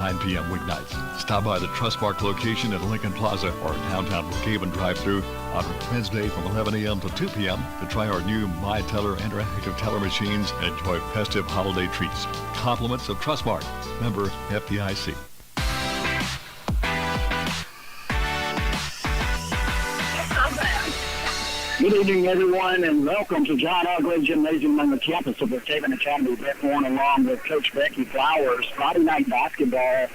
9 p.m. weeknights. Stop by the Trustmark location at Lincoln Plaza or downtown Brookhaven drive-thru on Wednesday from 11 a.m. to 2 p.m. to try our new My Teller interactive teller machines and enjoy festive holiday treats. Compliments of Trustmark. Member FDIC. Good evening, everyone, and welcome to John R. Gray Gymnasium on the campus of Brookhaven Academy. Brett Warren along with Coach Becky Flowers. Friday night basketball.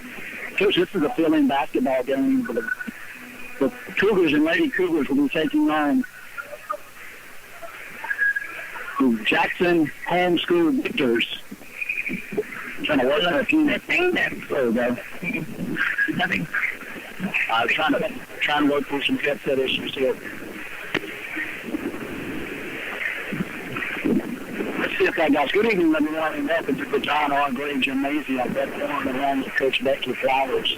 Coach, this is a fill-in basketball game. The Cougars and Lady Cougars will be taking on the Jackson Homeschool Victors. Trying to work on a few. There we go. Nothing. I was trying to work through some headset issues here. Let's see if that goes. Good evening, everyone, and welcome to the John R. Gray Gymnasium. Brett Warren along with Coach Becky Flowers.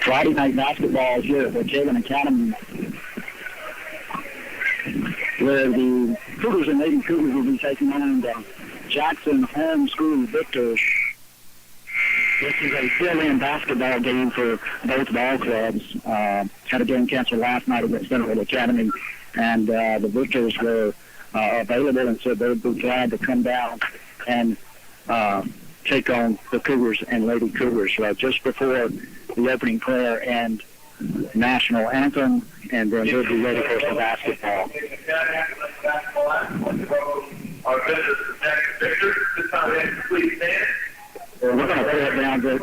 Friday night basketball here at Brookhaven Academy, where the Cougars and Lady Cougars will be taking on the Jackson Homeschool Victors. This is a fill-in basketball game for both ball clubs. Had a game canceled last night against Central Academy, and the Victors were available, and so they'd be glad to come down and take on the Cougars and Lady Cougars just before the opening prayer and national anthem, and then they'll be ready for some basketball. Our visitors to Jackson Victors, this time, please stand. We're going to pray it down to the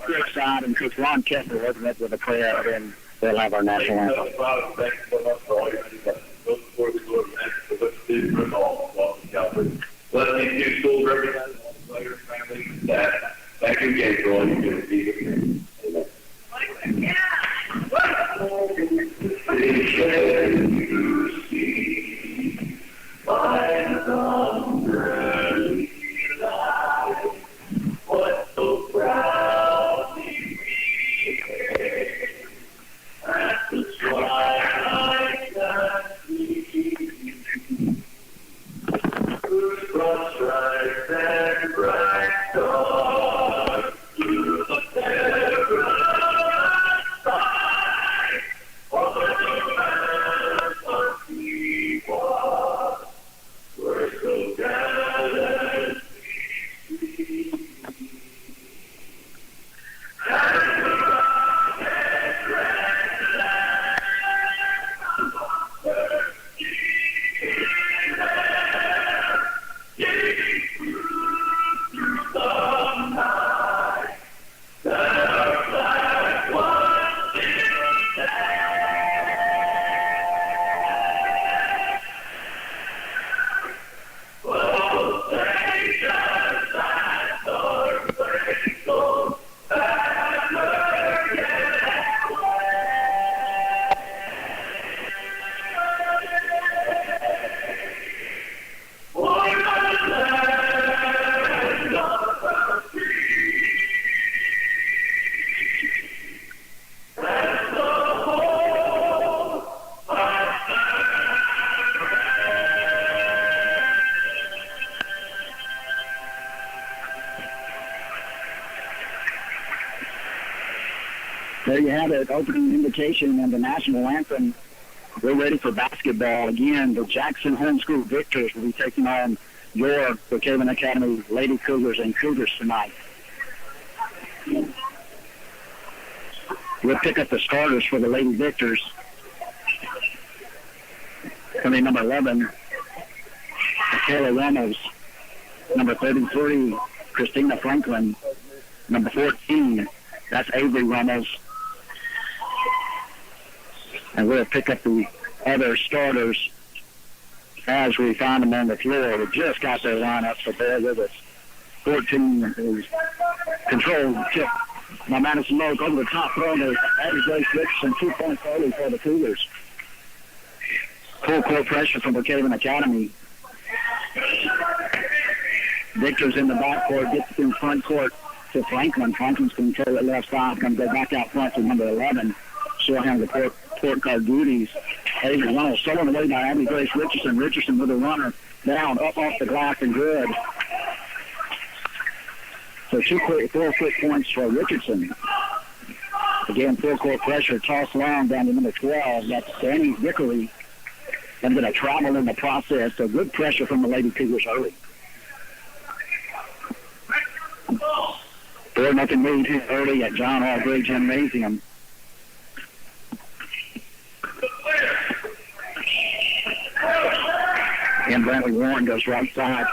Chris side, and Coach Ron Kessler will open it with a prayer, and then they'll have our national anthem. Thank you so much for all your Let me do school representatives, players, families, staff. Thank you again for all you do to be here. What so proudly we hail at the twilight that we whose broad stripes and bright stars through the perilous fight over the lands of Pewaukee were so gallant. There you have it, opening invitation and the national anthem. We're ready for basketball. Again, the Jackson Homeschool Victors will be taking on your Brookhaven Academy Lady Cougars and Cougars tonight. We'll pick up the starters for the Lady Victors. Coming number 11, Michaela Ramos. Number 33, Christina Franklin. Number 14, that's Avery Ramos. And we'll pick up the other starters as we find them on the floor. We just got their lineup, so bear with us. 14 is controlled kick by Madison Loke over the top throw to Addie Switch and 2-point early for the Cougars. Full court pressure from Brookhaven Academy. Victor's in the backcourt, gets in front court to Franklin. Franklin's control at left side, going to go back out front to number 11. Shorthand the court guard duties Avery Runnels stolen away by Abby Grace Richardson. Richardson with a runner down, up off the glass and good. So 4 quick points for Richardson. Again, full court pressure, toss long down to number 12. That's Danny Vickery. And going to travel in the process. So good pressure from the Lady Cougars early. 4-0 lead here early at John R. Gray Gymnasium. And Brantley Warren goes right side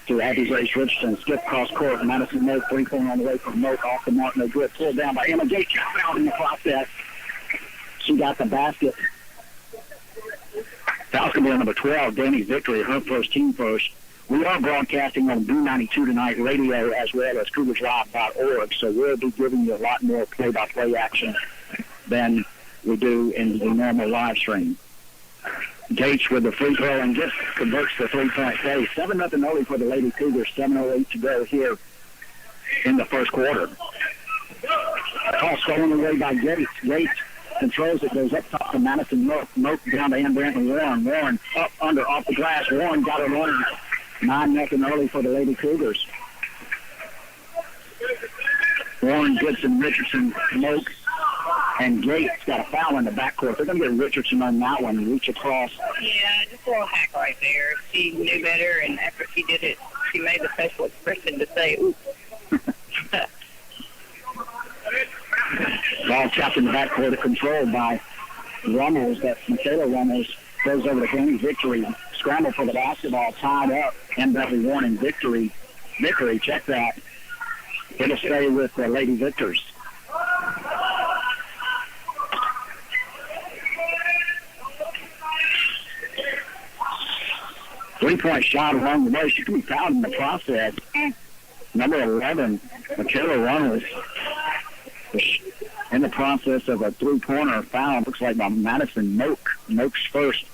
to Abby Grace Richardson. Skip cross court. Madison Moak, 3-point on the way from Moak. Off the mark, no good. Pulled down by Emma Gates. Fouled in the process. She got the basket. Foul's going to be on number 12, Danny Victory, her first, team first. We are broadcasting on B92 tonight radio as well as CougarsLive.org, so we'll be giving you a lot more play-by-play action than we do in the normal live stream. Gates with the free throw and just converts the three-point play. 7-0 early for the Lady Cougars. 7:08 to go here in the first quarter. Toss stolen away by Gates. Gates controls it, goes up top to Madison Moak. Moak down to Ann Brantley Warren. Warren up under off the glass. Warren got a runner. 9-0 early for the Lady Cougars. Warren, Gibson, Richardson, Moak, and Gates got a foul in the backcourt. They're going to get Richardson on that one and reach across. Yeah, just a little hack right there. She knew better, and after she did it, she made the facial expression to say, oops. Ball tapped in the backcourt, controlled by Runnels. That's Michaela Runnels. Goes over to Danny Victory. Scramble for the basketball, tied up. And Brantley Warren and Victory, check that. It'll stay with the Lady Victors. Three-point shot along the way. She can be fouled in the process. Number 11, Michaela Runnels, in the process of a three-pointer foul. Looks like by Madison Moak. Moak's first.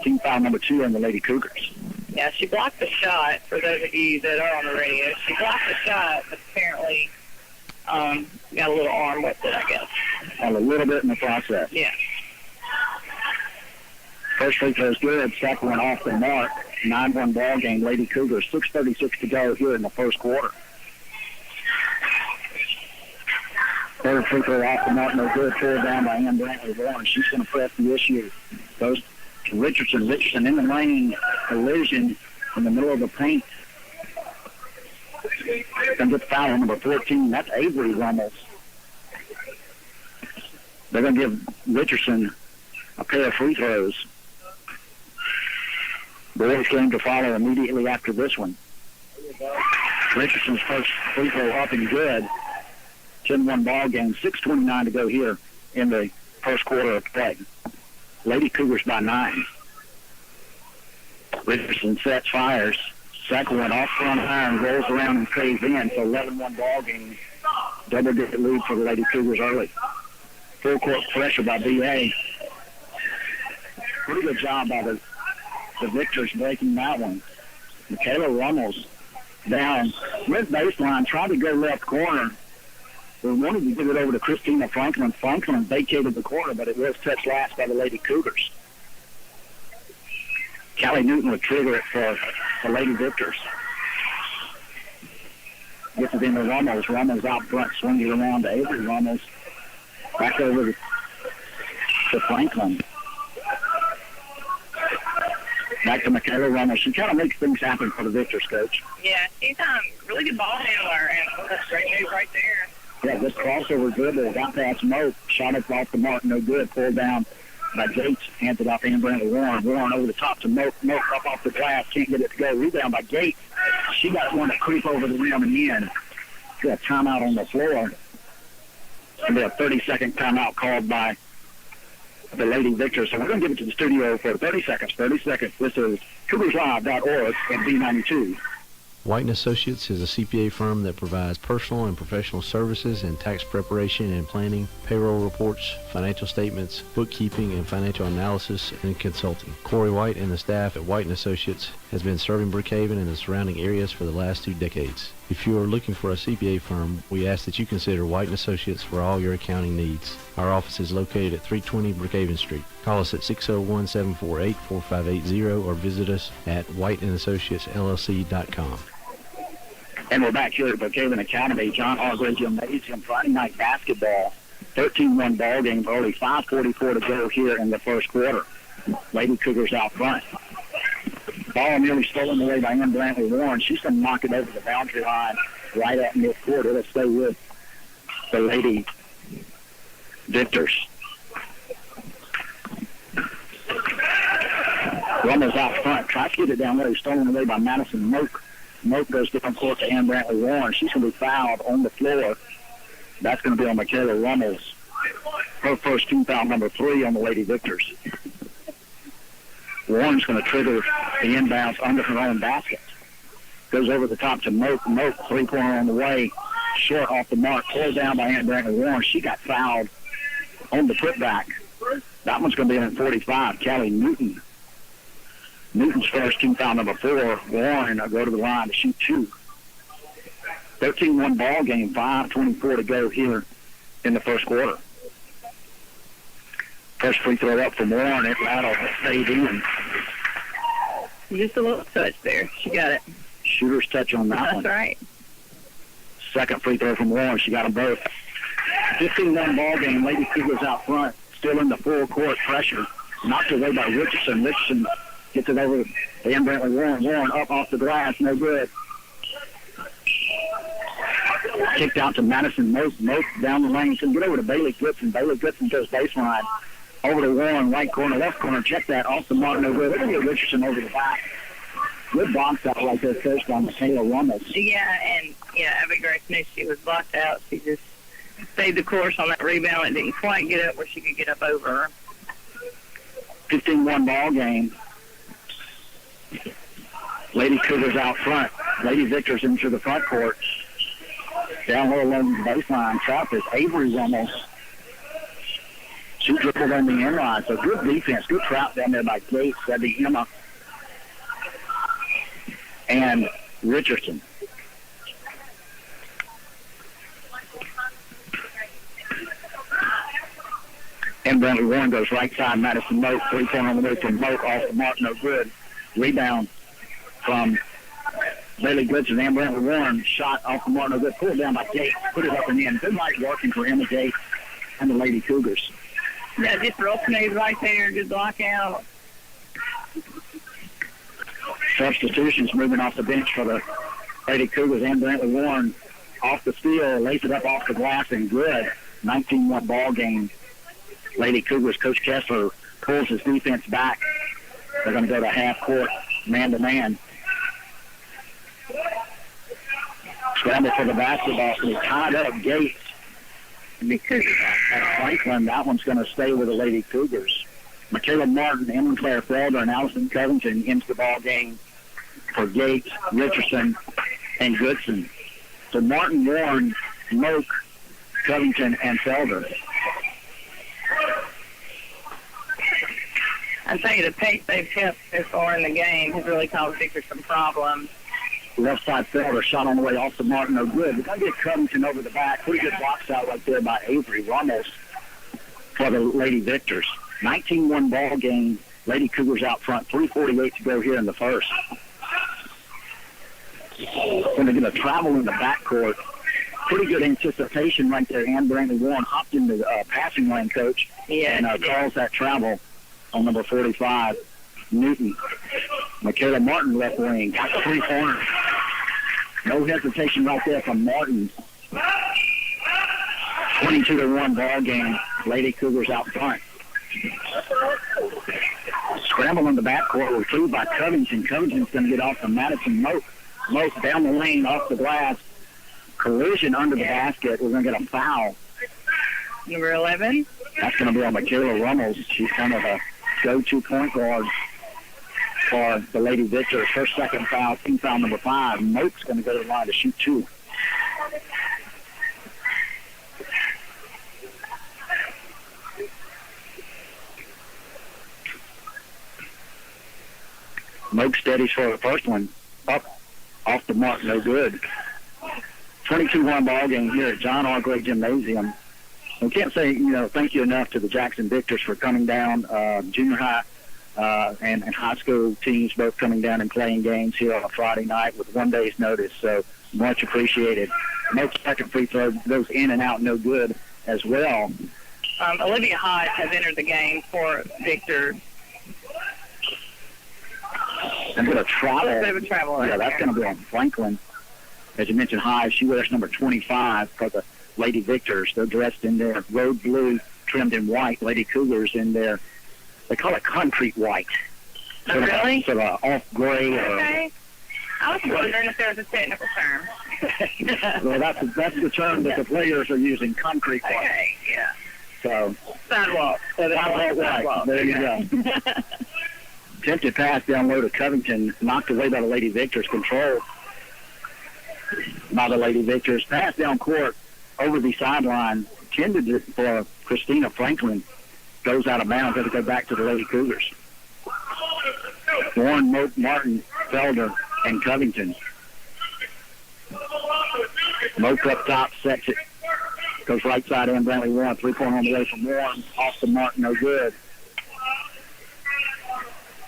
Team foul number 2 on the Lady Cougars. Yeah, she blocked the shot, for those of you that are on the radio. She blocked the shot, but apparently got a little arm with it, I guess. And a little bit in the process. Yeah. First free throw is good. Second one off the mark. 9-1 ball game. Lady Cougars. 6:36 to go here in the first quarter. Third free throw off the mark. No good. Pulled down by Ann Brantley Warren. She's going to press the issue. Goes to Richardson. Richardson in the lane. Collision in the middle of the paint. Going to get foul on number 14. That's Avery Runnels. They're going to give Richardson a pair of free throws. Boys game to follow immediately after this one. Richardson's first free throw up and good. 10-1 ball game. 6:29 to go here in the first quarter of play. Lady Cougars by 9. Richardson sets, fires. Second one off front iron, rolls around and stays in. So 11-1 ball game. Double-digit lead for the Lady Cougars early. Full court pressure by B.A. Pretty good job by the Victors breaking that one. Michaela Runnels down mid baseline, tried to go left corner. We wanted to give it over to Christina Franklin. Franklin vacated the corner, but it was touched last by the Lady Cougars. Callie Newton would trigger it for the Lady Victors. Gets it into Runnels. Runnels out front, swinging around to Avery Runnels. Back over to Franklin. Back to Michaela Runnels. She kind of makes things happen for the Victors, Coach. Yeah, she's really good ball handler, and that's a great move right there. Yeah, this crossover dribble, got past Moak, shot it off the mark, no good, pulled down by Gates, hands it off to Ann Brantley Warren. Warren over the top to Moak, Moak up off the glass, can't get it to go. Rebound by Gates. She got one to creep over the rim and in. Got a timeout on the floor. It'll be a 30-second timeout called by the Lady Victors. So we're going to give it to the studio for 30 seconds. 30 seconds. This is CougarsLive.org and B92. White & Associates is a CPA firm that provides personal and professional services in tax preparation and planning, payroll reports, financial statements, bookkeeping, and financial analysis and consulting. Corey White and the staff at White & Associates has been serving Brookhaven and the surrounding areas for the last 2 decades. If you are looking for a CPA firm, we ask that you consider White & Associates for all your accounting needs. Our office is located at 320 Brookhaven Street. Call us at 601-748-4580 or visit us at whiteandassociatesllc.com. And we're back here at Brookhaven Academy, John Hargrave Gymnasium, Friday night basketball. 13-1 ball game, early 5:44 to go here in the first quarter. Lady Cougars out front. Ball nearly stolen away by Ann Brantley Warren. She's going to knock it over the boundary line right at midcourt. It'll stay with the Lady Victors. Rummels out front. Tries to get it down there. Stolen away by Madison Moak. Moak goes down court to Ann Brantley Warren. She's going to be fouled on the floor. That's going to be on Michaela Rummels. Her first team foul, number 3 on the Lady Victors. Warren's going to trigger the inbounds under her own basket. Goes over the top to Moak. Moak, three-pointer on the way. Short off the mark. Pulled down by Ann Brantley Warren. She got fouled on the putback. That one's going to be in 45. Callie Newton. Newton's first team foul, number 4. Warren will go to the line to shoot 2. 13-1 ball game, 5:24 to go here in the first quarter. First free throw up for Warren. It rattled. It stayed in. Just a little touch there. She got it. Shooter's touch on that one. That's right. Second free throw from Warren. She got them both. 15-1 ball game. Lady Cougars out front. Still in the full court pressure. Knocked away by Richardson. Richardson gets it over to Ann Brantley Warren. Warren up off the glass. No good. Kicked out to Madison Moak. Moak down the lane. Can get over to Bailey Goodson. Bailey Goodson goes baseline. Over to Warren, right corner, left corner. Check that. Austin Martin over there. They're going to get Richardson over the back. Good box out right there first by Michaela Rummels. Yeah, and Abby Grace knew she was blocked out. She just stayed the course on that rebound and didn't quite get up where she could get up over her. 15-1 ball game. Lady Cougars out front. Lady Victors into the front court. Down low along the baseline. Trap is Avery Rummels. She dribbled on the inline, so good defense. Good trap down there by Gates, Debbie Emma, and Richardson. And Brantley Warren goes right side. Madison Moak, three-pointer on the way from Moak, off the mark, no good. Rebound from Bailey Goodson. And Brantley Warren shot off the mark, no good. Pulled down by Gates, put it up and in. Good night working for Emma Gates and the Lady Cougars. Yeah, just roll nade right there. Good block out. Substitutions moving off the bench for the Lady Cougars. And Brantley Warren off the steal, lays it up off the glass, and good. 19-1 ball game. Lady Cougars. Coach Kessler pulls his defense back. They're going to go to half court, man-to-man. Scramble for the basketball. So he tied up Gates. Because at Franklin, that one's going to stay with the Lady Cougars. Michaela Martin, Emily Claire Felder, and Allison Covington into the ball game for Gates, Richardson, and Goodson. So Martin, Warren, Moak, Covington, and Felder. I tell you, the pace they've kept so far in the game has really caused Victor some problems. Left side Felder, shot on the way off to Martin, no good. They're going to get Covington over the back. Pretty good box out right there by Avery Ramos for the Lady Victors. 19-1 ball game. Lady Cougars out front. 3:48 to go here in the first. Going to get a travel in the backcourt. Pretty good anticipation right there. Ann Brantley Warren hopped in the passing lane, coach, and calls that travel on number 45, Newton. Michaela Martin left wing. Got the three-pointer. No hesitation right there from Martin. 22-1 ball game. Lady Cougars out front. Scramble in the backcourt. Retrieved by Covington. Covington's going to get off to Madison Moak. Moak down the lane, off the glass. Collision under the basket. We're going to get a foul. Number 11. That's going to be on Michaela Rummels. She's kind of a go-to point guard for the Lady Victors. Her second foul, team foul number 5. Moak's going to go to the line to shoot 2. Moak steadies for the first one. Up, off the mark, no good. 22-1 ball game here at John R. Gray Gymnasium. We can't say, thank you enough to the Jackson Victors for coming down, junior high and high school teams both coming down and playing games here on a Friday night with 1 day's notice. So much appreciated. Moke's second free throw goes in and out, no good as well. Olivia Hodge has entered the game for Victor. And with a travel. A bit of a travel. Yeah, that's going to be on Franklin. As you mentioned, Hodge, she wears number 25 for the Lady Victors. They're dressed in their road blue, trimmed in white. Lady Cougars in their, they call it concrete white. Oh, really? Sort of off gray. Okay. I was wondering if there was a technical term. Well, that's the term that the players are using, concrete white. Okay, yeah. So, Sidewalk. Sidewalk. There you go. Attempted pass down low to Covington, knocked away by the Lady Victors, controlled by the Lady Victors. Pass down court over the sideline, intended for Christina Franklin, goes out of bounds. Got to go back to the Lady Cougars. Warren, Moak, Martin, Felder, and Covington. Moak up top, sets it. Goes right side in, Brantley Warren. 3-point on the way from Warren. Off to Martin, no good.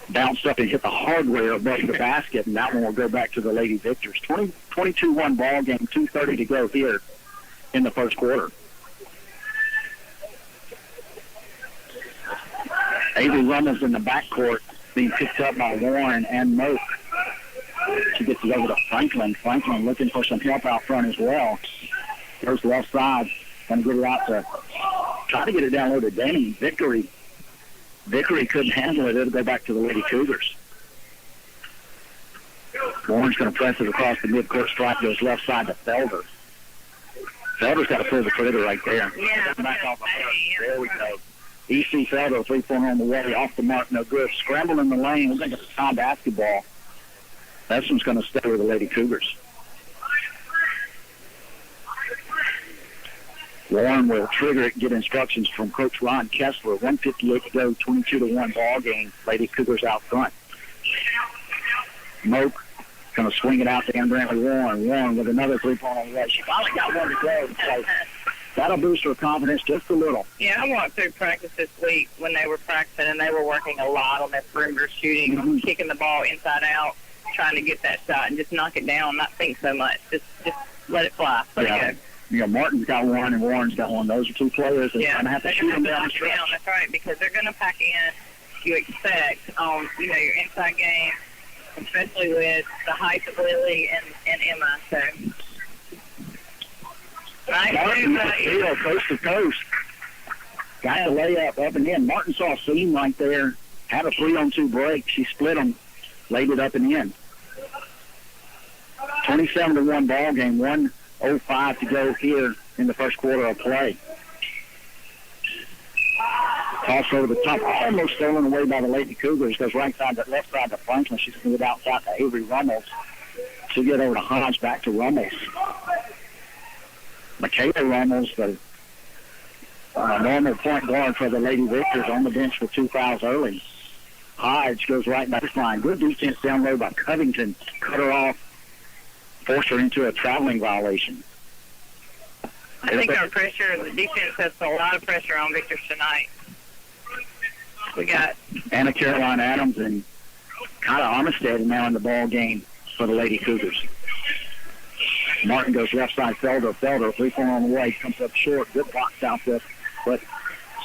Bounced up and hit the hardware above the basket, and that one will go back to the Lady Victors. 22-1 ball game, 2:30 to go here in the first quarter. Avery Rummels in the backcourt being picked up by Warren and Moak. She gets it over to Franklin. Franklin looking for some help out front as well. Goes left side, going to get it out to try to get it down low to Danny. Vickery couldn't handle it. It'll go back to the Lady Cougars. Warren's going to press it across the midcourt stripe, goes left side to Felder. Felder's got to pull the trigger right there. Yeah. Back off the there we go. E.C. Felder, 3-point on the way, off the mark, no good. Scramble in the lane. We think it's a tie basketball. This one's going to stay with the Lady Cougars. Warren will trigger it, get instructions from Coach Ron Kessler. 1:58 to go, 22-1 ball game. Lady Cougars out front. Moak going to swing it out to Ann Brantley Warren. Warren with another 3-point on the way. She finally got one to go. So that'll boost her confidence just a little. Yeah, I walked through practice this week when they were practicing, and they were working a lot on that perimeter shooting, kicking the ball inside out, trying to get that shot and just knock it down, not think so much. Just let it fly. Let it go. Martin's got one and Warren's got one. Those are two players that's going to have to shoot them down the stretch. That's right, because they're going to pack in, you expect, your inside game, especially with the height of Lily and Emma. So, Martin, coast to coast. Got the layup up and in. Martin saw a seam right there, had a 3-on-2 break. She split them, laid it up and in. 27-1 ball game, 1:05 to go here in the first quarter of play. Toss over the top, almost stolen away by the Lady Cougars. Goes right side to left side to Franklin. She's going to get outside to Avery Rummels. She'll get over to Hodge, back to Rummels. Michaela Rummels, the normal point guard for the Lady Victors, on the bench for 2 fouls early. Hodge goes right baseline. Good defense down low by Covington. Cut her off. Forced her into a traveling violation. I think our pressure, the defense has a lot of pressure on Victors tonight. We got Anna Caroline Adams and Kyla Armistead now in the ball game for the Lady Cougars. Martin goes left side, Felder, 3-point on the way, comes up short. Good box out there, but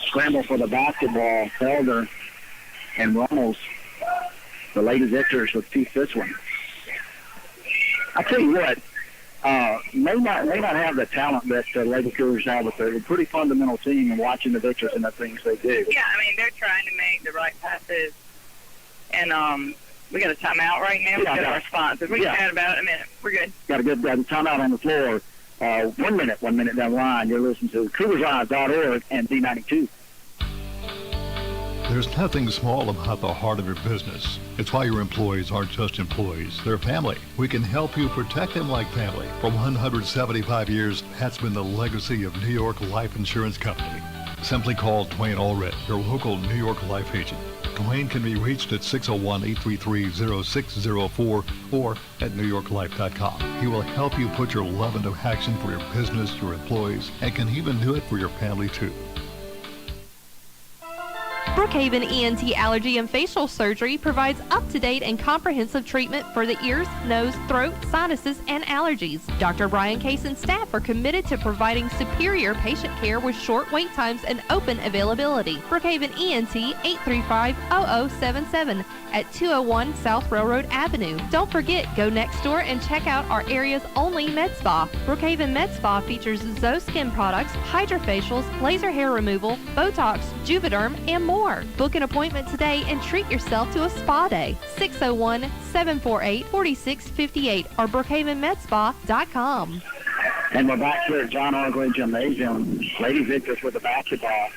scramble for the basketball. Felder and Rummels, the Lady Victors, would piece this one. I tell you what, may not have the talent that the Lady Cougars have, but they're a pretty fundamental team, and watching the Victors and the things they do. Yeah, I mean, they're trying to make the right passes, and we got a timeout right now. We got our sponsors. We can chat about it in a minute. We're good. Got a good timeout on the floor. 1 minute down the line. You're listening to CougarsEye.org and B92. There's nothing small about the heart of your business. It's why your employees aren't just employees. They're family. We can help you protect them like family. For 175 years, that's been the legacy of New York Life Insurance Company. Simply call Dwayne Allred, your local New York Life agent. Dwayne can be reached at 601-833-0604 or at NewYorkLife.com. He will help you put your love into action for your business, your employees, and can even do it for your family too. Brookhaven ENT Allergy and Facial Surgery provides up-to-date and comprehensive treatment for the ears, nose, throat, sinuses, and allergies. Dr. Brian Case and staff are committed to providing superior patient care with short wait times and open availability. Brookhaven ENT 835-0077 at 201 South Railroad Avenue. Don't forget, go next door and check out our area's only med spa. Brookhaven Med Spa features Zoe Skin products, hydrofacials, laser hair removal, Botox, Juvederm, and more. Book an appointment today and treat yourself to a spa day. 601-748-4658 or BrookhavenMedSpa.com. And we're back here at John R. Gray Gymnasium. Lady Victors with the basketball.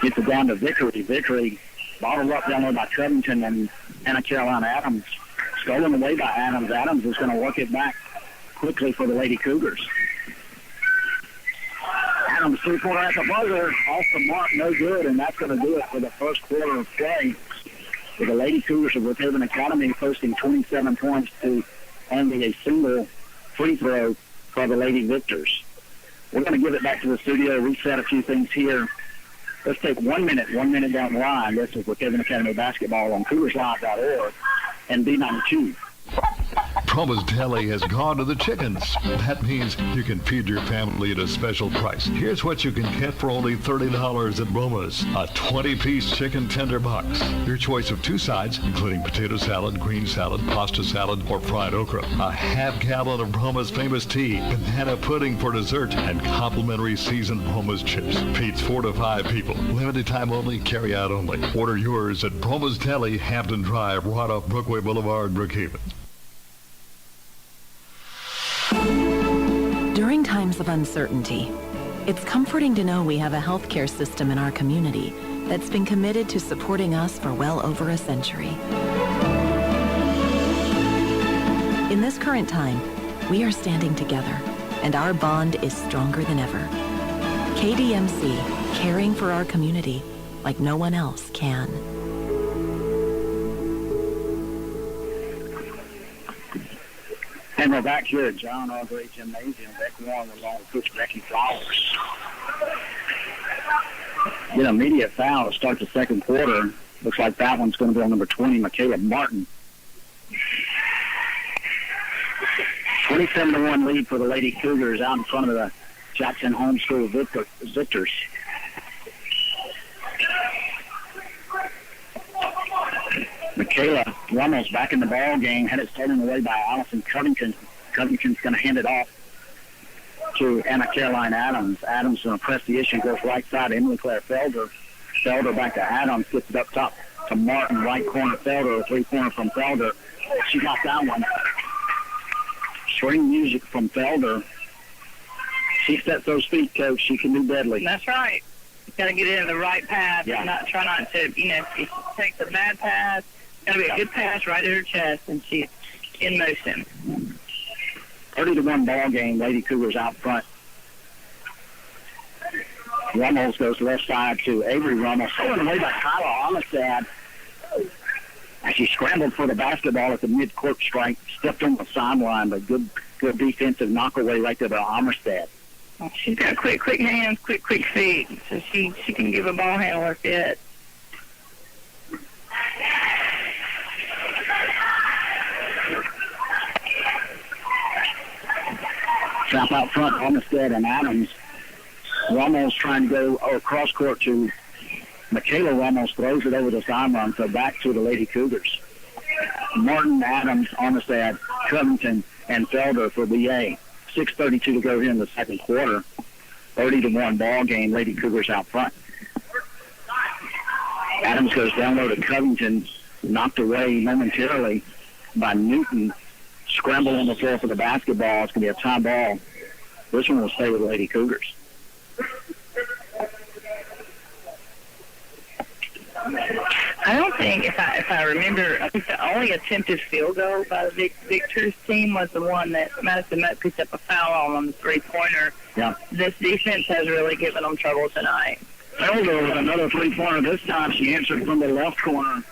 Gets it down to Vickery. Vickery bottled up down there by Covington and Anna Caroline Adams. Stolen away by Adams. Adams is going to work it back quickly for the Lady Cougars. Adams, three-pointer at the buzzer, off the mark, no good, and that's going to do it for the first quarter of play. With the Lady Cougars of Brookhaven Academy posting 27 points to only a single free throw for the Lady Victors. We're going to give it back to the studio, reset a few things here. Let's take 1 minute down the line. This is Brookhaven Academy basketball on CougarsLive.org and B92. Proma's Deli has gone to the chickens. That means you can feed your family at a special price. Here's what you can get for only $30 at Proma's. A 20-piece chicken tender box. Your choice of two sides, including potato salad, green salad, pasta salad, or fried okra. A half-gallon of Proma's famous tea, banana pudding for dessert, and complimentary seasoned Proma's chips. Feeds 4 to 5 people. Limited time only, carry out only. Order yours at Proma's Deli, Hampton Drive, right off Brookway Boulevard, Brookhaven. During times of uncertainty, it's comforting to know we have a healthcare system in our community that's been committed to supporting us for well over a century. In this current time, we are standing together, and our bond is stronger than ever. KDMC, caring for our community like no one else can. And we're back here at John R. Gray Gymnasium. Beck Warren along with Coach Becky Flowers. Get an immediate foul to start the second quarter. Looks like that one's going to be on number 20, Michaela Martin. 27-1 lead for the Lady Cougars out in front of the Jackson Homeschool Victors. Michaela Rummels back in the ball game, had it stolen away by Allison Covington. Covington's going to hand it off to Anna Caroline Adams. Adams going to press the issue, goes right side to Emily Claire Felder. Felder back to Adams, gets it up top to Martin, right corner Felder, a three-pointer from Felder. She got that one. String music from Felder. She sets those feet, Coach. She can be deadly. That's right. You got to get in the right path. Yeah. And try not to, if she takes a bad pass, got to be a good pass right at her chest, and she's in motion. 30-1 ball game. Lady Cougars out front. Rummels goes left side to Avery Rummels. Stolen away by Kyla Armistad. As she scrambled for the basketball at the mid-court strike, stepped on the sideline, but good defensive knockaway right there by Armistad. She's got quick hands, quick feet, so she can give a ball handler fit. Trap out front, Armistad and Adams. Ramos trying to go across court to Michaela Ramos, throws it over the sideline, so back to the Lady Cougars. Martin, Adams, Armistad, Covington, and Felder for BA. 6:32 to go here in the second quarter. 30-1 ball game. Lady Cougars out front. Adams goes down low to Covington, knocked away momentarily by Newton. Scramble on the floor for the basketball. It's going to be a tie ball. This one will stay with the Lady Cougars. I don't think, if I remember, I think the only attempted field goal by the Victors team was the one that Madison Mutt picked up a foul on the three-pointer. Yeah. This defense has really given them trouble tonight. Felder with another three-pointer. This time she answered from the left corner.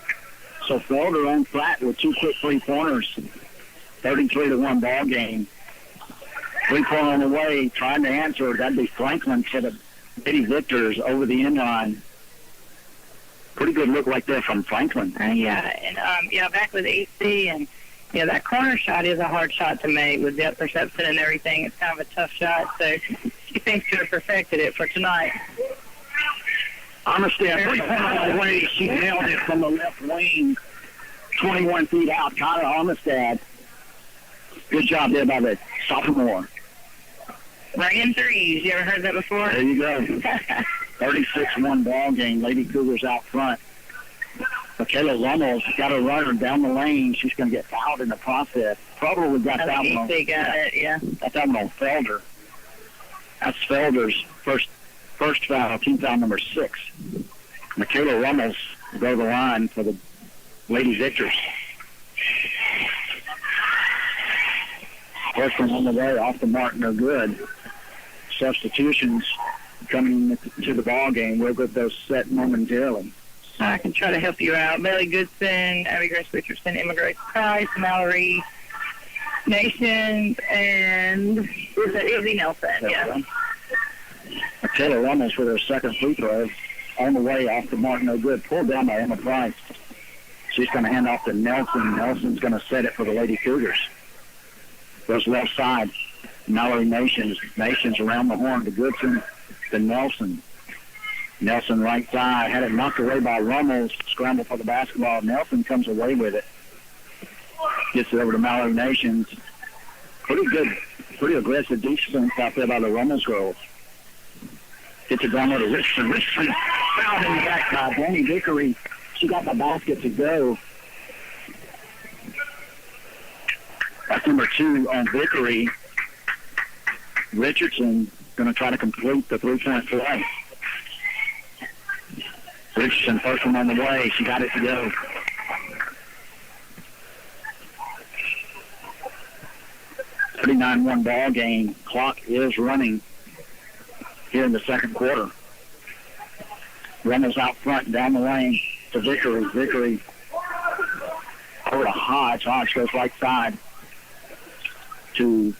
So Felder on flat with two quick three-pointers. 33-1 ball game. Three-pointer on the way, trying to answer. That'd be Franklin for the Lady Victors over the end line. Pretty good look right there from Franklin. Back with AC, and that corner shot is a hard shot to make with depth perception and everything. It's kind of a tough shot, so she thinks to have perfected it for tonight. Armstead, three-pointer on the way. She nailed it from the left wing, 21 feet out. Connor Armstead. Good job there by the sophomore. Bringing threes. You ever heard that before? There you go. 36-1 ball game. Lady Cougars out front. Michaela Rummels got a runner down the lane. She's going to get fouled in the process. Probably got that one on. Got that one on Felder. That's Felder's first foul, team foul number 6. Michaela Rummels will go to the line for the Lady Victors. First one on the way, off the mark, no good. Substitutions coming to the ball game. We'll get those set momentarily. I can try to help you out. Bailey Goodson, Abby Grace Richardson, Emma Grace Price, Mallory Nations, and Izzy Nelson. Yeah. Michaela Rummels for their second free throw. On the way, off the mark, no good. Pulled down by Emma Price. She's going to hand off to Nelson. Nelson's going to set it for the Lady Cougars. Goes left side. Mallory Nations around the horn to Goodson to Nelson. Nelson right side. Had it knocked away by Rummels. Scramble for the basketball. Nelson comes away with it. Gets it over to Mallory Nations. Pretty good, pretty aggressive defense out there by the Rummels girls. Gets it down there to Richardson. Richardson fouled in the back by Danny Vickery. She got the basket to go. That's number 2 on Vickery. Richardson going to try to complete the three-point play. Richardson, first one on the way. She got it to go. (39-1) ball game. Clock is running here in the second quarter. Runnels out front, down the lane to Vickery. Vickery over to Hodge. Hodge goes right side to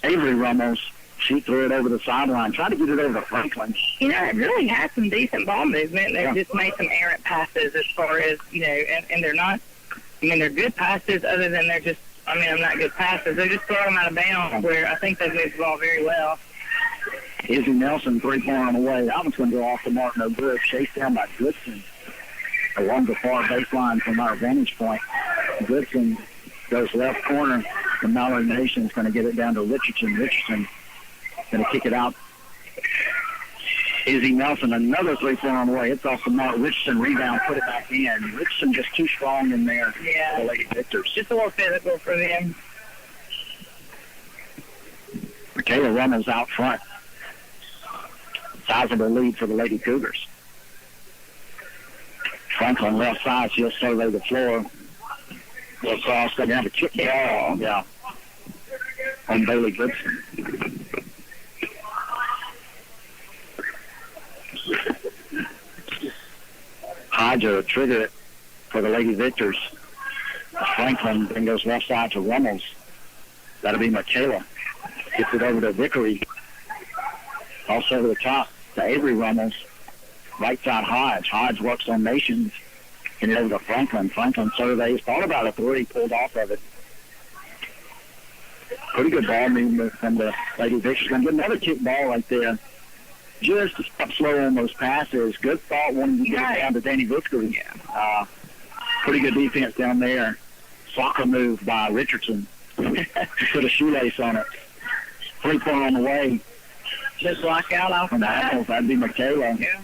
Avery Rummels. She threw it over the sideline. Tried to get it over to Franklin. It really has some decent ball movement. They've just made some errant passes as far as, and they're not, they're good passes other than they're just, not good passes. They just throw them out of bounds where I think they've moved the ball very well. Izzy Nelson, three-pointer on the way. That one's going to go off the mark, no good. Chased down by Goodson along the far baseline from our vantage point. Goodson goes left corner. The Mallory Nation's going to get it down to Richardson. Richardson going to kick it out. Izzy Nelson, another three-pointer on the way. It's off the mark. Richardson rebound, put it back in. Richardson just too strong in there for the Lady Victors. Just a little physical for them. Michaela Rummels out front. Sizable lead for the Lady Cougars. Franklin left side. She'll survey the floor. They'll cross. They're going to have a chip ball. Yeah. On Bailey Goodson. Hodge will trigger it for the Lady Victors. Franklin then goes left side to Rummels. That'll be Michaela. Gets it over to Vickery. Also to the top to Avery Rummels. Right side Hodge. Hodge works on Nations. And over to Franklin. Franklin surveys. Thought about a three. Pulled off of it. Pretty good ball movement from the Lady Victors. Going to get another kick ball right there. Just to stop slow on those passes. Good thought wanting to get it down to Danny Vickery. Pretty good defense down there. Soccer move by Richardson. Put a shoelace on it. Three-point on the way. Just block out off the Apples. That'd be Michaela. Yeah.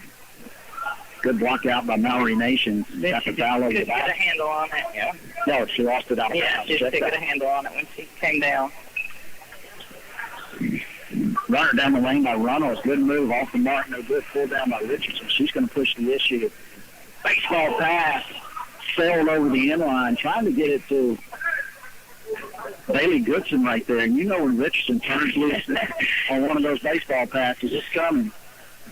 Good block out by Mallory Nations. Got the foul over the back. Get a handle on it, yeah. No, she lost it out. Yeah, she couldn't get a handle on it when she came down. Runner down the lane by Runnels. Good move off the mark. No good. Pulled down by Richardson. She's going to push the issue. Baseball pass. Sailed over the end line. Trying to get it to Bailey Goodson right there. And when Richardson turns loose on one of those baseball passes, it's coming.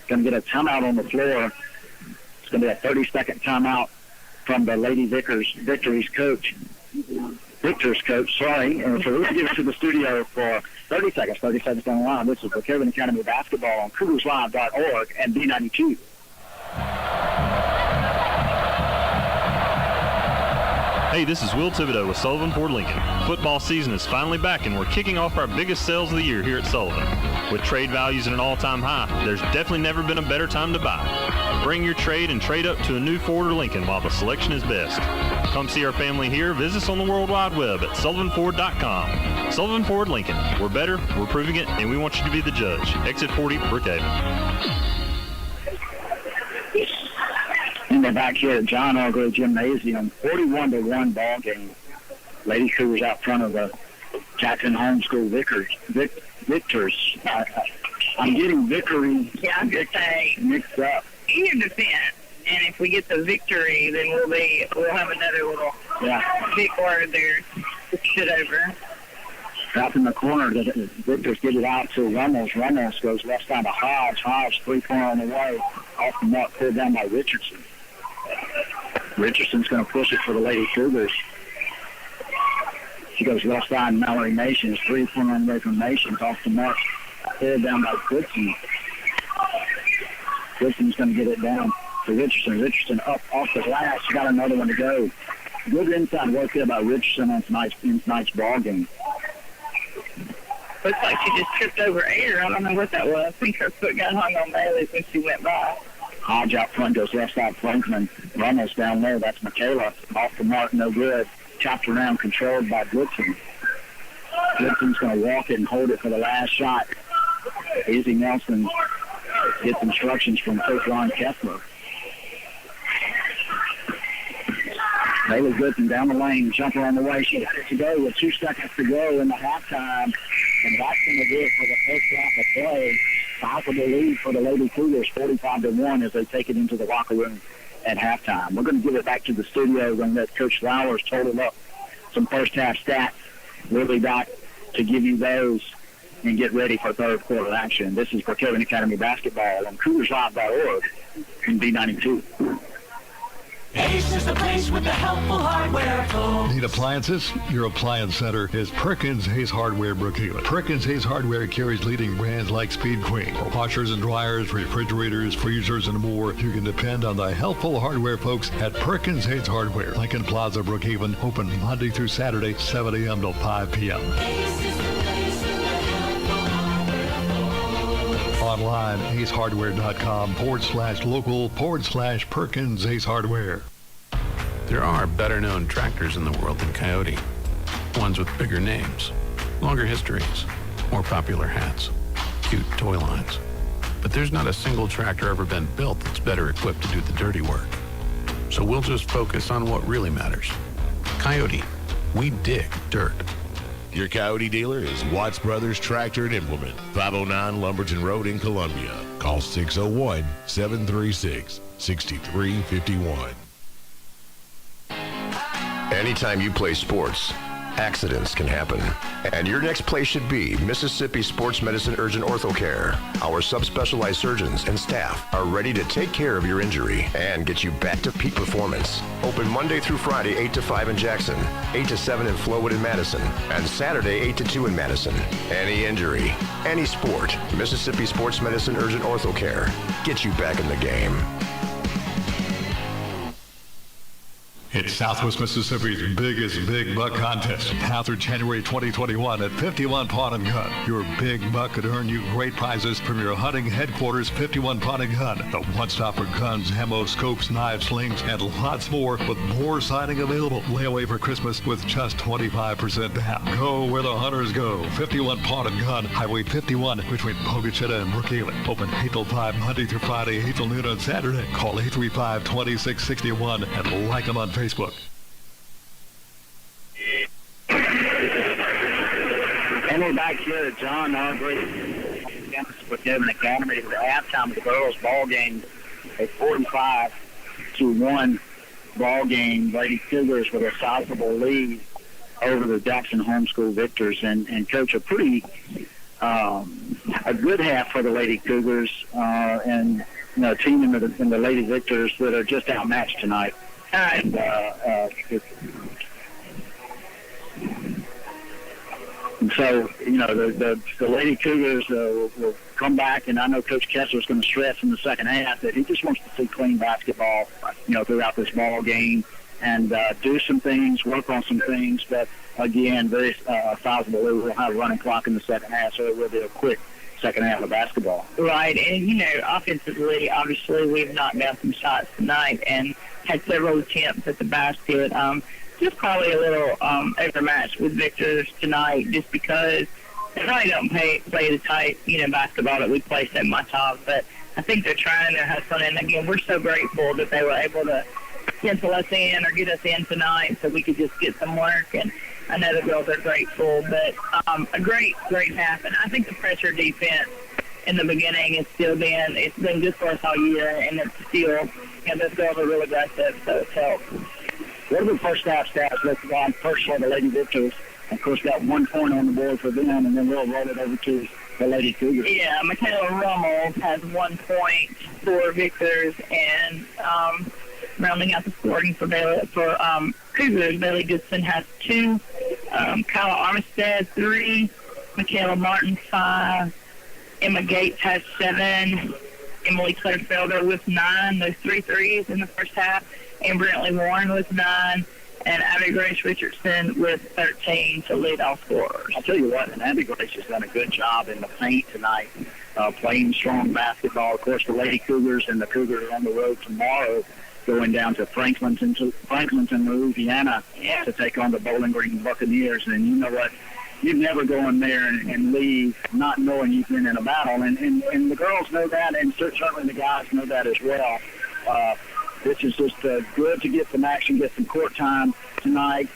going to get a timeout on the floor. It's going to be a 30-second timeout from the Lady Victory's coach. Victor's coach, sorry. And so let's give it to the studio for 30 seconds. 30 seconds on the line. This is the Brookhaven Academy of Basketball on CougarsLive.org and B92. Hey, this is Will Thibodeau with Sullivan Ford Lincoln. Football season is finally back, and we're kicking off our biggest sales of the year here at Sullivan. With trade values at an all-time high, there's definitely never been a better time to buy. Bring your trade and trade up to a new Ford or Lincoln while the selection is best. Come see our family here. Visit us on the World Wide Web at sullivanford.com. Sullivan Ford Lincoln. We're better, we're proving it, and we want you to be the judge. Exit 40, Brookhaven. And they're back here at John Algrove Gymnasium, 41-1 ball game. Lady Cougars out front of the Jackson Homeschool Victors. I'm getting Victory mixed up. In your defense, and if we get the victory, then we'll have another little big word there to sit over. Out in the corner, the Victors get it out to Ramos. Ramos goes left side to Hodge. Hodge, three-pointer on the way. Off the mark, pulled down by Richardson. Richardson's going to push it for the Lady Cougars. She goes left side, Mallory Nations. Three-pointer on the way from Nations. Off the mark, pulled down by Goodson. Goodson's going to get it down to Richardson. Richardson up off the glass. She got another one to go. Good inside work there by Richardson on tonight's ball game. Looks like she just tripped over air. I don't know what that was. I think her foot got hung on Bailey when she went by. Hodge out front goes left side Franklin. Ramos down there. That's Michaela. Off the mark, no good. Chopped around, controlled by Goodson. Goodson's going to walk it and hold it for the last shot. Izzy Nelson gets instructions from Coach Ron Kessler. Bailey Goodson down the lane, jumper on the way. She got it to go with 2 seconds to go in the halftime. And that's going to do it for the first half of play. Sizable lead for the Lady Cougars, 45-1 as they take it into the locker room at halftime. We're going to give it back to the studio and let Coach Flowers total up some first half stats. We'll be back to give you those and get ready for third quarter action. This is Brookhaven Academy Basketball on CougarsLive.org and B92. Ace is the place with the helpful hardware tools. Need appliances? Your appliance center is Perkins Hayes Hardware Brookhaven. Perkins Hayes Hardware carries leading brands like Speed Queen. For washers and dryers, refrigerators, freezers, and more, you can depend on the helpful hardware folks at Perkins Hayes Hardware. Lincoln Plaza, Brookhaven, open Monday through Saturday, 7 a.m. till 5 p.m. Online, acehardware.com/local/Perkins Ace Hardware. There are better-known tractors in the world than Coyote. Ones with bigger names, longer histories, more popular hats, cute toy lines. But there's not a single tractor ever been built that's better equipped to do the dirty work. So we'll just focus on what really matters. Coyote, we dig dirt. Your Coyote dealer is Watts Brothers Tractor and Implement, 509 Lumberton Road in Columbia. Call 601-736-6351. Anytime you play sports, accidents can happen. And your next place should be Mississippi Sports Medicine Urgent Ortho Care. Our subspecialized surgeons and staff are ready to take care of your injury and get you back to peak performance. Open Monday through Friday, 8 to 5 in Jackson, 8 to 7 in Flowood and Madison, and Saturday, 8 to 2 in Madison. Any injury, any sport, Mississippi Sports Medicine Urgent Ortho Care. Get you back in the game. It's Southwest Mississippi's biggest big buck contest. Now through January 2021 at 51 Pawn and Gun. Your big buck could earn you great prizes from your hunting headquarters, 51 Pawn and Gun. The one-stop for guns, ammo, scopes, knives, slings, and lots more with more siding available. Lay away for Christmas with just 25% down. Go where the hunters go. 51 Pawn and Gun, Highway 51 between Pogachetta and Brookhaven. Open 8 till 5 Monday through Friday, 8 till noon on Saturday. Call 835-2661 and like them on Facebook. And we're back here at John Algrove campus with Brookhaven Academy at the halftime of the girls' ball game, a 45-1 ball game. Lady Cougars with a sizable lead over the Jackson Homeschool Victors, and Coach, a pretty a good half for the Lady Cougars and a team in the Lady Victors that are just outmatched tonight. And so, the Lady Cougars will come back, and I know Coach Kessler's going to stress in the second half that he just wants to see clean basketball, throughout this ball game and do some things, work on some things. But, again, very sizable. We'll have a running clock in the second half, so it will be a quick second half of basketball. Right, and, offensively, obviously, we've knocked down some shots tonight and had several attempts at the basket. Just probably a little overmatched with Victors tonight just because they really don't play the type, basketball that we play so much of. But I think they're trying their hustle. And, again, we're so grateful that they were able to pencil us in or get us in tonight so we could just get some work. And I know the girls are grateful. But a great half. And I think the pressure defense in the beginning it's been good for us all year. And it's still, those girls are real aggressive, so it's helped. What are the first half stats look like? First for the Lady Victors, of course, got 1 point on the board for them, and then we'll roll it over to the Lady Cougars. Yeah, Michaela Rummel has 1 point for Victors, and rounding out the scoring for Cougars, Bailey Goodson has 2, Kyla Armistead 3, Michaela Martin 5, Emma Gates has 7, Emily Clarefelder with 9, those 3 threes in the first half, and Brentley Warren with 9, and Abby Grace Richardson with 13 to lead all scorers. I'll tell you what, and Abby Grace has done a good job in the paint tonight, playing strong basketball. Of course, the Lady Cougars and the Cougars are on the road tomorrow, going down to Franklinton, Louisiana, to take on the Bowling Green Buccaneers. And you know what? You'd never go in there and leave not knowing you've been in a battle. And the girls know that, and certainly the guys know that as well. This is just good to get some action, get some court time tonight.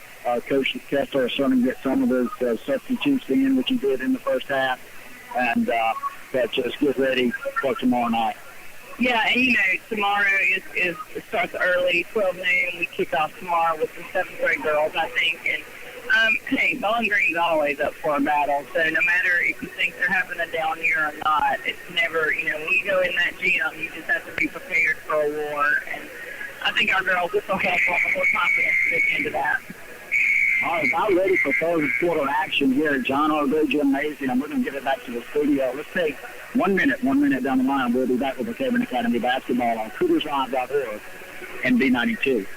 Coach Kessler is starting to get some of those substitutes in, which he did in the first half. And but just get ready for tomorrow night. Yeah, and tomorrow it starts early, 12 noon. We kick off tomorrow with some 7th grade girls, I think. And hey, Bowling Green's always up for a battle. So no matter if you think they're having a down year or not, it's never, when you go in that gym, you just have to be prepared for a war. And I think our girls will have more confidence to get into that. All right, now ready for third quarter action here at John R. Gray Gymnasium. We're going to get it back to the studio. Let's take 1 minute down the line. We'll be back with the Cabin Academy basketball on CougarsLive.org and B92.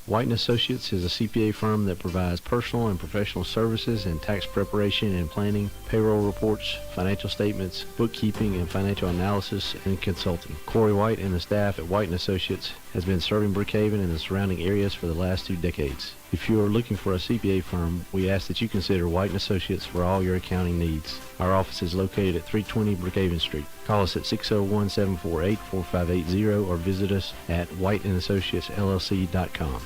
White & Associates is a CPA firm that provides personal and professional services in tax preparation and planning, payroll reports, financial statements, bookkeeping, and financial analysis and consulting. Corey White and the staff at White & Associates has been serving Brookhaven and the surrounding areas for the last 2 decades. If you are looking for a CPA firm, we ask that you consider White & Associates for all your accounting needs. Our office is located at 320 Brookhaven Street. Call us at 601-748-4580 or visit us at whiteandassociatesllc.com.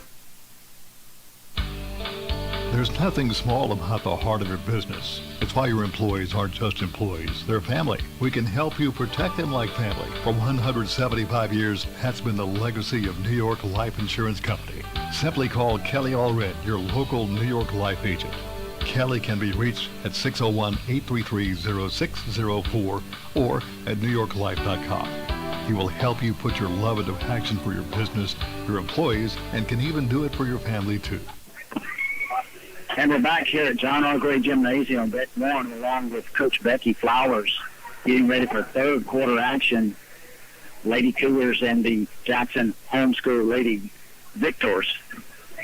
There's nothing small about the heart of your business. It's why your employees aren't just employees, they're family. We can help you protect them like family. For 175 years, that's been the legacy of New York Life Insurance Company. Simply call Kelly Allred, your local New York Life agent. Kelly can be reached at 601-833-0604 or at newyorklife.com. He will help you put your love into action for your business, your employees, and can even do it for your family too. And we're back here at John R. Gray Gymnasium, Beck Warren, along with Coach Becky Flowers, getting ready for third quarter action. Lady Cougars and the Jackson Homeschool Lady Victors.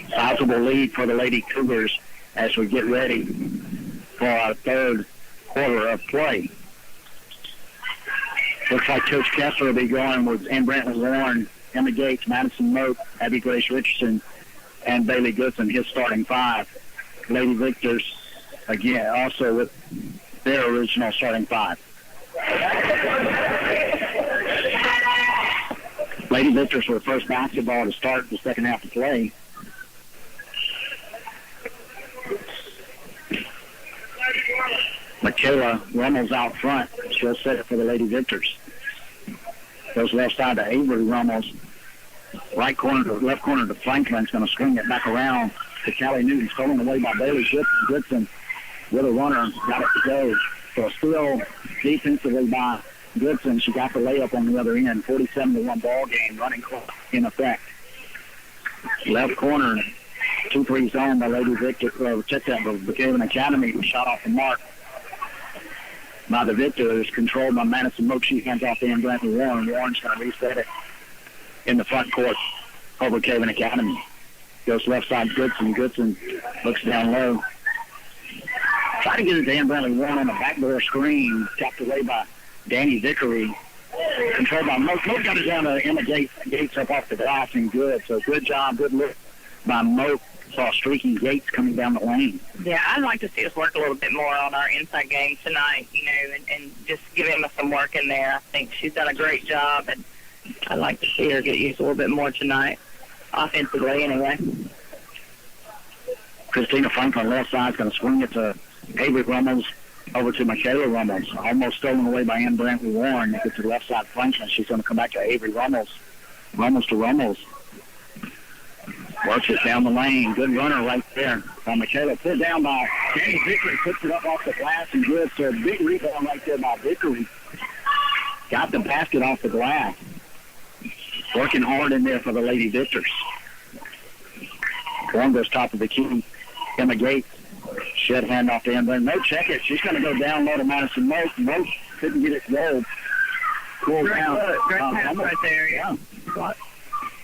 Sizable lead for the Lady Cougars as we get ready for our third quarter of play. Looks like Coach Kessler will be going with Ann Brantley Warren, Emma Gates, Madison Moak, Abby Grace Richardson, and Bailey Goodson, his starting 5. Lady Victors, again, also with their original starting 5. Lady Victors were the first basketball to start the second half of play. Michaela Rummel's out front. She'll set it for the Lady Victors. Goes left side to Avery Rummel's. Right corner to left corner to Franklin's going to swing it back around to Callie Newton. Stolen away by Bailey Goodson with a runner. Got it to go. So still defensively by Goodson. She got the layup on the other end. 47-1 ball game, running clock in effect. Left corner, 2-3 zone by Lady Victor. Check that, the Brookhaven Academy shot off the mark by the Victors, controlled by Madison Moak. She hands off to Ann Brantley Warren. Warren's going to reset it in the front court for Brookhaven Academy. Goes left side, Goodson. Goodson looks down low. Try to get it to Ann Brantley Warren on the backdoor screen. Tapped away by Danny Vickery. Controlled by Moak. Moak got it down to Emma Gates up off the glass and good. So good job, good look by Moak. Saw streaking Gates coming down the lane. Yeah, I'd like to see us work a little bit more on our inside game tonight, and just give Emma some work in there. I think she's done a great job, and I'd like to see her get used a little bit more tonight, offensively anyway. Christina Franklin, left side, is going to swing it to Avery Rummels over to Michaela Rummels. Almost stolen away by Ann Brantley Warren. It gets to the left side, Franklin. She's going to come back to Avery Rummels. Rummels to Rummels. Works it down the lane. Good runner right there by Michaela. Put down by Danny Vickery. Puts it up off the glass and good. So a big rebound right there by Vickery. Got the basket off the glass. Working hard in there for the Lady Victors. One goes top of the key. Emma Gates. Shed hand off to Emma. No check it. She's going to go down low to Madison Moak. Moak couldn't get it to go. Cool down. Great pass right there, yeah.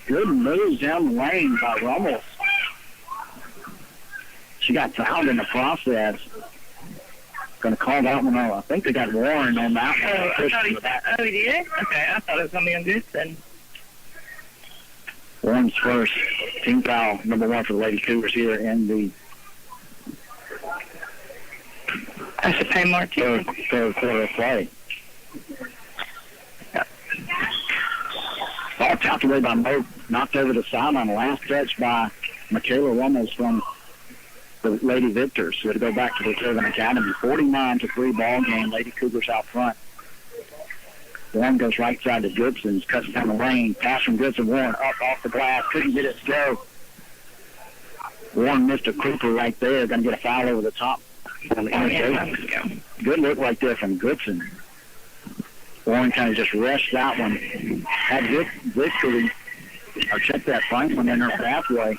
Good moves down the lane by Rummels. She got fouled in the process. Going to call that one out. I think they got Warren on that one. He did? Okay, I thought it was going to be on Goodson. Warren's first team foul, number 1 for the Lady Cougars here in the That's a pay Martin. third quarter of play. Ball tapped away by Moak, knocked over the sideline. Last catch by Michaela Rummels from the Lady Victors. So to go back to the Brookhaven Academy. 49-3 ball game. Lady Cougars out front. Warren goes right side to Goodson. Cuts down the lane. Pass from Goodson. Warren up off the glass. Couldn't get it to go. Warren missed a creeper right there. Going to get a foul over the top. Good look right there from Goodson. Warren kind of just rushed that one. Had Victory, or check that Franklin in her pathway.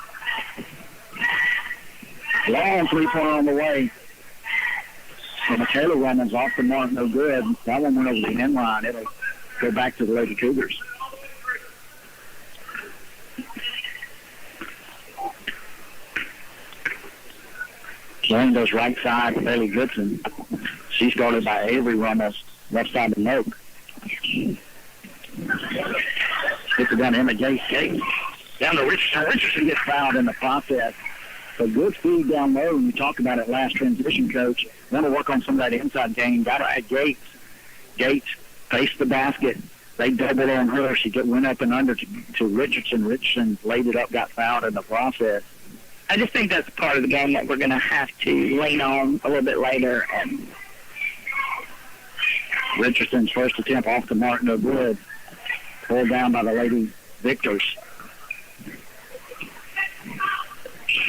Long three-pointer on the way. So Michaela Rummels off the mark, no good. That one went over the end line. It'll go back to the Lady Cougars. Lane goes right side to Bailey Goodson. She's guarded by Avery Rummels, left side to Moak. Gets it down to Emma Gates. Down to Richardson. Richardson gets fouled in the process. So good speed down low. We talked about it last transition, Coach. Want to work on some of that inside game. Got it at Gates. Gates faced the basket. They doubled on her. She went up and under to Richardson. Richardson laid it up, got fouled in the process. I just think that's part of the game that we're going to have to lean on a little bit later. And Richardson's first attempt off the mark, no good. Pulled down by the Lady Victors.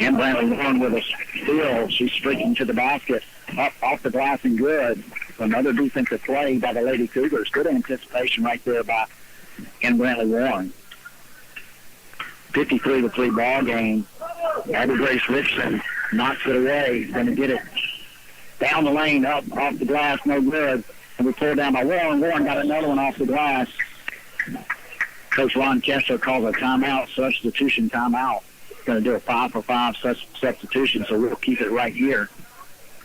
Ann Brantley Warren with a steal. She's streaking to the basket. Up off the glass and good. Another defensive play by the Lady Cougars. Good anticipation right there by Ann Brantley Warren. 53-3 ball game. Abby Grace Richardson knocks it away. Going to get it down the lane, up off the glass, no good. And we pulled down by Warren. Warren got another one off the glass. Coach Ron Kessler calls a timeout, substitution timeout. Going to do a 5-for-5 substitution, so we'll keep it right here.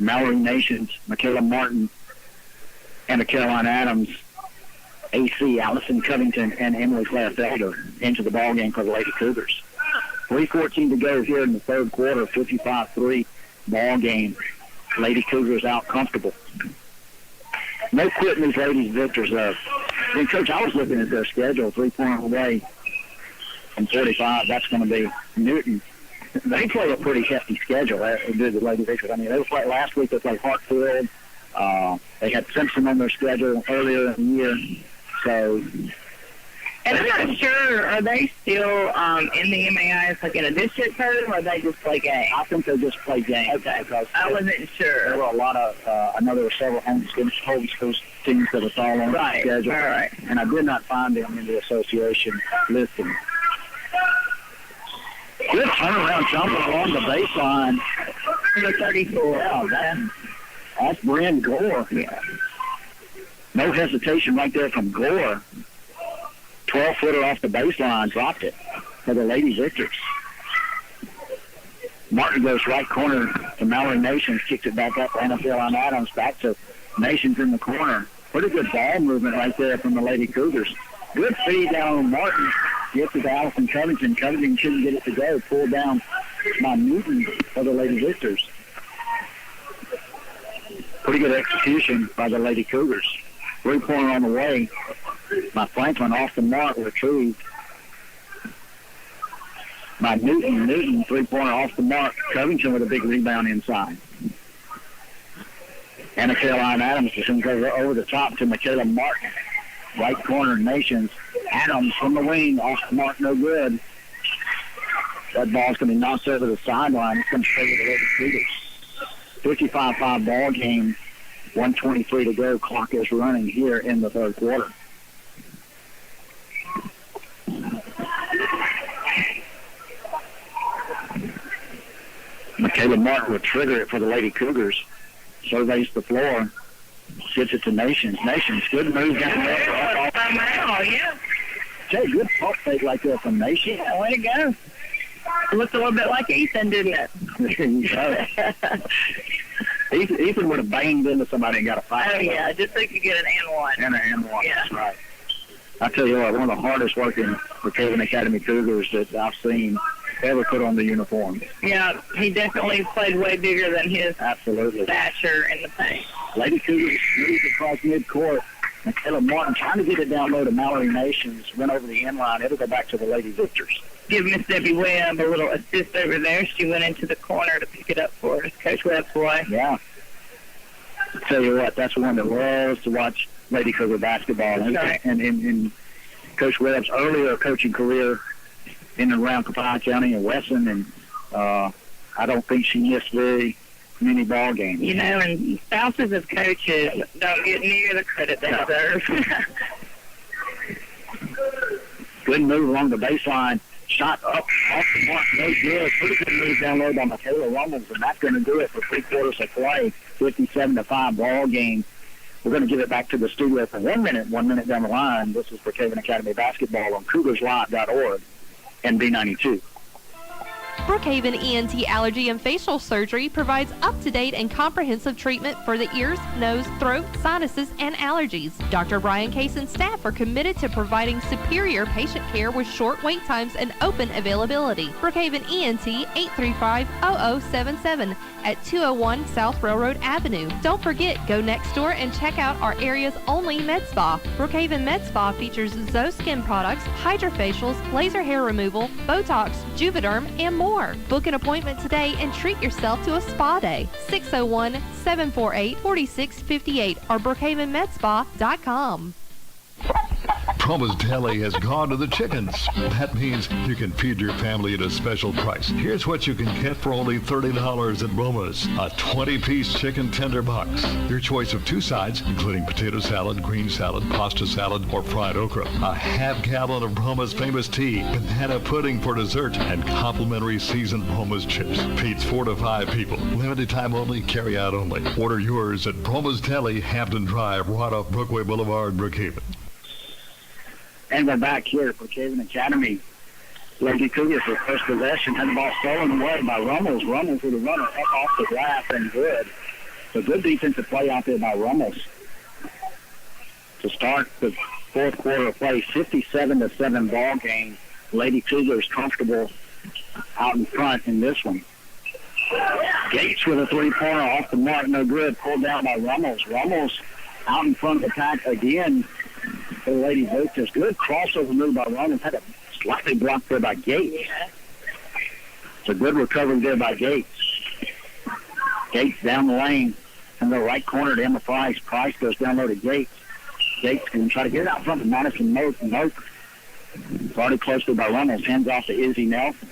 Mallory Nations, Michaela Martin, and the Caroline Adams, AC, Allison Covington, and Emily Class-Elder into the ballgame for the Lady Cougars. 3:14 to go here in the third quarter, 55-3 ball game. Lady Cougars out comfortable. No quitting these ladies Victors up. And Coach, I was looking at their schedule, 3 points away from 45. That's going to be Newton. They play a pretty hefty schedule, do the Lady Victors. I mean, they played last week. They played Hartfield. They had Simpson on their schedule earlier in the year. So And I'm not sure, are they still in the MAIs like in a district tournament, or they just play games? I think they just play games. Okay, because I wasn't sure. There were a lot of, I know there were several home school teams that were all on the schedule. Right. And I did not find them in the association listing. Good turnaround jumper along the baseline. Number 34. Yeah, that's Bryn Gore. Yeah. No hesitation right there from Gore. 12-footer off the baseline, dropped it for the Lady Victors. Martin goes right corner to Mallory Nations, kicks it back up to Anna Caroline Adams, back to Nations in the corner. Pretty good ball movement right there from the Lady Cougars. Good feed down on Martin. Gets it to Allison Covington. Covington couldn't get it to go. Pulled down by Newton for the Lady Victors. Pretty good execution by the Lady Cougars. 3-pointer on the way by Franklin, off the mark, retrieved by Newton. Newton, 3-pointer off the mark. Covington with a big rebound inside. Anna Caroline Adams is going to go over the top to Michaela Martin. Right corner, Nations. Adams from the wing, off the mark, no good. That ball's going to be knocked over the sideline. It's going to stay with the Lady Cougars. 55-5 ball game. 1:23 to go. Clock is running here in the third quarter. Michaela Martin will trigger it for the Lady Cougars. Surveys the floor. Gets it to Nations. Nations, good move down there. Yeah. Jay, good pump fake like that from Nations. Yeah, way to go. It looked a little bit like Ethan, didn't it? There you go. Ethan would have banged into somebody and got a fight. Oh, yeah, just so you could get an and one. And an and one, yeah. That's right. I tell you what, one of the hardest working Brookhaven Academy Cougars that I've seen ever put on the uniform. Yeah, he definitely played way bigger than his stature in the paint. Lady Cougars moves across midcourt. Michaela Martin trying to get it down low to Mallory Nations. Went over the end line. It'll go back to the Lady Victors. Give Miss Debbie Webb a little assist over there. She went into the corner to pick it up for us. Coach Webb's boy. Yeah. I tell you what, that's one that loves to watch Lady Cougar basketball. Right. And in Coach Webb's earlier coaching career in and around Copiah County and Wesson, and I don't think she missed very many ball games. You know, and spouses of coaches don't get near the credit they deserve. Good move along the baseline. Shot up off the mark, no good. Pretty good move down low by Michaela Rummels, and that's going to do it for 3 quarters of play. 57-5 ball game. We're going to give it back to the studio for 1 minute. 1 minute down the line. This is Brookhaven Academy basketball on CougarsLive.org and B92. Brookhaven ENT Allergy and Facial Surgery provides up-to-date and comprehensive treatment for the ears, nose, throat, sinuses, and allergies. Dr. Brian Case and staff are committed to providing superior patient care with short wait times and open availability. Brookhaven ENT 835-0077 at 201 South Railroad Avenue. Don't forget, go next door and check out our area's only med spa. Brookhaven Med Spa features Zoe Skin products, hydrofacials, laser hair removal, Botox, Juvederm, and more. Book an appointment today and treat yourself to a spa day. 601-748-4658 or BrookhavenMedSpa.com. Proma's Deli has gone to the chickens. That means you can feed your family at a special price. Here's what you can get for only $30 at Roma's. A 20-piece chicken tender box. Your choice of 2 sides, including potato salad, green salad, pasta salad, or fried okra. A half-gallon of Roma's famous tea, banana pudding for dessert, and complimentary seasoned Roma's chips. Feeds 4 to 5 people. Limited time only, carry out only. Order yours at Proma's Deli, Hampton Drive, right off Brookway Boulevard, Brookhaven. And we're back here at Brookhaven Academy. Lady Cougars for first possession. Had the ball stolen away by Rummels. Rummels with a runner up off the glass and good. So good defensive play out there by Rummels. To start the fourth quarter of play, 57-7 ball game. Lady Cougars comfortable out in front in this one. Gates with a 3-pointer off the mark, no good. Pulled down by Rummels. Rummels out in front of the pack again. For the Lady Victors. Good crossover move by Rummels. Had it slightly blocked there by Gates. It's a good recovery there by Gates. Gates down the lane. And the right corner to Emma Price. Price goes down low to Gates. Gates can try to get it out front to Madison Moak. Moak Guarded closely by Runnels. Hands off to Izzy Nelson.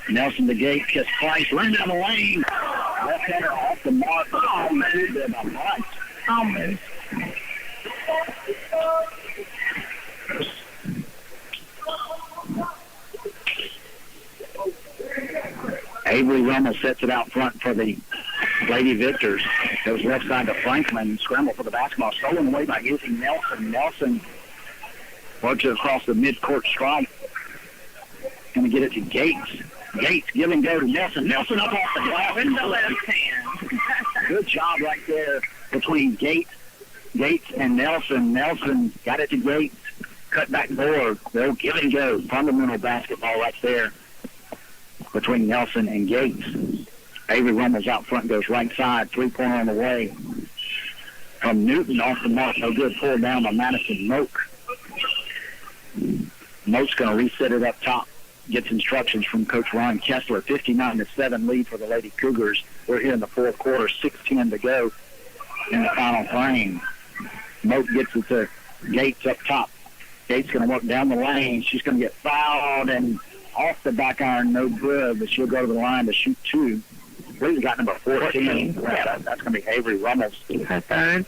Nelson to Gate. Kiss Price. Run down the lane. Left-hander off the mark. Oh, man. There by Price. Almost. Avery Rummel sets it out front for the Lady Victors. Goes left side to Franklin. Scramble for the basketball. Stolen away by Izzy Nelson. Nelson works it across the midcourt stripe. Going to get it to Gates. Gates give and go to Nelson. Nelson up off the glass in the left hand. Good job right there between Gates and Nelson. Nelson got it to Gates. Cut back board. They'll give and go. Fundamental basketball right there between Nelson and Gates. Avery Rummel's out front, goes right side. Three-pointer on the way from Newton off the mark. No good. Pulled down by Madison Moak. Moak's going to reset it up top. Gets instructions from Coach Ron Kessler. 59-7 lead for the Lady Cougars. We're here in the fourth quarter. 6:10 to go in the final frame. Moak gets it to Gates up top. Gates going to work down the lane. She's going to get fouled and off the back iron, no good, but she'll go to the line to shoot two. We've got number 14. Yeah, that's going to be Avery Rummels. Her third.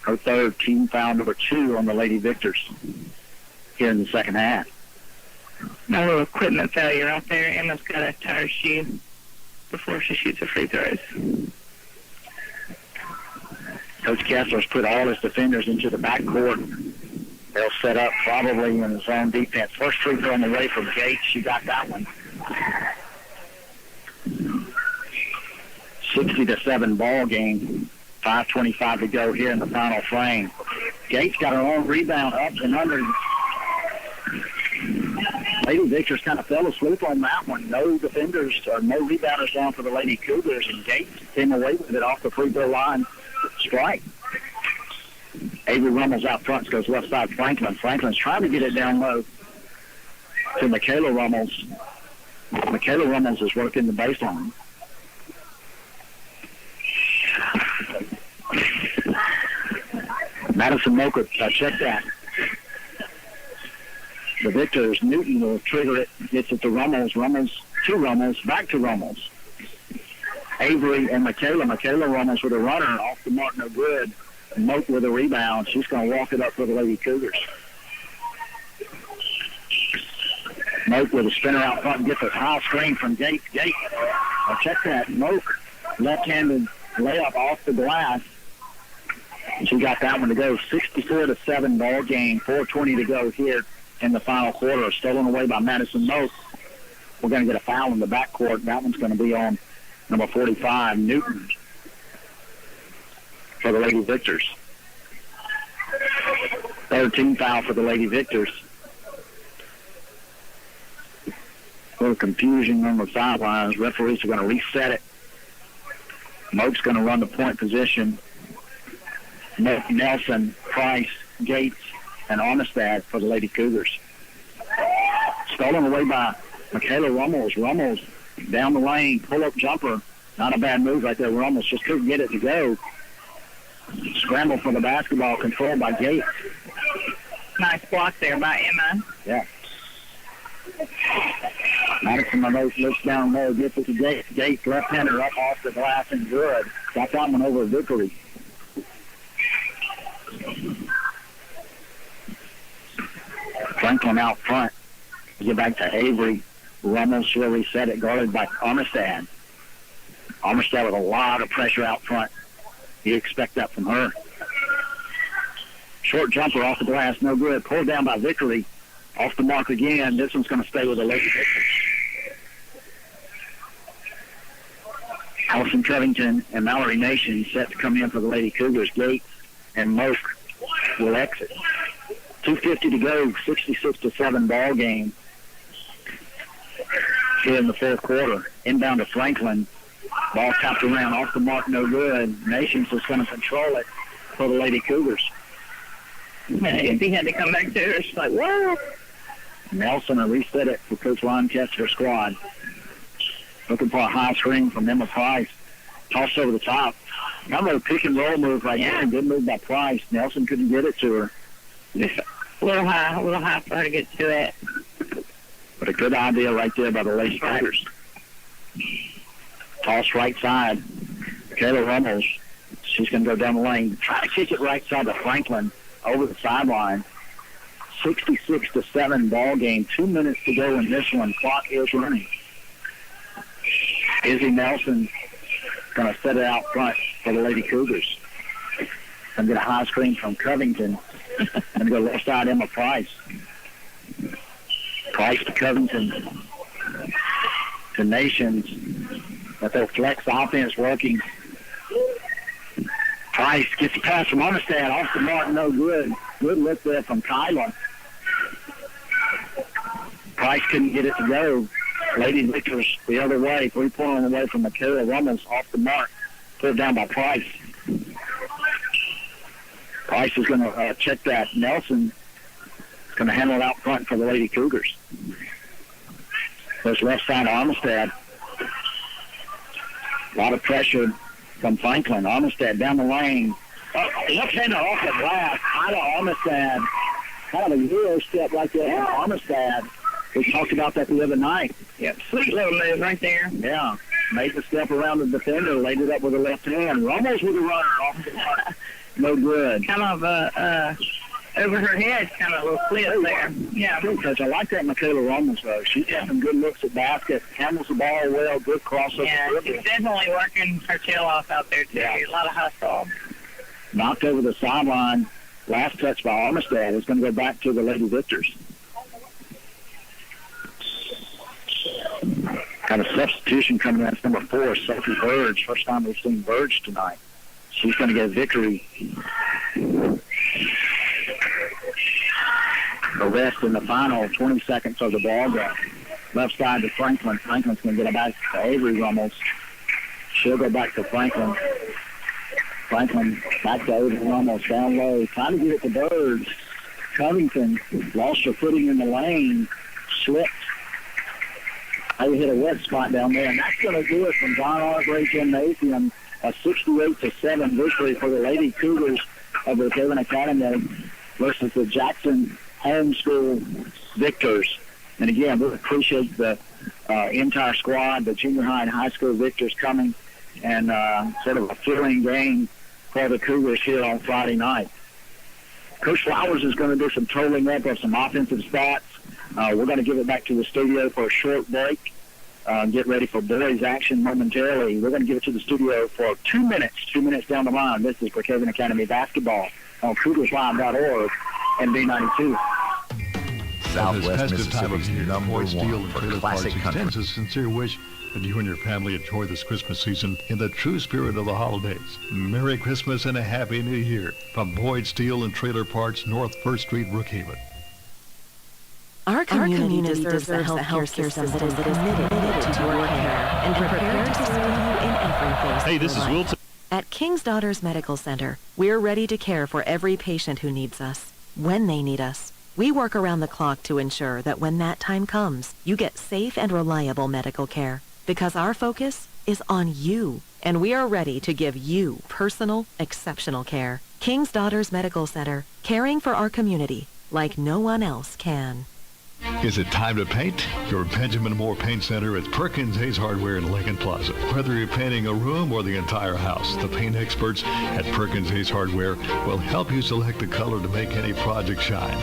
Her third, team foul number 2 on the Lady Victors here in the second half. A little equipment failure out there. Emma's got to tie her shoe before she shoots her free throws. Coach Kessler's put all his defenders into the backcourt. They'll set up probably in zone defense. First free throw on the way from Gates. She got that one. 60-7 ball game. 5:25 to go here in the final frame. Gates got her own rebound up and under. Lady Victors kind of fell asleep on that one. No defenders or no rebounders down for the Lady Cougars, and Gates came away with it off the free throw line. Strike. Avery Rummels out front, goes left side Franklin. Franklin's trying to get it down low to Michaela Rummels. Michaela Rummels is working the baseline. Madison Mocha, check that. The Victors, Newton will trigger it, gets it to Rummels. Rummels to Rummels, back to Rummels. Avery and Michaela. Michaela Rummels with a runner, off the mark, no good. Moak with a rebound. She's going to walk it up for the Lady Cougars. Moak with a spinner out front, gets a high screen from Gates. Gates, check that. Moak, left-handed layup off the glass. She got that one to go. 64-7 ball game. 4:20 to go here in the final quarter. Stolen away by Madison Moak. We're going to get a foul in the backcourt. That one's going to be on number 45, Newton, for the Lady Victors. 13 foul for the Lady Victors. A little confusion on the sidelines. Referees are going to reset it. Moak's going to run the point position. Nelson, Price, Gates, and Armistad for the Lady Cougars. Stolen away by Michaela Rummels. Rummels down the lane, pull-up jumper. Not a bad move right there. Rummels just couldn't get it to go. Scramble for the basketball, controlled by Gates. Nice block there by Emma. Yeah. Madison Monroe looks down low, gets it to Gates. Gates, left-hander up off the glass and good. Got that one over Vickery. Franklin out front. Get back to Avery. Rummels, she'll reset it, guarded by Armistad. Armistad with a lot of pressure out front. You expect that from her. Short jumper off the glass, no good. Pulled down by Vickery. Off the mark again. This one's going to stay with the Lady Victors. Allison Covington and Mallory Nation set to come in for the Lady Cougars. Gates and Moak will exit. 2:50 to go, 66-7 ball game here in the fourth quarter. Inbound to Franklin. Ball tapped around, off the mark, no good. Nations is going to control it for the Lady Cougars. If he had to come back to her, she's like, what? Nelson will reset it for Coach Ron Kessler's squad. Looking for a high screen from Emma Price. Toss over the top. Kind of a pick and roll move right there. Good move by Price. Nelson couldn't get it to her. A little high for her to get to it. But a good idea right there by the Lady Cougars. Toss right side. Kayla Rummels, she's going to go down the lane. Try to kick it right side to Franklin over the sideline. 66-7 ball game. 2 minutes to go in this one. Clock is running. Izzy Nelson going to set it out front for the Lady Cougars. Going to get a high screen from Covington. Going to go left side, Emma Price. Price to Covington. To Nations. But their flex offense working. Price gets the pass from Armstead. Off the mark, no good. Good look there from Kyla. Price couldn't get it to go. Lady Victors the other way. 3-point away from Michaela Rummels. Off the mark. Put it down by Price. Price is going to check that. Nelson is going to handle it out front for the Lady Cougars. There's left side Armstead. A lot of pressure from Franklin. Armstead down the lane. Left-hander off the glass. Ida Armstead. Kind of a Euro step right there from Armstead. We talked about that the other night. Yep, sweet little move right there. Yeah. Made the step around the defender. Laid it up with the left hand. Rummels with a runner off the mark. No good. Kind of over her head, kind of a little flip there. Yeah. Good touch. I like that Michaela Rummels, though. She's got some good looks at basket. Handles the ball well. Good crossover. Yeah, she's definitely working her tail off out there, too. Yeah. A lot of hustle. Knocked over the sideline. Last touch by Armstead is going to go back to the Lady Victors. Got a substitution coming in. That's number 4, Sophie Burge. First time we've seen Burge tonight. She's going to get a victory. The rest in the final 20 seconds of the ball game. Left side to Franklin. Franklin's going to get it back to Avery Rummels. She'll go back to Franklin. Franklin back to Avery Rummels down low. Trying to get it to Burge. Covington lost her footing in the lane. Slipped. They hit a wet spot down there, and that's going to do it from John Hargrave Gymnasium. A 68-7 victory for the Lady Cougars of the Brookhaven Academy versus the Jackson Homeschool Victors. And again, we appreciate the entire squad, the junior high and high school victors coming, and sort of a thrilling game for the Cougars here on Friday night. Coach Flowers is going to do some totaling up of some offensive stats. We're going to give it back to the studio for a short break. Get ready for boys action momentarily. We're going to give it to the studio for 2 minutes. 2 minutes down the line. This is Brookhaven Academy basketball on CougarsLive.org and B92. Southwest Mississippi's number one for classic country. Extends a sincere wish that you and your family enjoy this Christmas season in the true spirit of the holidays. Merry Christmas and a Happy New Year from Boyd Steel and Trailer Parts, North 1st Street, Brookhaven. Our community deserves the healthcare system that is committed to your care and prepared to serve you in every phase. Hey, this is Will. At King's Daughters Medical Center, we're ready to care for every patient who needs us, when they need us. We work around the clock to ensure that when that time comes, you get safe and reliable medical care. Because our focus is on you, and we are ready to give you personal, exceptional care. King's Daughters Medical Center, caring for our community like no one else can. Is it time to paint? Your Benjamin Moore Paint Center at Perkins Hayes Hardware in Lincoln Plaza. Whether you're painting a room or the entire house, the paint experts at Perkins Hayes Hardware will help you select the color to make any project shine.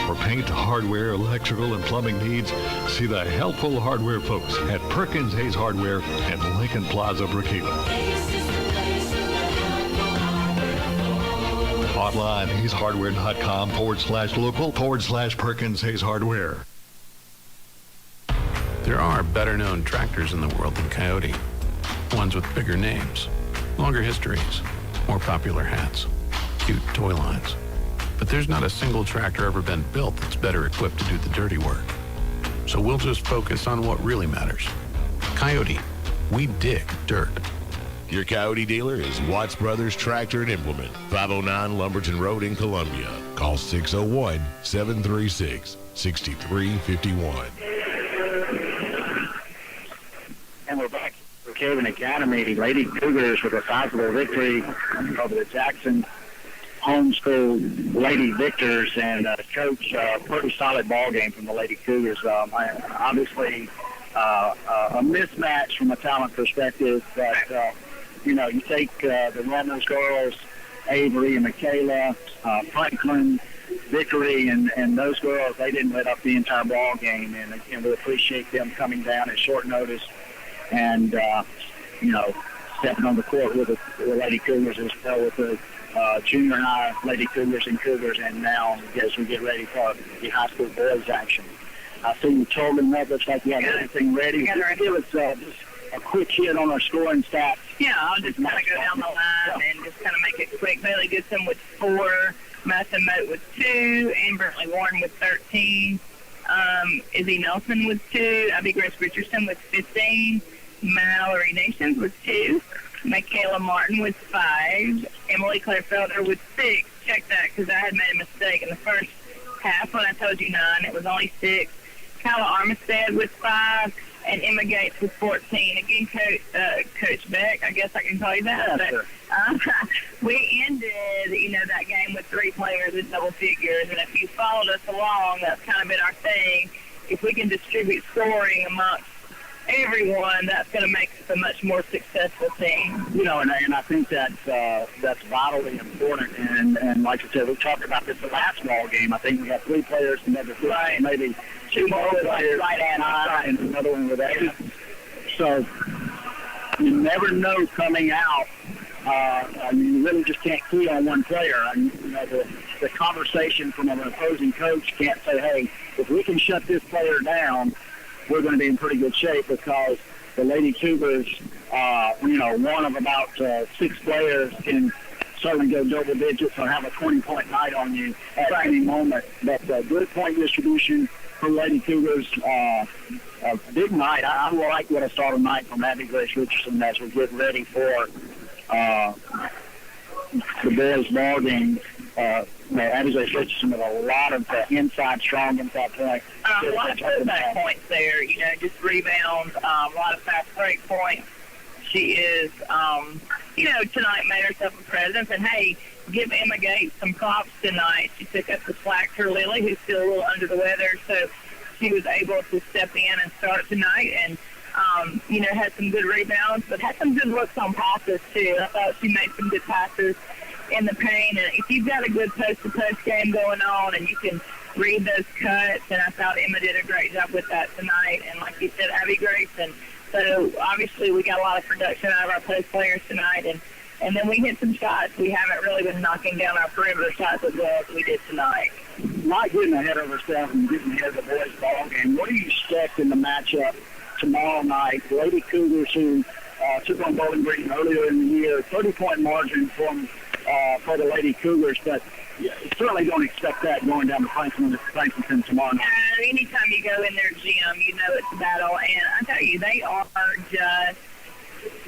For paint, hardware, electrical, and plumbing needs, see the helpful hardware folks at Perkins Hayes Hardware in Lincoln Plaza, Brookhaven. Online, hayeshardware.com/local/Perkins Hayes Hardware. There are better-known tractors in the world than Coyote. Ones with bigger names, longer histories, more popular hats, cute toy lines. But there's not a single tractor ever been built that's better equipped to do the dirty work. So we'll just focus on what really matters. Coyote, we dig dirt. Your Coyote dealer is Watts Brothers Tractor and Implement, 509 Lumberton Road in Columbia. Call 601-736-6351. And we're back at Brookhaven Academy. Lady Cougars with a sizable victory over the Jackson homeschool Lady Victors, and coach pretty solid ball game from the Lady Cougars. Obviously, a mismatch from a talent perspective, but you take the Romans girls, Avery and Michaela, Franklin, Vickery, and those girls, they didn't let up the entire ball game, and we appreciate them coming down at short notice and, stepping on the court with the Lady Cougars as well, with the junior high Lady Cougars and Cougars, and now as we get ready for the high school boys action. I see you told them that looks like you have everything ready. Give us just a quick hit on our scoring stats. Yeah, I'll just kind of go down the line and just kind of make it quick. Bailey Goodson with 4, Madison Moat with 2, Amberly Warren with 13, Izzy Nelson with 2, Abby Grace Richardson with 15, Mallory Nations with 2, Michaela Martin with 5, Emily Claire Felder with 6. Check that, because I had made a mistake in the first half when I told you 9. It was only 6. Kyla Armistead with 5, and Emma Gates with 14. Again, Coach Beck, I guess I can call you that. But, we ended, that game with 3 players in double figures, and if you followed us along, that's kind of been our thing. If we can distribute scoring amongst everyone, that's going to make us a much more successful team. And I think that's vitally important. And like I said, we talked about this the last ball game. I think we have 3 players in every group, maybe 2 more players right and another one with that. So you never know coming out. You really just can't key on one player. The conversation from an opposing coach can't say, hey, if we can shut this player down, we're going to be in pretty good shape, because the Lady Cougars, one of about 6 players can certainly go double digits or have a 20-point night on you at any moment. But good point distribution for Lady Cougars. A big night. I like what I saw tonight from Abby Grace Richardson as we get ready for the boys' ball game. Abby Grace Richardson with a lot of strong inside points. A lot of putback points there, just rebounds, a lot of fast break points. She is, tonight made herself a presence. And, hey, give Emma Gates some props tonight. She took up the slack for Lily, who's still a little under the weather. So she was able to step in and start tonight and, had some good rebounds, but had some good looks on passes, too. I thought she made some good passes in the paint. And if you've got a good post-to-post game going on and you can read those cuts, and I thought Emma did a great job with that tonight. And like you said, Abby Grace. And so obviously we got a lot of production out of our post players tonight. And then we hit some shots. We haven't really been knocking down our perimeter shots as well as we did tonight. Not getting ahead of ourselves and getting ahead of the boys' ball game. What do you expect in the matchup tomorrow night? Lady Cougars, who took on Bowling Green earlier in the year, 30-point margin for the Lady Cougars, but certainly don't expect that going down to Franklin tomorrow night. Anytime you go in their gym, it's a battle. And I tell you, they are just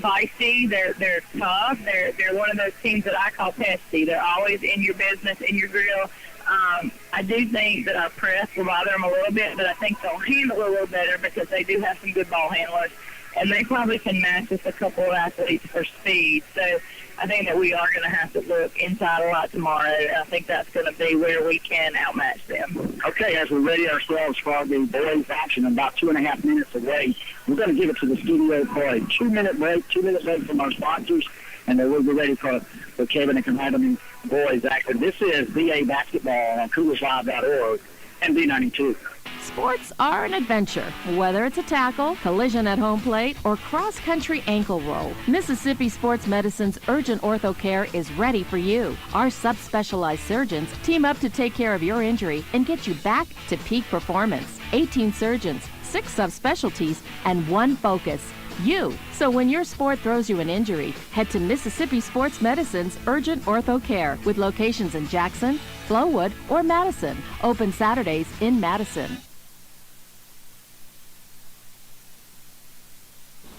feisty. They're tough. They're one of those teams that I call pesty. They're always in your business, in your grill. I do think that our press will bother them a little bit, but I think they'll handle it a little better because they do have some good ball handlers, and they probably can match us a couple of athletes for speed. So I think that we are going to have to look inside a lot tomorrow, and I think that's going to be where we can outmatch them. Okay, as we ready ourselves for the boys' action, about 2.5 minutes away, we're going to give it to the studio for a 2-minute break, 2-minute break from our sponsors, and then we'll be ready for Kevin and Academy boys' action. This is VA Basketball on CougarsLive.org and B92. Sports are an adventure. Whether it's a tackle, collision at home plate, or cross-country ankle roll, Mississippi Sports Medicine's Urgent Ortho Care is ready for you. Our subspecialized surgeons team up to take care of your injury and get you back to peak performance. 18 surgeons, 6 subspecialties, and 1 focus. You. So when your sport throws you an injury, head to Mississippi Sports Medicine's Urgent Ortho Care with locations in Jackson, Flowood, or Madison. Open Saturdays in Madison.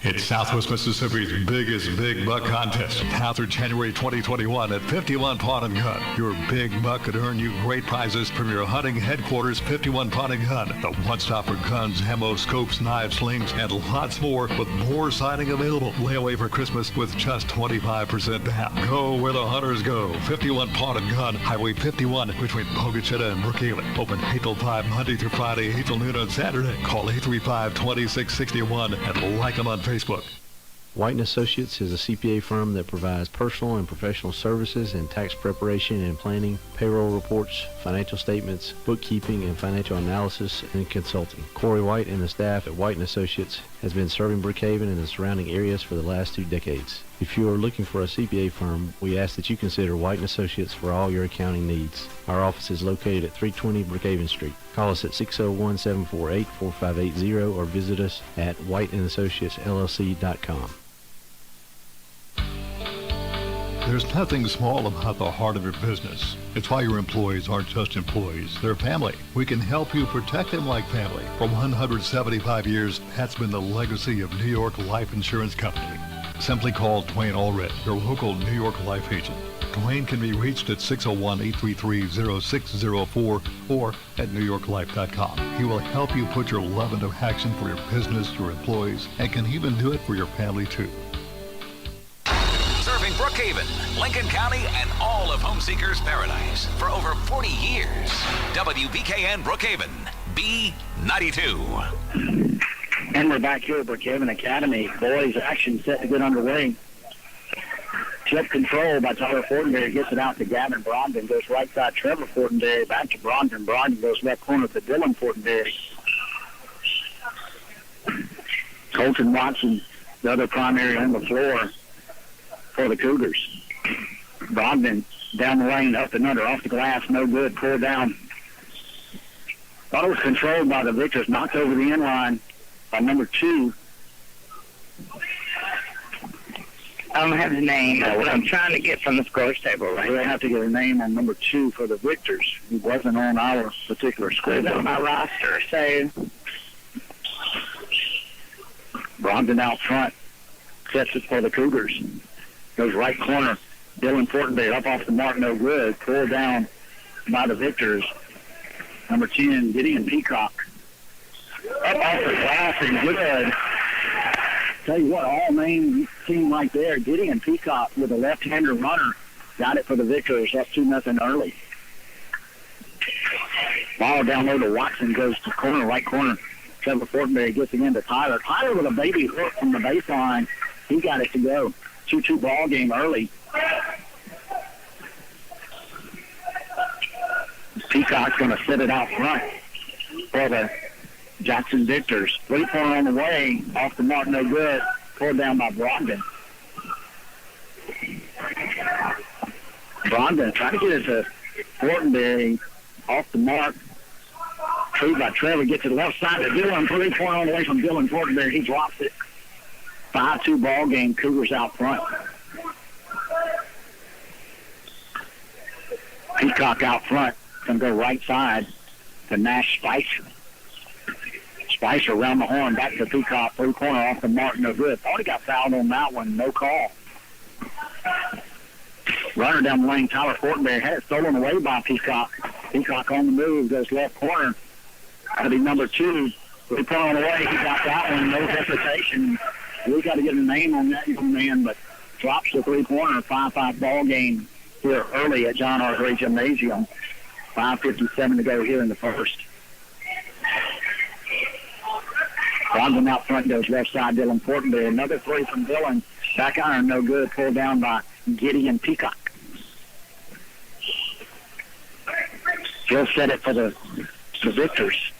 It's Southwest Mississippi's biggest big buck contest. Now through January 2021 at 51 Pawn and Gun. Your big buck could earn you great prizes from your hunting headquarters, 51 Pawn and Gun. The one-stop for guns, ammo, scopes, knives, slings, and lots more with more siding available. Lay away for Christmas with just 25% down. Go where the hunters go. 51 Pawn and Gun, Highway 51 between Pogachetta and Brookhaven. Open 8 till 5 Monday through Friday, 8 till noon on Saturday. Call 835-2661 and like them on Facebook. White & Associates is a CPA firm that provides personal and professional services in tax preparation and planning, payroll reports, financial statements, bookkeeping, and financial analysis and consulting. Corey White and the staff at White & Associates has been serving Brookhaven and the surrounding areas for the last 2 decades. If you are looking for a CPA firm, we ask that you consider White & Associates for all your accounting needs. Our office is located at 320 Brookhaven Street. Call us at 601-748-4580 or visit us at whiteandassociatesllc.com. There's nothing small about the heart of your business. It's why your employees aren't just employees, they're family. We can help you protect them like family. For 175 years, that's been the legacy of New York Life Insurance Company. Simply call Dwayne Allred, your local New York life agent. Dwayne can be reached at 601-833-0604 or at newyorklife.com. He will help you put your love into action for your business, your employees, and can even do it for your family too. Serving Brookhaven, Lincoln County, and all of Homeseekers Paradise for over 40 years. WBKN Brookhaven, B92. And we're back here at Brookhaven Academy. Boys action set to get underway. Tip control by Tyler Fortenberry, gets it out to Gavin Brogdon, goes right side Trevor Fortenberry, back to Brogdon. Brogdon goes left corner to Dylan Fortenberry. Colton Watson, the other primary on the floor for the Cougars. Brogdon down the lane, up and under, off the glass, no good, pulled down. Thought it was controlled by the Victors, knocked over the end line by number 2. I don't have his name. That's what I'm trying to get from the scores table. Right? We'll have to get a name on number 2 for the Victors. He wasn't on our particular score. He's on my roster, so. Brogdon out front, sets it for the Cougars. Goes right corner. Dylan Fortenberry up off the mark, no good. Pulled down by the Victors. Number 10, Gideon Peacock. Up off the glass and good. Tell you what, all main team right there. Gideon Peacock with a left-hander runner. Got it for the Victors, up 2-0 early. Ball down low to Watson, goes to corner, right corner. Trevor Fortenberry gets again to Tyler. Tyler with a baby hook from the baseline. He got it to go. 2-2 ball game early. Peacock's going to sit it out front for the Jackson Victors. 3-pointer on the way, off the mark, no good. Pulled down by Brogdon. Brogdon trying to get it to Fortenberry, off the mark. Retrieved by Trevor, gets to the left side to Dylan. 3-pointer on the way from Dylan Fortenberry. He drops it. 5-2 ball game, Cougars out front. Peacock out front, going to go right side to Nash Spicer. Spicer around the horn, back to Peacock, 3-pointer off the mark, no good. Thought he got fouled on that one, no call. Runner down the lane, Tyler Fortenberry had it stolen away by Peacock. Peacock on the move, goes left corner. That'll be number 2. 3-pointer on the way, he got that one, no hesitation. We got to get a name on that young man, but drops the 3-pointer, 5-5 ball game here early at John R. Gray Gymnasium. 5:57 to go here in the first. Brogdon out front, goes left side, Dylan Fortenberry. Another 3 from Dylan. Back iron, no good. Pulled down by Gideon Peacock. He'll set it for the Victors.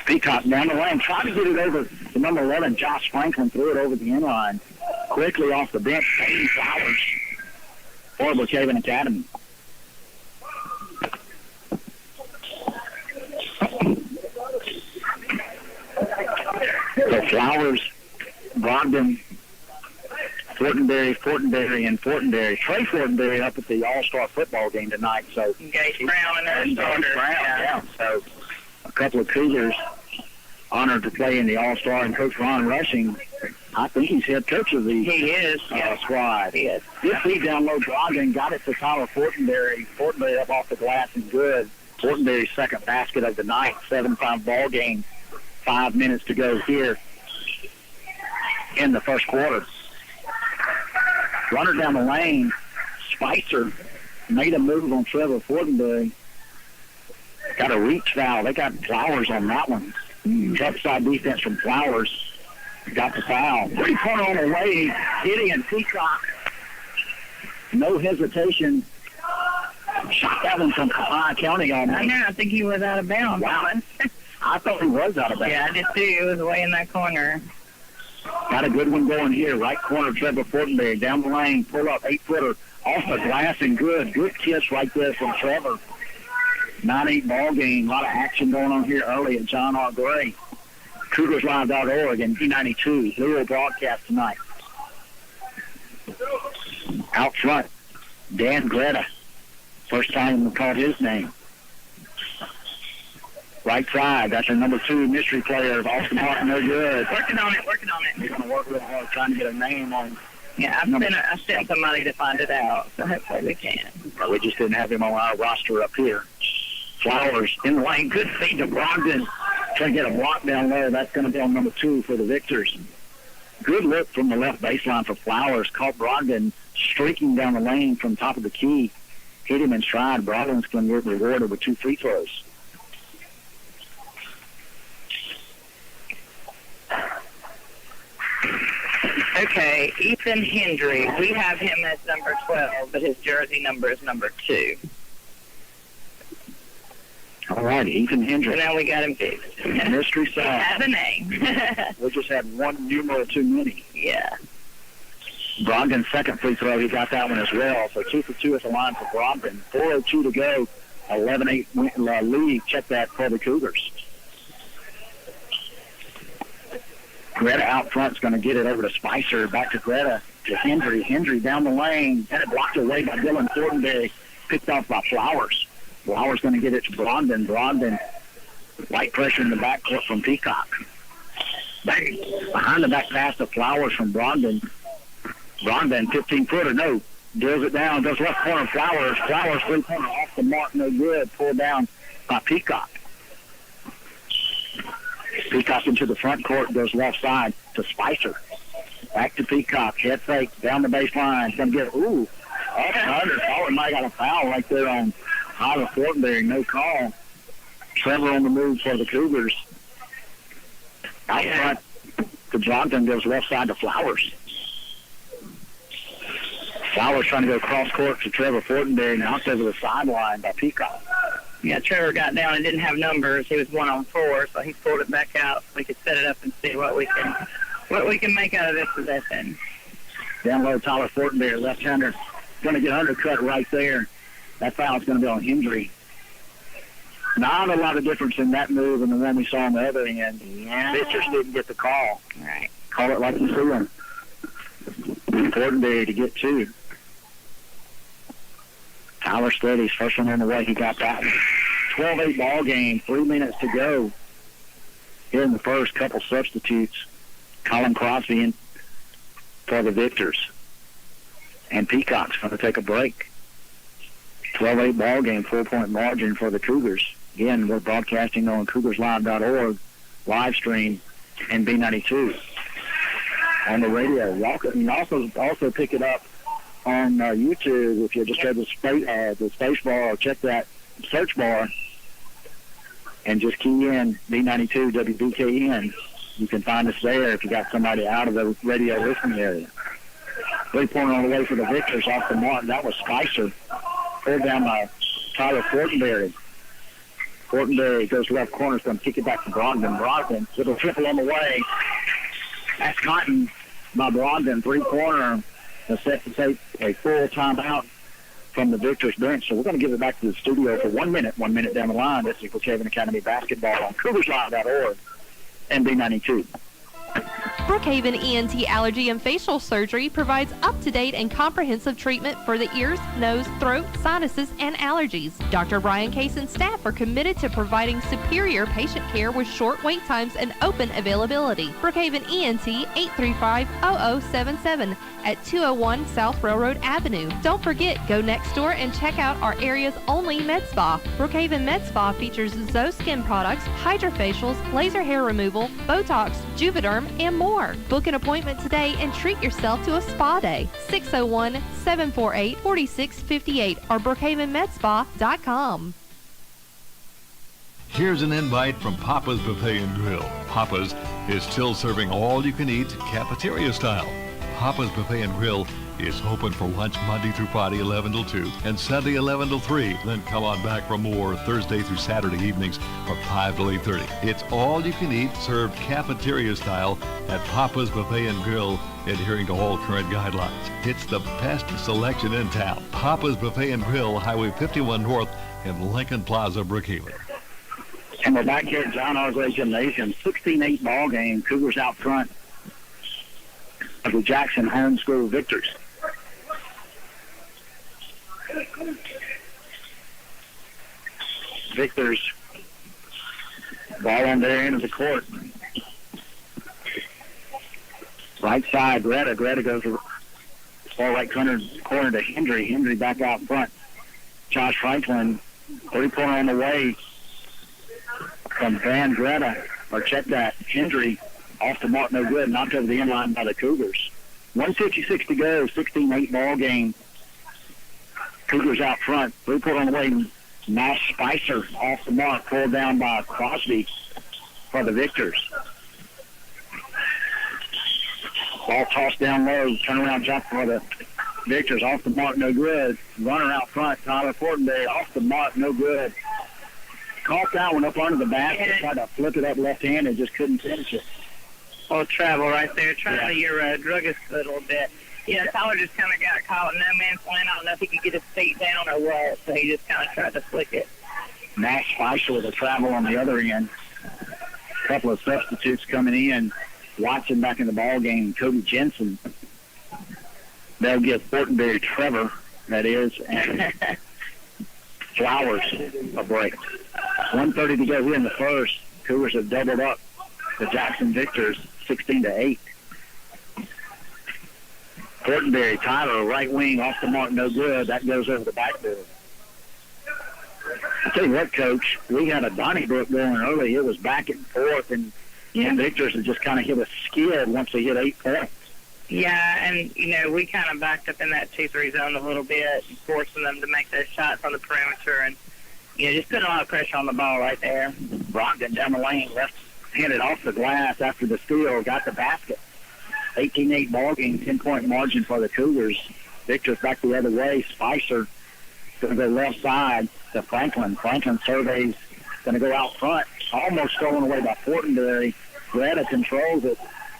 Peacock down the lane, trying to get it over to number 11, Josh Franklin, threw it over the end line. Quickly off the bench, Peyton Flowers for Brookhaven Academy. So Flowers, Brogdon, Fortenberry, and Fortenberry. Trey Fortenberry up at the All-Star football game tonight. So Gage Brown and their starter. Yeah. So a couple of Cougars honored to play in the All-Star, and Coach Ron Rushing, I think he's head coach of the squad. He is. This feed down low, Brogdon got it to Tyler Fortenberry. Fortenberry up off the glass and good. Fortenberry's second basket of the night, 7-5 ball game. 5 minutes to go here in the first quarter. Runner down the lane, Spicer made a move on Trevor Fortenberry. Got a reach foul. They got Flowers on that one. Tough side defense from Flowers. Got the foul. 3-pointer on the way. Gideon Peacock. No hesitation. Shot that one from Cobb County on me. I know. I think he was out of bounds. Wow. I thought he was out of bounds. Yeah, I did too. He was way in that corner. Got a good one going here. Right corner, Trevor Fortenberry. Down the lane, pull up, 8-footer. Off the glass and good. Good kiss right there from Trevor. 9-8 ball game. A lot of action going on here early at John R. Gray. CougarsLive.org and B92. Zero broadcast tonight. Out front, Dan Greta. First time we called his name. Right side, that's our number 2 mystery player. Off the mark, no good. Working on it. He's going to work real hard trying to get a name on. Yeah, I sent somebody to find it out, so hopefully we can. But we just didn't have him on our roster up here. Flowers in the lane. Good feed to Brogdon. Trying to get a block down there. That's going to be on number 2 for the Victors. Good look from the left baseline for Flowers. Caught Brogdon streaking down the lane from top of the key. Hit him in stride. Brogdon's going to get rewarded with 2 free throws. Okay, Ethan Hendry. We have him as number 12, but his jersey number is number 2. All right, Ethan Hendry. So now we got him fixed. Mystery He has a name. We just had one numeral too many. Yeah. Brogdon's second free throw, he got that one as well. So 2 for 2 at the line for Brogdon. 4:02 to go. 11-8 lead. Check that for the Cougars. Greta out front is going to get it over to Spicer. Back to Greta. To Hendry. Hendry down the lane. Had it blocked away by Dylan Fortenberry. Picked off by Flowers. Flowers going to get it to Brogdon. Brogdon, light pressure in the backcourt from Peacock. Behind the back pass to Flowers from Brogdon. Brogdon, 15-footer, no. Deals it down, does left corner, Flowers. Flowers, 3-pointer, off the mark, no good. Pulled down by Peacock. Peacock into the front court, goes left side to Spicer. Back to Peacock, head fake, down the baseline. Going to get, up under. Thought we might got a foul right there on Tyler Fortenberry, no call. Trevor on the move for the Cougars. Out front to Brogdon, goes left side to Flowers. Flowers trying to go cross court to Trevor Fortenberry, knocked over the sideline by Peacock. Yeah, Trevor got down and didn't have numbers. He was 1-on-4, so he pulled it back out so we could set it up and see what we can make out of this possession. Down low, Tyler Fortenberry, left-hander, going to get undercut right there. That foul's going to be on Hendry. Not a lot of difference in that move and the one we saw on the other end. Yeah. Pitchers didn't get the call. All right. Call it like you see them. Fortenberry to get 2. Tyler steadies, first one on the way. He got that. 12-8 ball game, 3 minutes to go. Here in the first, couple substitutes. Colin Crosby in for the Victors. And Peacock's going to take a break. 12-8 ball game, 4-point margin for the Cougars. Again, we're broadcasting on CougarsLive.org, live stream, and B92 on the radio. Y'all can also pick it up on YouTube if you just go to the space bar or check that search bar and just key in B92 WBKN. You can find us there if you got somebody out of the radio listening area. 3-pointer on the way for the Victors off the mark. That was Spicer. Pulled down by Tyler Fortenberry. Fortenberry goes left corner, going to kick it back to Brogdon. Brogdon, little triple on the way. That's Cotton by Brogdon. 3-pointer. Set to take a full timeout from the Victors bench. So we're going to give it back to the studio for 1 minute. 1 minute down the line. This is Brookhaven Academy basketball on CougarsLive.org and B92. Brookhaven ENT Allergy and Facial Surgery provides up-to-date and comprehensive treatment for the ears, nose, throat, sinuses, and allergies. Dr. Brian Case and staff are committed to providing superior patient care with short wait times and open availability. Brookhaven ENT 835-0077 at 201 South Railroad Avenue. Don't forget, go next door and check out our area's only med spa. Brookhaven Med Spa features Zoe Skin products, hydrofacials, laser hair removal, Botox, Juvederm, and more. Book an appointment today and treat yourself to a spa day. 601-748-4658 or brookhavenmedspa.com. Here's an invite from Papa's Buffet and Grill. Papa's is still serving all-you-can-eat cafeteria style. Papa's Buffet and Grill is open for lunch Monday through Friday 11 till 2 and Sunday 11 till 3. Then come on back for more Thursday through Saturday evenings from 5 till 8:30. It's all you can eat, served cafeteria style at Papa's Buffet and Grill, adhering to all current guidelines. It's the best selection in town. Papa's Buffet and Grill, Highway 51 North in Lincoln Plaza, Brookhaven. And we're back here at John Arsley Gymnasium. 16-8 ball game. Cougars out front of the Jackson Homeschool Victors. Victors, ball on their end of the court. Right side, Greta. Greta goes far right corner to Hendry. Hendry back out front. Josh Franklin, three-pointer on the way from Van Greta. Or check that, Hendry off the mark, no good. Knocked over the end line by the Cougars. 1:56 to go, 16-8 ball game. Cougars out front. Three-pointer on the way. Nash Spicer off the mark, pulled down by Crosby for the Victors. Ball tossed down low, turnaround jump for the Victors, off the mark, no good. Runner out front, Tyler Fortenberry, off the mark, no good. Caught that one up under the basket, tried to flip it up left-handed, just couldn't finish it. Oh, travel right there, trying to drug his foot a little bit. Yeah, Tyler just kind of got caught in no man's land. I don't know if he could get his feet down or what, so he just kind of tried to flick it. Nash Spicer with a travel on the other end. A couple of substitutes coming in. Watson back in the ball game, Cody Jensen. They'll give Fortenberry Trevor, that is, and Flowers a break. 1:30 to go here in the first. Cougars have doubled up the Jackson Victors, 16-8. Fortenberry, Tyler, right wing, off the mark, no good. That goes over the backboard. I tell you what, Coach, we had a Donnybrook going early. It was back and forth, and Victors had just kind of hit a skid once they hit 8 points. Yeah, and, we kind of backed up in that 2-3 zone a little bit, forcing them to make those shots on the perimeter, and, just putting a lot of pressure on the ball right there. Brogdon down the lane, left-handed off the glass after the steal, got the basket. 18-8 ball game, 10-point margin for the Cougars. Victors back the other way. Spicer going to go left side to Franklin. Franklin surveys, going to go out front. Almost stolen away by Fortenberry. Greta controls it.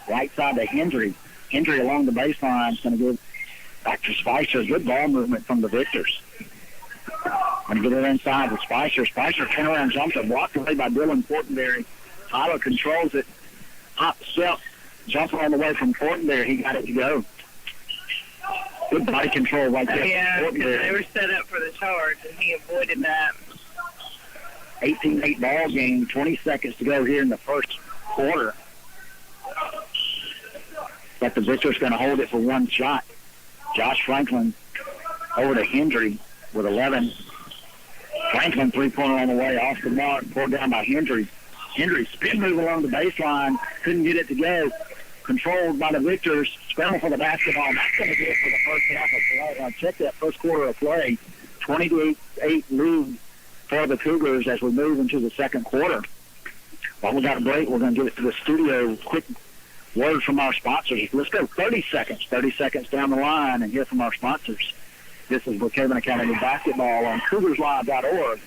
Right side to Hendry. Hendry along the baseline is going to go back to Spicer. Good ball movement from the Victors. Going to get it inside to Spicer. Spicer turnaround jumps it. Blocked away by Dylan Fortenberry. Tyler controls it. Hop step. Jumper on the way from Fortenberry. He got it to go. Good body control right there. Yeah, they were set up for the charge, and he avoided that. 18-8 ball game. 20 seconds to go here in the first quarter. But the Victors going to hold it for one shot. Josh Franklin over to Hendry with 11. Franklin three-pointer on the way, off the mark, pulled down by Hendry. Hendry spin move along the baseline, couldn't get it to go. Controlled by the Victors, scramble for the basketball. That's going to do it for the first half of play. Check that first quarter of play. 20-8 lead for the Cougars as we move into the second quarter. While we got a break, we're going to give it to the studio. Quick word from our sponsors. Let's go 30 seconds. 30 seconds down the line and hear from our sponsors. This is Brookhaven Academy Basketball on CougarsLive.org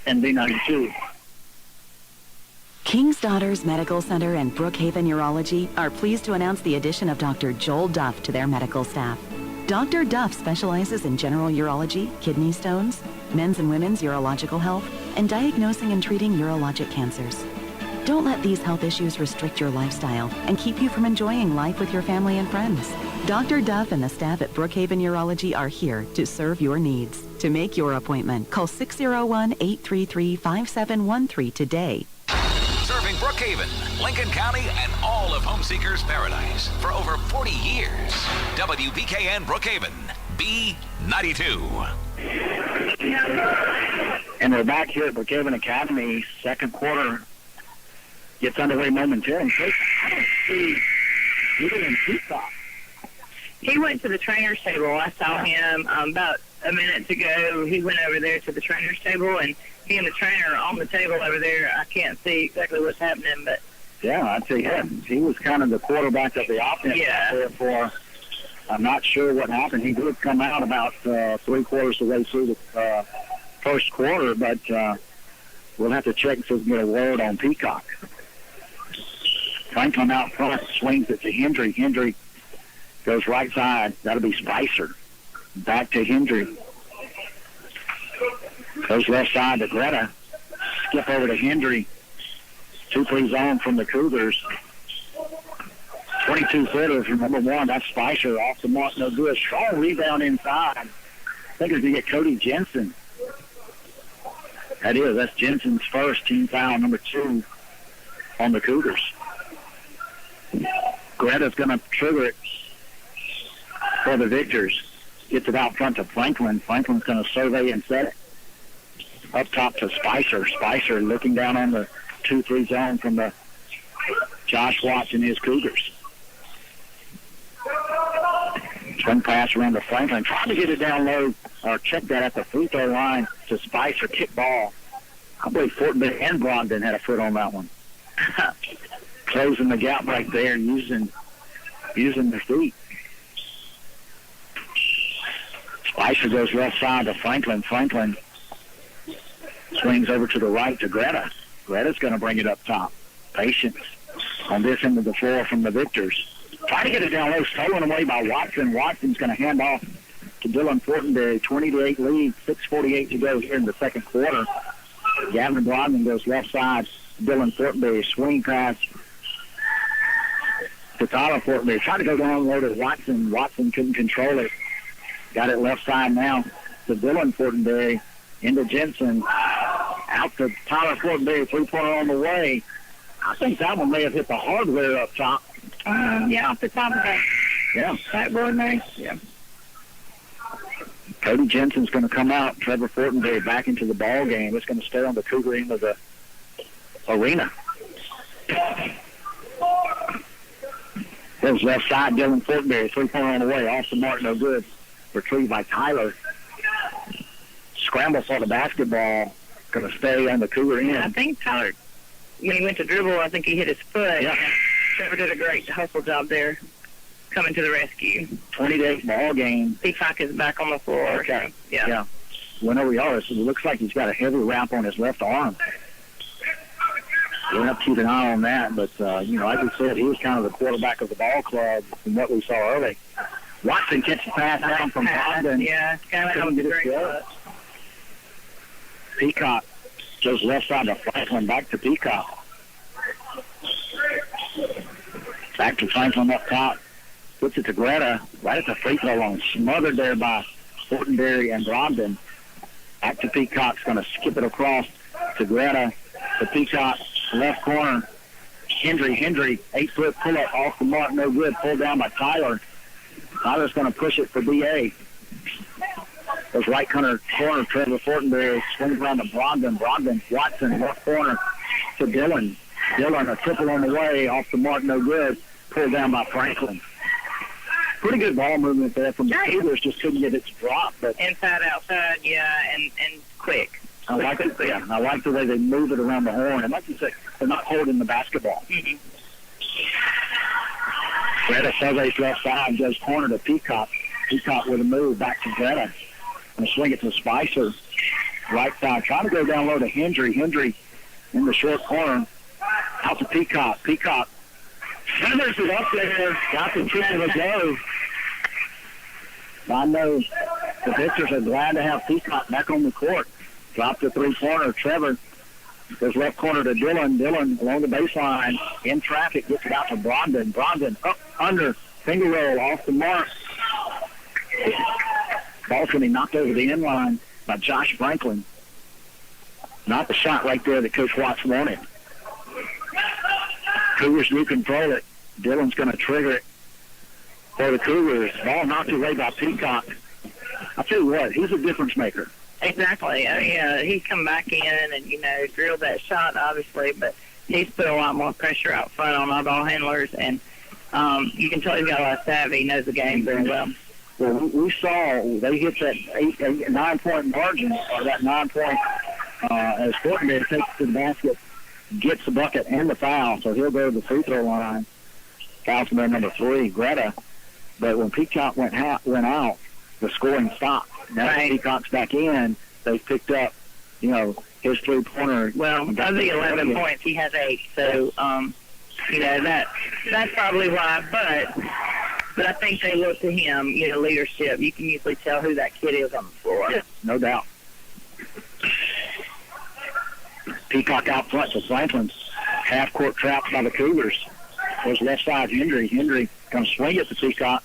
and B92. King's Daughters Medical Center and Brookhaven Urology are pleased to announce the addition of Dr. Joel Duff to their medical staff. Dr. Duff specializes in general urology, kidney stones, men's and women's urological health, and diagnosing and treating urologic cancers. Don't let these health issues restrict your lifestyle and keep you from enjoying life with your family and friends. Dr. Duff and the staff at Brookhaven Urology are here to serve your needs. To make your appointment, call 601-833-5713 today. Serving Brookhaven, Lincoln County, and all of Homeseekers Paradise for over 40 years. WBKN Brookhaven, B92. And we're back here at Brookhaven Academy. Second quarter gets underway momentarily. I don't see even Peacock. He went to the trainer's table. I saw him about a minute ago. He went over there to the trainer's table, and he and the trainer are on the table over there. I can't see exactly what's happening, but... Yeah, I'd say he was kind of the quarterback of the offense. Yeah. Therefore, I'm not sure what happened. He did come out about three-quarters of the way through the first quarter, but we'll have to check so we can get a word on Peacock. Franklin out front, swings it to Hendry. Hendry goes right side. That'll be Spicer. Back to Hendry. Goes left side to Greta. Skip over to Hendry. 2-3 zone from the Cougars. 22-footer from number one. That's Spicer off the mark. No good. Strong rebound inside. I think it's going to get Cody Jensen. That's Jensen's first team foul, number 2 on the Cougars. Greta's going to trigger it for the Victors. Gets it out front to Franklin. Franklin's going to survey and set it. Up top to Spicer. Spicer looking down on the 2-3 zone from the Josh Watts and his Cougars. Swing pass around to Franklin. Trying to get it down low or check that at the free throw line to Spicer. Kick ball. I believe Fort Bend and Brogdon had a foot on that one. Closing the gap right there and using their feet. Spicer goes left side to Franklin. Franklin swings over to the right to Greta. Greta's going to bring it up top. Patience on this end of the floor from the Victors. Trying to get it down low, stolen away by Watson. Watson's going to hand off to Dylan Fortenberry. 20-8 lead, 6:48 to go here in the second quarter. Gavin Brogdon goes left side. Dylan Fortenberry, swing pass to Tyler Fortenberry. Tried to go down low to Watson. Watson couldn't control it. Got it left side now to Dylan Fortenberry. Into Jensen. Out to Tyler Fortenberry. Three-pointer on the way. I think that one may have hit the hardware up top. Yeah, off the top of that. Yeah. Backboard there. Yeah. Cody Jensen's going to come out. Trevor Fortenberry back into the ball game. It's going to stay on the Cougar end of the arena. Goes left side, Dylan Fortenberry. Three-pointer on the way. Off the mark, no good. Retrieved by Tyler. Scramble for the basketball. Going to stay on the Cougar end. I think Tyler, when he went to dribble, I think he hit his foot. Yeah. Trevor did a great hustle job there, coming to the rescue. 20-8 ball game. Peacock is back on the floor. Okay. So, yeah. Whenever we are, it looks like he's got a heavy wrap on his left arm. We'll have to keep an eye on that. But, like we said, he was kind of the quarterback of the ball club from what we saw early. Watson catches pass down from Brogdon. Yeah, kind of was a great shot. Peacock goes left side to Franklin, back to Peacock. Back to Franklin up top. Puts it to Greta, right at the free throw line. Smothered there by Fortenberry and Brogdon. Back to Peacock's going to skip it across to Greta. To Peacock, left corner. Hendry, 8-foot pull-up off the mark, no good. Pulled down by Tyler. Tyler's going to push it for BA. Goes right corner, Trevor Fortenberry swings around to Brogdon. Watson, left corner to Dylan. Dylan, a triple on the way, off the mark, no good. Pulled down by Franklin. Pretty good ball movement there from the Cougars, just couldn't get it to drop. But inside, outside, and quick. I like the way they move it around the horn. And like you said, they're not holding the basketball. Mm-hmm. Greta surveys left side, goes corner to Peacock. Peacock with a move back to Greta. And swing it to Spicer. Right side, trying to go down low to Hendry. Hendry in the short corner. Out to Peacock. Peacock centers it up there. Got the trick of the go. I know the Victors are glad to have Peacock back on the court. Dropped the three-pointer. Trevor Goes left corner to Dillon. Dillon along the baseline in traffic, gets it out to Brogdon. Brogdon up, under, finger roll off the mark. Ball's going to be knocked over the end line by Josh Franklin. Not the shot right there that Coach Watts wanted. Cougars do control it. Dillon's going to trigger it for the Cougars. Ball knocked away by Peacock. I'll tell you what, he's a difference maker. Exactly. I mean, he's come back in and, drilled that shot, obviously, but he's put a lot more pressure out front on our ball handlers, and you can tell he's got a lot of savvy. He knows the game very well. Well, we saw they hit that 9-point margin, or that 9-point as Fortenberry takes to the basket, gets the bucket and the foul, so he'll go to the free throw line. Foul from number 3, Greta. But when Peacock went out, the scoring stopped. Now that Peacock's back in, they picked up, his three-pointer. Well, of the 11 points, he has 8. So, that's probably why. But I think they look to him, leadership. You can usually tell who that kid is on the floor. Yeah, no doubt. Peacock out front to Franklin. Half-court trapped by the Cougars. There's left side Hendry. Hendry going to swing it to Peacock.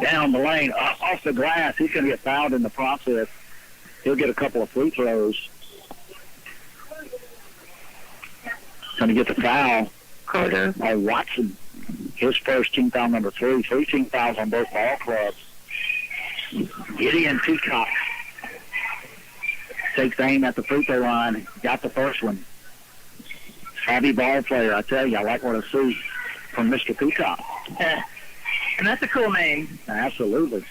Down the lane, off the glass. He's going to get fouled in the process. He'll get a couple of free throws. Going to get the foul. Carter. Watson. His first team foul, number 3. 3 team fouls on both ball clubs. Gideon Peacock takes aim at the free throw line. Got the first one. Savvy ball player, I tell you. I like what I see from Mr. Peacock. And that's a cool name. Absolutely.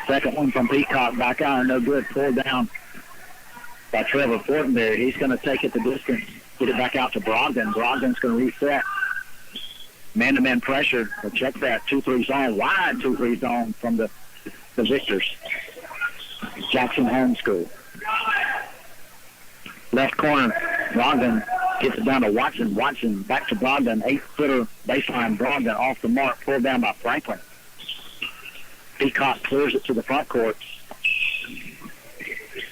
Second one from Peacock, back iron, no good. Pulled down by Trevor Fortenberry. He's going to take it the distance, get it back out to Brogdon. Brogdon's going to reset. Man-to-man pressure. But check that 2-3 zone, wide 2-3 zone from the Victors. Jackson Homeschool. Left corner, Brogdon gets it down to Watson. Watson back to Brogdon. 8-footer baseline. Brogdon off the mark. Pulled down by Franklin. Peacock clears it to the front court.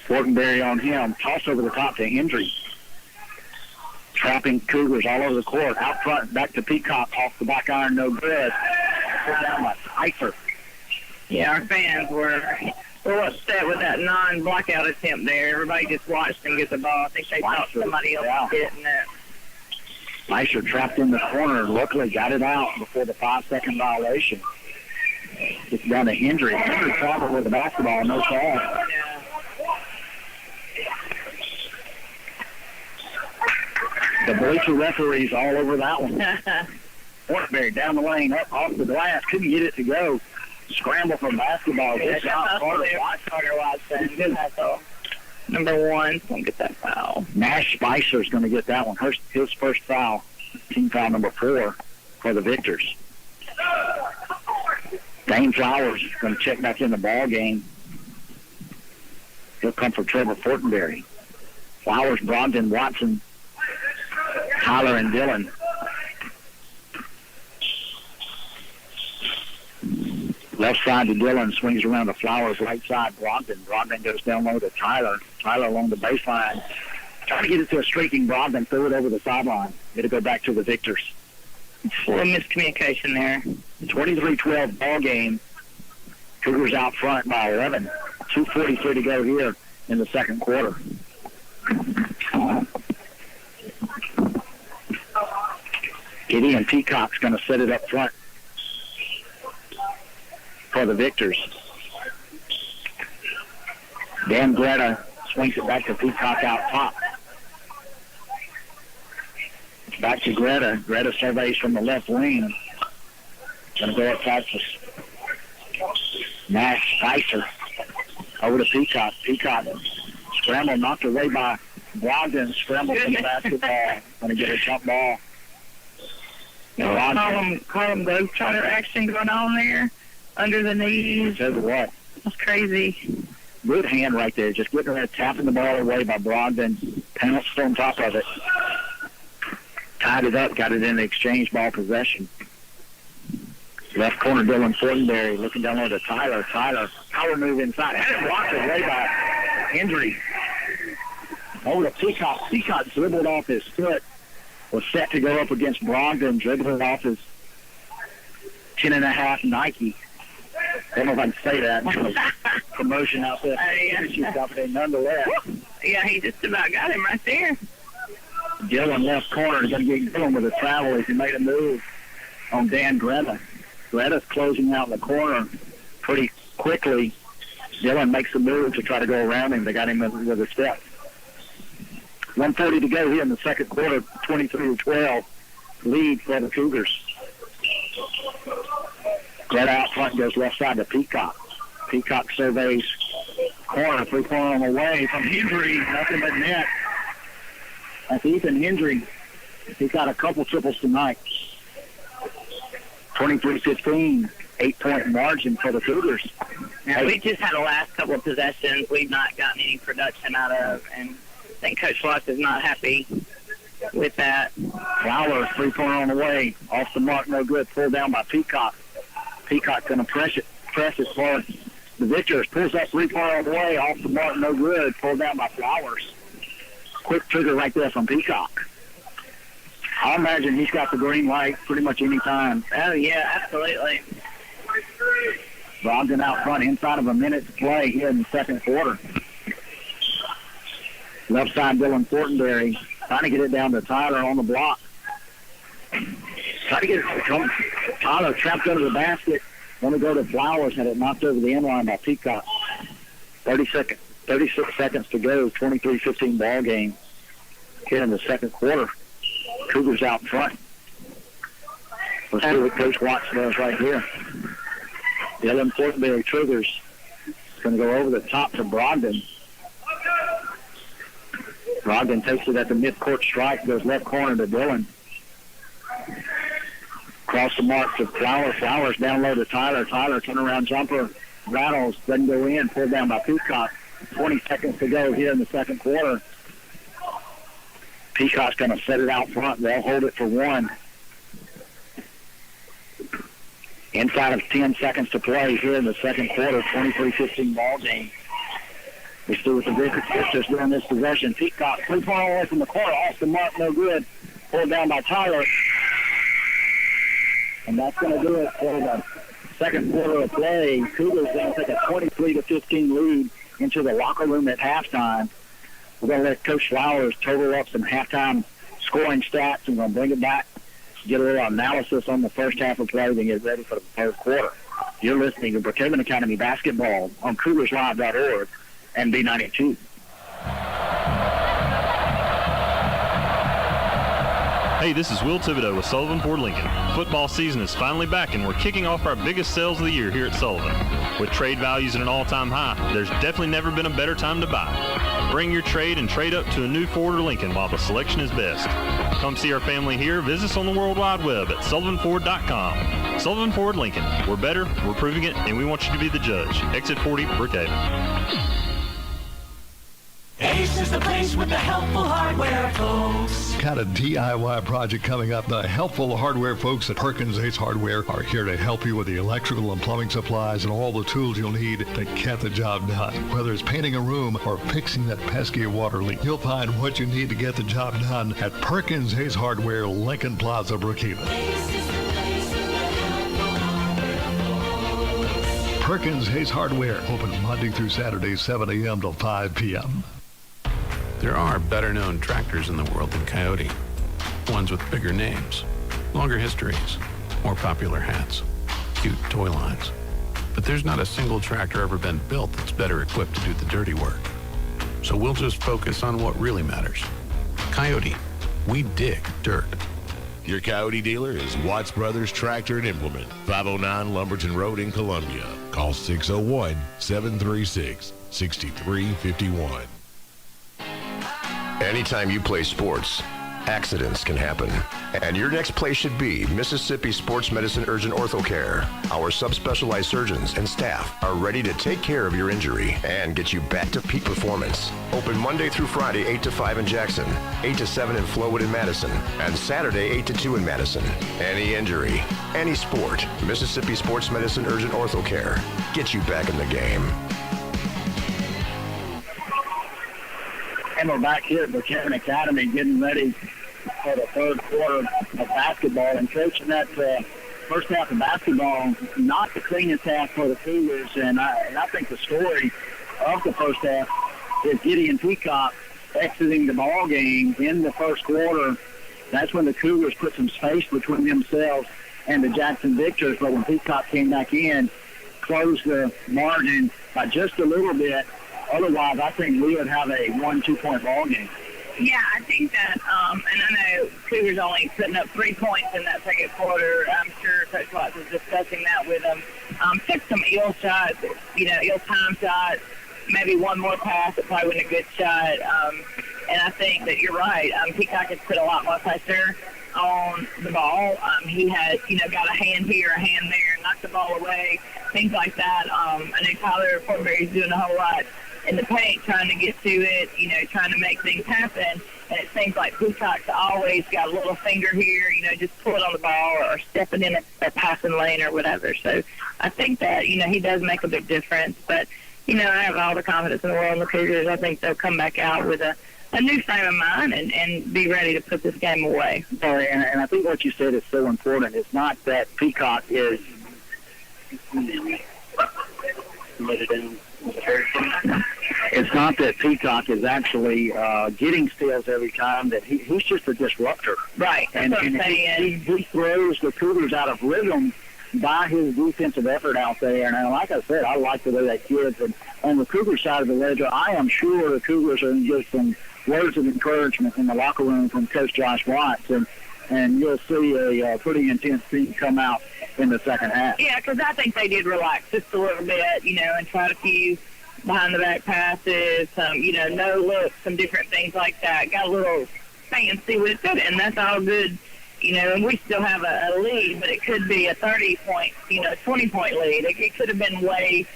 Fortenberry on him. Toss over the top to Hendry. Trapping Cougars all over the court. Out front, back to Peacock. Off the back iron, no good. Pulled down by Pfeiffer. Yeah, our fans were upset with that non-blockout attempt there. Everybody just watched him get the ball. I think they thought somebody else was hitting it. Fleischer trapped in the corner. Luckily got it out before the 5-second violation. It's down to Hendry. Hendry traveled with the basketball. No call. Yeah. The bleacher referees all over that one. Fortenberry down the lane, up off the glass. Couldn't get it to go. Scramble for basketball. Good shot. Carter Watson. Number 1, going to get that foul. Nash Spicer's going to get that one. His first foul, team foul number 4 for the Victors. Dane Flowers is going to check back in the ball game. He'll come for Trevor Fortenberry. Flowers, Brogdon, Watson, Tyler, and Dillon. Left side to Dillon, swings around to Flowers, right side, Brogdon. Brogdon goes down low to Tyler. Tyler along the baseline. Trying to get it to a streaking Brogdon, threw it over the sideline. It'll go back to the Victors. A little miscommunication there. 23-12 ball game. Cougars out front by 11. 2:43 to go here in the second quarter. Gideon Peacock's going to set it up front for the Victors. Dan Greta swings it back to Peacock out top. Back to Greta. Greta surveys from the left wing. Going to go outside for Nash Spicer. Over to Peacock. Peacock scramble knocked away by Brogdon. Scramble from the basketball. Going to get a jump ball. Call him Ghost Rider action going on there. Under the knees. Says what? That's crazy. Good hand right there. Just getting there, tapping the ball away by Brogdon. Pounced on top of it. Tied it up, got it in the exchange ball possession. Left corner, Dylan Fortenberry looking down low to Tyler. Tyler, power move inside. Had it blocked away by Hendry. Over to Peacock. Peacock dribbled off his foot. Was set to go up against Brogdon. Dribbled off his 10.5 Nike. I don't know if I can say that. Promotion out there. Nonetheless. Yeah, he just about got him right there. Dillon left corner. He's going to get Dillon with a travel as he made a move on Dan Greta. Greta's closing out in the corner pretty quickly. Dillon makes a move to try to go around him. They got him with a step. 1:30 to go here in the second quarter. 23-12 lead for the Cougars. Greta out front goes left side to Peacock. Peacock surveys corner, 3-pointer on the way from Hendry. Nothing but net. That's Ethan Hendry. He's got a couple triples tonight. 23-15, 8-point margin for the Cougars. Yeah, we just had the last couple of possessions we've not gotten any production out of, and I think Coach Lutz is not happy with that. Flowers, 3-pointer on the way. Off the mark, no good. Pulled down by Peacock. Peacock going to press as far as the Victors. Pulls that 3-pointer on the way. Off the mark, no good. Pulled down by Flowers. Quick trigger right there from Peacock. I imagine he's got the green light pretty much any time. Oh, yeah, absolutely. Brogdon out front, inside of a minute to play here in the second quarter. Left side, Dylan Fortenberry trying to get it down to Tyler on the block. Trying to get it. Tyler trapped under the basket. Want to go to Flowers, had it knocked over the end line by Peacock. 36 seconds to go, 23-15 ball game here in the second quarter. Cougars out front. Let's see what Coach Watts does right here. Dylan Fortenberry triggers. It's going to go over the top to Brogdon. Brogdon takes it at the mid-court strike, goes left corner to Dylan. Cross the mark to Flowers. Flowers down low to Tyler. Tyler turnaround jumper. Rattles, doesn't go in. Pulled down by Peacock. 20 seconds to go here in the second quarter. Peacock's going to set it out front. They'll hold it for one. Inside of 10 seconds to play here in the second quarter, 23-15 ball game. We see what the Victors doing this possession. Peacock, 3-point away from the corner. Off the mark, no good. Pulled down by Tyler. And that's going to do it for the second quarter of play. Cougars going to take a 23-15 lead into the locker room at halftime. We're going to let Coach Flowers total up some halftime scoring stats and going to bring it back, get a little analysis on the first half of play, then get ready for the third quarter. You're listening to Brookhaven Academy Basketball on CougarsLive.org and B92. Hey, this is Will Thibodeau with Sullivan Ford Lincoln. Football season is finally back, and we're kicking off our biggest sales of the year here at Sullivan. With trade values at an all-time high, there's definitely never been a better time to buy. Bring your trade and trade up to a new Ford or Lincoln while the selection is best. Come see our family here. Visit us on the World Wide Web at sullivanford.com. Sullivan Ford Lincoln. We're better, we're proving it, and we want you to be the judge. Exit 40, Brookhaven. Ace is the place with the helpful hardware, folks. Got a DIY project coming up. The helpful hardware folks at Perkins Ace Hardware are here to help you with the electrical and plumbing supplies and all the tools you'll need to get the job done. Whether it's painting a room or fixing that pesky water leak, you'll find what you need to get the job done at Perkins Ace Hardware, Lincoln Plaza, Brookhaven. Perkins Hayes Hardware, open Monday through Saturday, 7 a.m. till 5 p.m. There are better-known tractors in the world than Coyote. Ones with bigger names, longer histories, more popular hats, cute toy lines. But there's not a single tractor ever been built that's better equipped to do the dirty work. So we'll just focus on what really matters. Coyote, we dig dirt. Your Coyote dealer is Watts Brothers Tractor and Implement, 509 Lumberton Road in Columbia. Call 601-736-6351. Anytime you play sports, accidents can happen. And your next place should be Mississippi Sports Medicine Urgent Ortho Care. Our subspecialized surgeons and staff are ready to take care of your injury and get you back to peak performance. Open Monday through Friday, 8 to 5 in Jackson, 8 to 7 in Flowood and Madison, and Saturday, 8 to 2 in Madison. Any injury, any sport, Mississippi Sports Medicine Urgent Ortho Care. Get you back in the game. And we're back here at Brookhaven Academy getting ready for the third quarter of basketball. And coaching that first half of basketball, not the cleanest half for the Cougars. And I think the story of the first half is Gideon Peacock exiting the ball game in the first quarter. That's when the Cougars put some space between themselves and the Jackson Victors. But when Peacock came back in, closed the margin by just a little bit. Otherwise, I think we would have a 1-2-point ball game. Yeah, I think that, and I know Cougars only putting up 3 points in that second quarter. I'm sure Coach Watts was discussing that with them. Took some ill shots, ill time shots, maybe one more pass that probably wasn't a good shot. And I think that you're right. Peacock has put a lot more pressure on the ball. He has, got a hand here, a hand there, knocked the ball away, things like that. I know Tyler Fortenberry's doing a whole lot in the paint, trying to get to it, trying to make things happen. And it seems like Peacock's always got a little finger here, just pull it on the ball or stepping in a passing lane or whatever. So I think that, he does make a big difference. But, I have all the confidence in the world in the Cougars. I think they'll come back out with a new frame of mind and be ready to put this game away. And I think what you said is so important. It's not that Peacock is it's not that Peacock is actually getting steals every time, that he's just a disruptor. Right, that's what I'm saying. He throws the Cougars out of rhythm by his defensive effort out there. And like I said, I like the way that kid's. And on the Cougar side of the ledger, I am sure the Cougars are going to get some words of encouragement in the locker room from Coach Josh Watts. And you'll see a pretty intense team come out in the second half. Yeah, because I think they did relax just a little bit, and tried a few behind-the-back passes, no looks, some different things like that. Got a little fancy with it, and that's all good, and we still have a lead, but it could be a 30-point, 20-point lead. It could have been way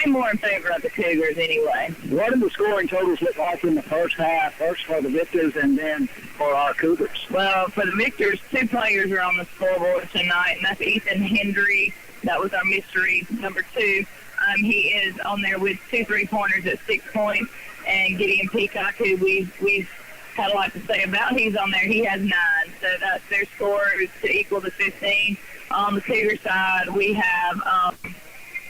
more in favor of the Cougars anyway. What did the scoring totals look like in the first half, first for the Victors and then for our Cougars? Well, for the Victors, 2 players are on the scoreboard tonight, and that's Ethan Hendry. That was our mystery number 2. He is on there with 2 3-pointers at 6 points, and Gideon Peacock, who we've had a lot to say about, he's on there. He has 9, so that's their score is to equal to 15. On the Cougar side, we have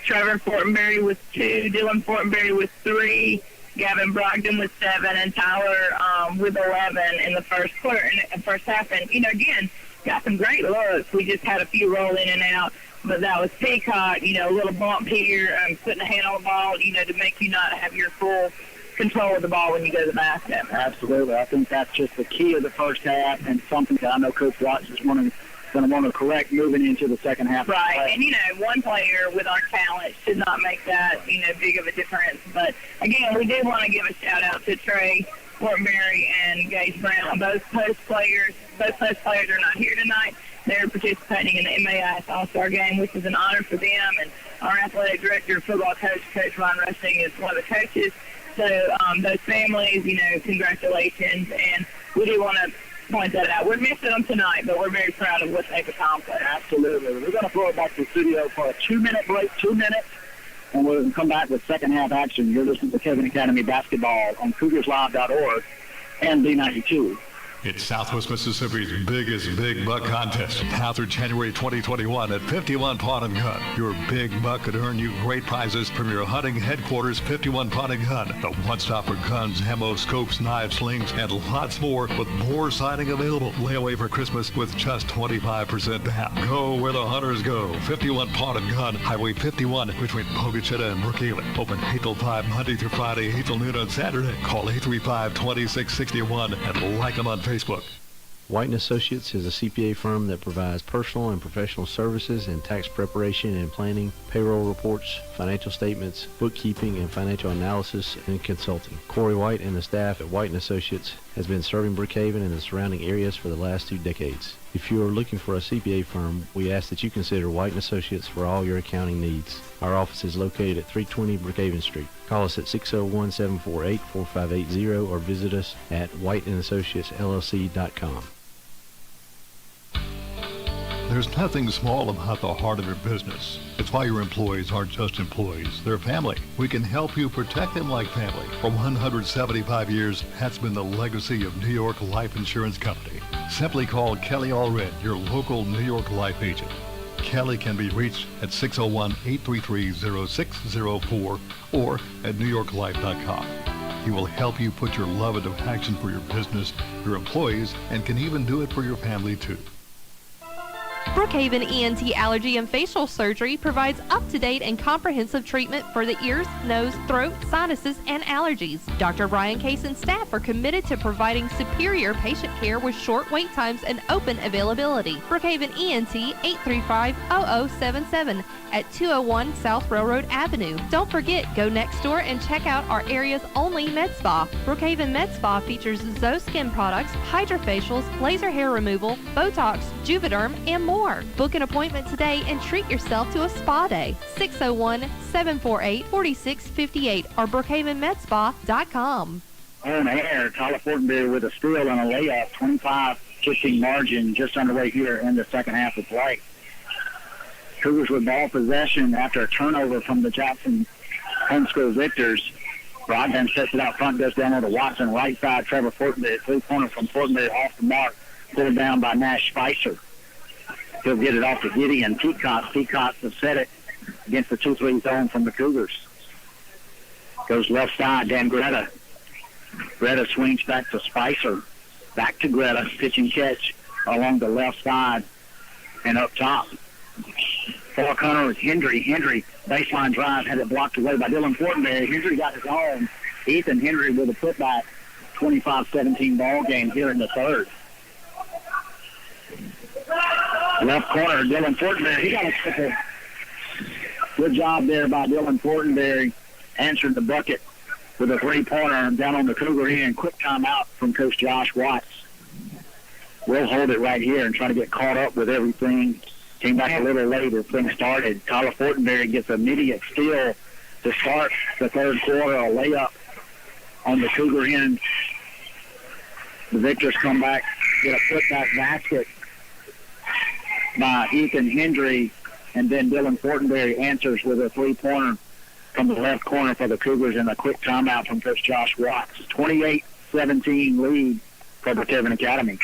Trevor Fortenberry with 2, Dylan Fortenberry with 3, Gavin Brogdon with 7, and Tyler with 11 in the first quarter and first half. And again, got some great looks. We just had a few roll in and out. But that was Peacock, a little bump here, putting a hand on the ball, to make you not have your full control of the ball when you go to the basket. Absolutely. I think that's just the key of the first half and something that I know Coach Watts is going to want to correct moving into the second half. Right. And, one player with our talent should not make that, big of a difference. But, again, we do want to give a shout-out to Trey Fortenberry and Gage Brown. Both post players are not here tonight. They're participating in the MAIS All-Star Game, which is an honor for them. And our athletic director, football coach, Coach Ron Rushing, is one of the coaches. So those families, congratulations. And we do want to point that out. We're missing them tonight, but we're very proud of what they've accomplished. Absolutely. We're going to throw it back to the studio for a 2-minute break, 2 minutes, and we'll come back with second half action. You're listening to Kevin Academy Basketball on CougarsLive.org and B92. It's Southwest Mississippi's biggest Big Buck contest. Now through January 2021 at 51 Pawn & Gun. Your big buck could earn you great prizes from your hunting headquarters, 51 Pawn & Gun. The one-stop for guns, ammo, scopes, knives, slings, and lots more, with more signing available. Layaway for Christmas with just 25% down. Go where the hunters go. 51 Pawn & Gun, Highway 51 between Pogachetta and Brookhaven. Open 8 till 5 Monday through Friday, 8 till noon on Saturday. Call 835-2661 and like them on Facebook. White & Associates is a CPA firm that provides personal and professional services in tax preparation and planning, payroll reports, financial statements, bookkeeping, and financial analysis and consulting. Corey White and the staff at White & Associates has been serving Brookhaven and the surrounding areas for the last 2 decades. If you are looking for a CPA firm, we ask that you consider White & Associates for all your accounting needs. Our office is located at 320 Brookhaven Street. Call us at 601-748-4580 or visit us at whiteandassociatesllc.com. There's nothing small about the heart of your business. It's why your employees aren't just employees, they're family. We can help you protect them like family. For 175 years, that's been the legacy of New York Life Insurance Company. Simply call Kelly Allred, your local New York Life agent. Kelly can be reached at 601-833-0604 or at newyorklife.com. He will help you put your love into action for your business, your employees, and can even do it for your family too. Brookhaven ENT Allergy and Facial Surgery provides up-to-date and comprehensive treatment for the ears, nose, throat, sinuses, and allergies. Dr. Brian Case and staff are committed to providing superior patient care with short wait times and open availability. Brookhaven ENT 835-0077 at 201 South Railroad Avenue. Don't forget, go next door and check out our area's only med spa. Brookhaven Med Spa features Zoe Skin products, hydrofacials, laser hair removal, Botox, Juvederm, and more. Book an appointment today and treat yourself to a spa day. 601-748-4658 or brookhavenmedspa.com. On air, Tyler Fortenberry with a steal and a layup, 25-15 margin, just underway here in the second half of play. Cougars with ball possession after a turnover from the Jackson homeschool victors. Broadbent sets it out front, goes down on to Watson, right side. Trevor Fortenberry, three-pointer from Fortenberry off the mark, pulled down by Nash Spicer. He'll get it off to Gideon Peacock. Peacock to set it against the 2-3 zone from the Cougars. Goes left side, Dan Greta. Greta swings back to Spicer. Back to Greta, pitch and catch along the left side and up top. Far corner is Hendry. Hendry, baseline drive, had it blocked away by Dylan Fortenberry. Hendry got his own. Ethan Hendry with a putback, 25-17 ball game here in the third. Left corner, Dylan Fortenberry. He got a triple. Good job there by Dylan Fortenberry. Answered the bucket with a three-pointer down on the Cougar end. Quick timeout from Coach Josh Watts. We'll hold it right here and try to get caught up with everything. Came back a little late as things started. Tyler Fortenberry gets an immediate steal to start the third quarter. A layup on the Cougar end. The Victors come back, get a putback basket by Ethan Hendry, and then Dylan Fortenberry answers with a three-pointer from the left corner for the Cougars, and a quick timeout from Coach Josh Watts. 28-17 lead for Brookhaven Academy.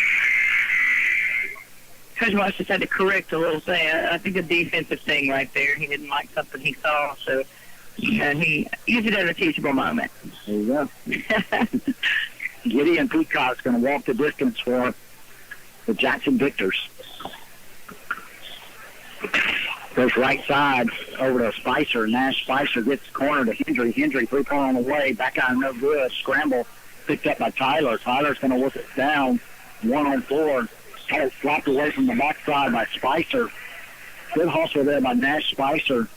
Coach Watts just had to correct a little thing. I think a defensive thing right there. He didn't like something he saw, so he used it as a teachable moment. There you go. Gideon Peacock's going to walk the distance for the Jackson Victors. Goes right side over to Spicer. Nash Spicer gets the corner to Hendry. Hendry, three-pointer on the way. Back out, no good. Scramble picked up by Tyler. Tyler's going to work it down. 1-on-4. Had it slapped away from the backside by Spicer. Good hustle there by Nash Spicer.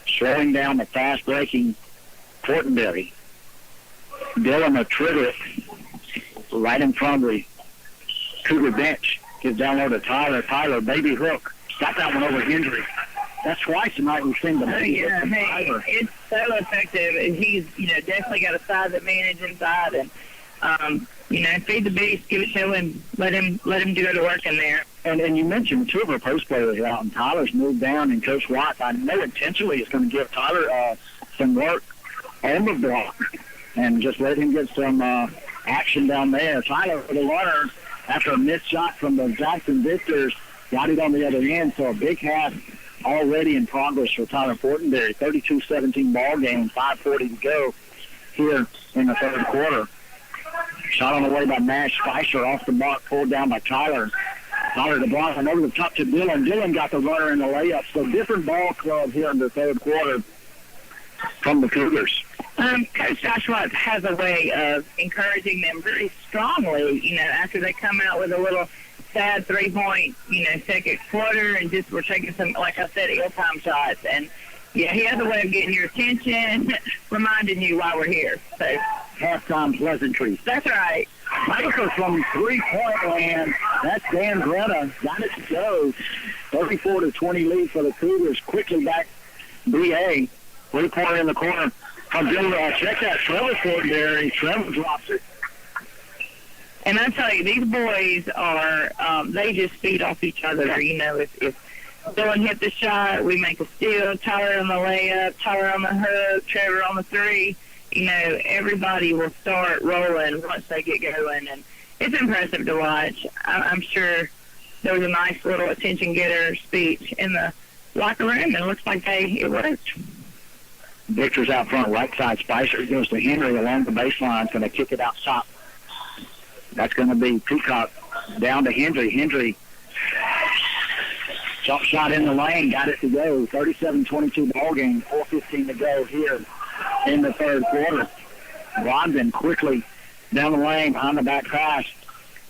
Slowing down the fast-breaking Fortenberry. Dylan a trigger right in front of the Cougar bench. Gets down low to Tyler. Tyler, baby hook. Got that one over Hendry. That's twice tonight we've seen the baby hook from Tyler. It's so effective. He's, definitely got a size advantage inside, and feed the beast, give it to him, let him do the work in there. And you mentioned two of our post players are out, and Tyler's moved down, and Coach Watts, I know intentionally, is going to give Tyler some work on the block and just let him get some action down there. Tyler for the runner after a missed shot from the Jackson Victors. Got it on the other end, so a big half already in progress for Tyler Fortenberry. 32-17 ball game, 5:40 to go here in the third quarter. Shot on the way by Nash Spicer, off the mark, pulled down by Tyler. Tyler the block, and over the top to Dylan. Dylan got the runner in the layup. So different ball club here in the third quarter from the Cougars. Coach Joshua has a way of encouraging them very strongly, after they come out with a little sad three-point, second quarter, and just we're taking some, like I said, ill-time shots. And, yeah, he has a way of getting your attention, reminding you why we're here. So halftime pleasantries. That's right. Michael from three-point land. That's Dan Greta. Got it to go. 34-20 lead for the Cougars. Quickly back BA. Three-pointer in the corner. From Dylan, check that Trevor Fortenberry. Trevor drops it. And I tell you, these boys are, they just feed off each other. You know, if Dylan hit the shot, we make a steal, Tyler on the layup, Tyler on the hook, Trevor on the three. You know, everybody will start rolling once they get going. And it's impressive to watch. I'm sure there was a nice little attention-getter speech in the locker room, and it looks like it worked. Victor's out front, right side. Spicer goes to Henry along the baseline. Going to kick it out top. That's going to be Peacock down to Henry. Henry, jump shot in the lane, got it to go. 37-22 ball game, 4:15 to go here in the third quarter. Blondin quickly down the lane behind the back pass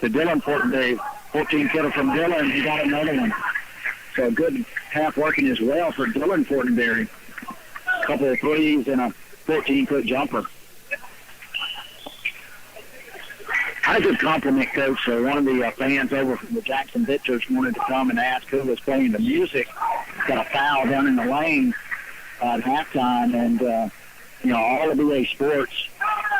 to Dylan Fortenberry. 14-footer from Dylan. He got another one. So a good half working as well for Dylan Fortenberry. A couple of threes and a 14-foot jumper. I had a good compliment, Coach. So one of the fans over from the Jackson Victors wanted to come and ask who was playing the music. Got a foul down in the lane at halftime, and you know, all of BA Sports,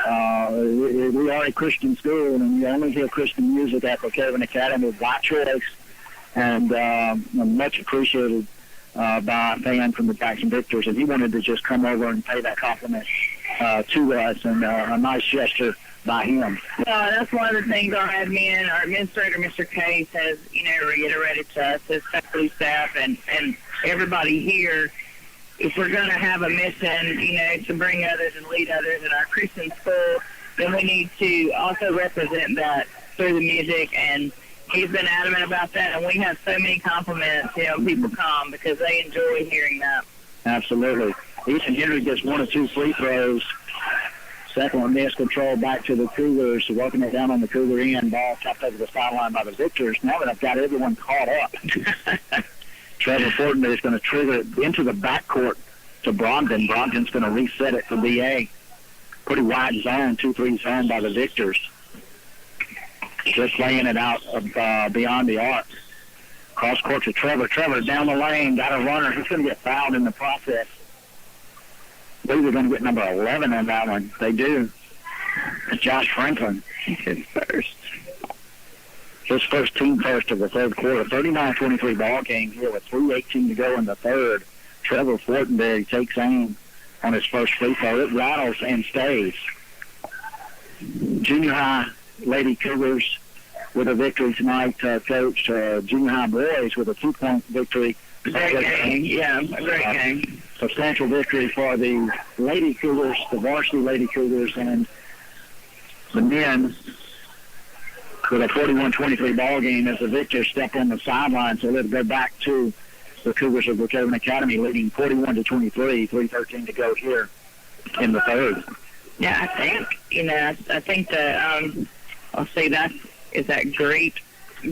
we are a Christian school, and we only hear Christian music at Brookhaven Academy by choice, and much appreciated by a fan from the Jackson Victors, and he wanted to just come over and pay that compliment to us, and a nice gesture by him. That's one of the things our admin, our administrator, Mr. Case, has, you know, reiterated to us as faculty staff and everybody here. If we're going to have a mission, you know, to bring others and lead others in our Christian school, then we need to also represent that through the music. And he's been adamant about that. And we have so many compliments, you know, people come because they enjoy hearing that. Absolutely. Ethan Henry gets 1 or 2 free throws. Second one missed, control back to the Cougars, working it down on the Cougar end. Ball tapped over the sideline by the Victors. Now that I've got everyone caught up, Trevor Fortenberry is going to trigger it into the backcourt to Brogdon. Brogdon's going to reset it for BA. Pretty wide zone, 2-3 zone by the Victors. Just laying it out beyond the arc. Cross court to Trevor. Trevor down the lane, got a runner. He's going to get fouled in the process. I believe they're going to get number 11 on that one. They do. It's Josh Franklin. His first. His first team first of the third quarter. 39-23 ball game here with 3:18 to go in the third. Trevor Fortenberry takes aim on his first free throw. It rattles and stays. Junior high Lady Cougars with a victory tonight, Coach. Junior high boys with a 2-point victory. Great game. Yeah, a great game. Substantial victory for the Lady Cougars, the varsity Lady Cougars, and the men with a 41-23 ball game as the Victors step on the sideline. So let's go back to the Cougars of Brookhaven Academy leading 41-23, 3:13 to go here in the third. Yeah, I think, you know, I think that, I'll say that is that great.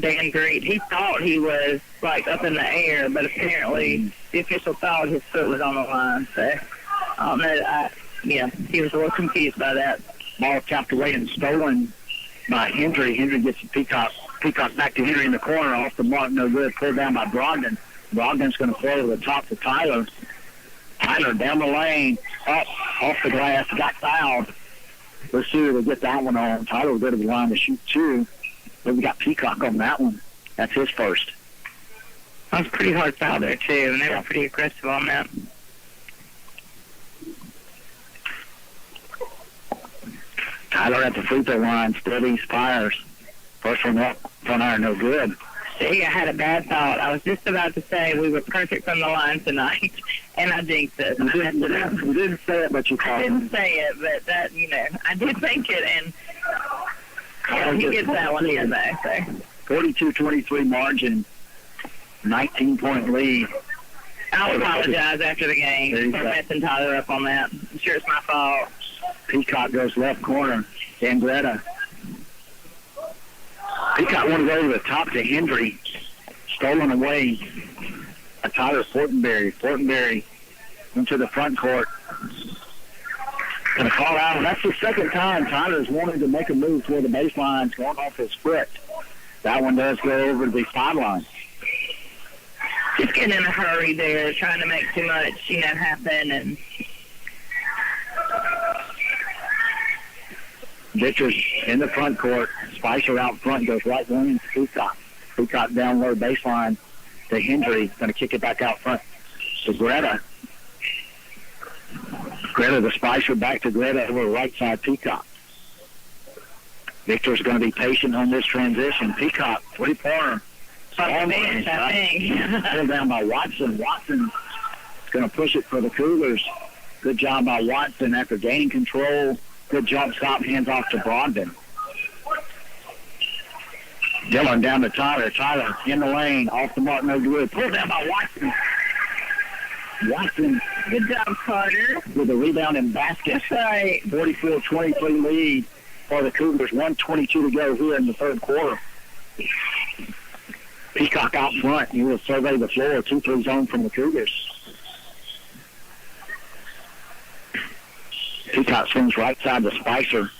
Dan Great, he thought he was like up in the air, but apparently the official thought his foot was on the line. So I don't know. He was a little confused by that. Ball tapped away and stolen by Henry. Henry gets the Peacock. Peacock back to Henry in the corner, off the mark, no good. Pulled down by Brogdon. Brogdon's going to throw to the top to Tyler. Tyler down the lane, up off the glass, got fouled. Let's see if we get that one on. Tyler will go to the line to shoot 2. But we got Peacock on that one. That's his first. That was a pretty hard foul there, too, and they were pretty aggressive on that. Tyler at the free throw line, steady, fires. First one up, front iron, no good. See, I had a bad thought. I was just about to say we were perfect from the line tonight, and I jinxed it. You didn't say it, but you called it. I didn't say it, but that, you know, I did think it, and he gets that one here, though. So. 42-23 margin, 19-point lead. I'll apologize after the game for messing Tyler up on that. I'm sure it's my fault. Peacock goes left corner. Andretta. Peacock wanted to go to the top to Henry. Stolen away by Tyler Fortenberry. Fortenberry into the front court. Going to call out. That's the second time Tyler's wanted to make a move toward the baseline. It's going off his foot. That one does go over to the sideline. Just getting in a hurry there, trying to make too much, you know, happen. And Victor's in the front court. Spicer out front, goes right wing to Peacock. Peacock down low baseline to Hendry. Going to kick it back out front to Greta. Greta to Spicer, back to Greta over right side Peacock. Victor's going to be patient on this transition. Peacock, three-pointer. Pulled down by Watson. Watson's going to push it for the Cougars. Good job by Watson after gaining control. Good jump stop, hands off to Brogdon. Dillon down to Tyler. Tyler in the lane, off the mark, no good. Pulled down by Watson. Watson. Good job, Carter. With a rebound and basket. That's right. 44-23 lead for the Cougars. 1:22 to go here in the third quarter. Peacock out front. He will survey the floor. 2-3 zone from the Cougars. Peacock swings right side to Spicer.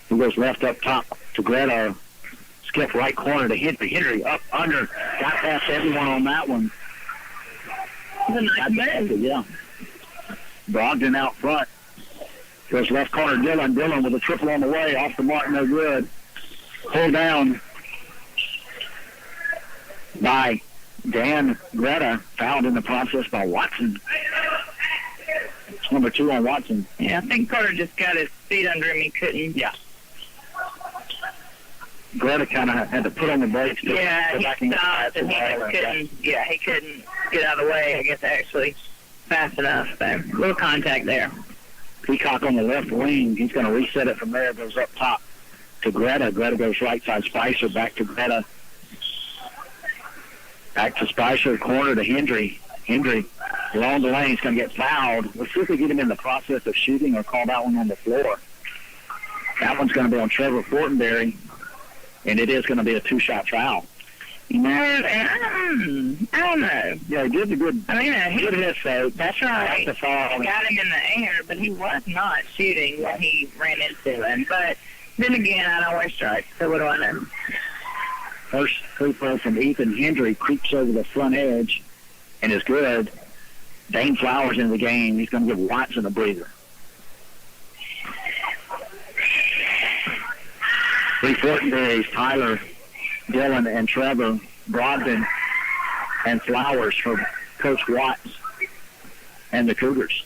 He goes left up top to Greta. Skip right corner to Henry. Henry up under. Got past everyone on that one. Yeah. Brogdon out front. Goes left corner, Dillon. Dillon with a triple on the way. Off the mark, no good. Pulled down by Dan Greta. Fouled in the process by Watson. It's number 2 on Watson. Yeah, I think Carter just got his feet under him. He couldn't. Yeah. Greta kind of had to put on the brakes. Yeah, he stopped and he couldn't get out of the way, I guess, actually, fast enough. So, a little contact there. Peacock on the left wing. He's going to reset it from there. Goes up top to Greta. Greta goes right side Spicer. Back to Greta. Back to Spicer. Corner to Hendry. Hendry along the lane. He's going to get fouled. Let's see if we get him in the process of shooting or call that one on the floor. That one's going to be on Trevor Fortenberry. And it is going to be a 2-shot foul. No, I don't know. Yeah, he did a good. I mean, good hit, so that's right. The foul. Got him in the air, but he was not shooting when he ran into him. But then again, I don't wear stripes, so what do I know? First free throw from Ethan Hendry creeps over the front edge and is good. Dane Flowers in the game. He's going to give Watson a breather. 3 Fortenberries, Tyler, Dillon, and Trevor, Brogdon, and Flowers for Coach Watts and the Cougars.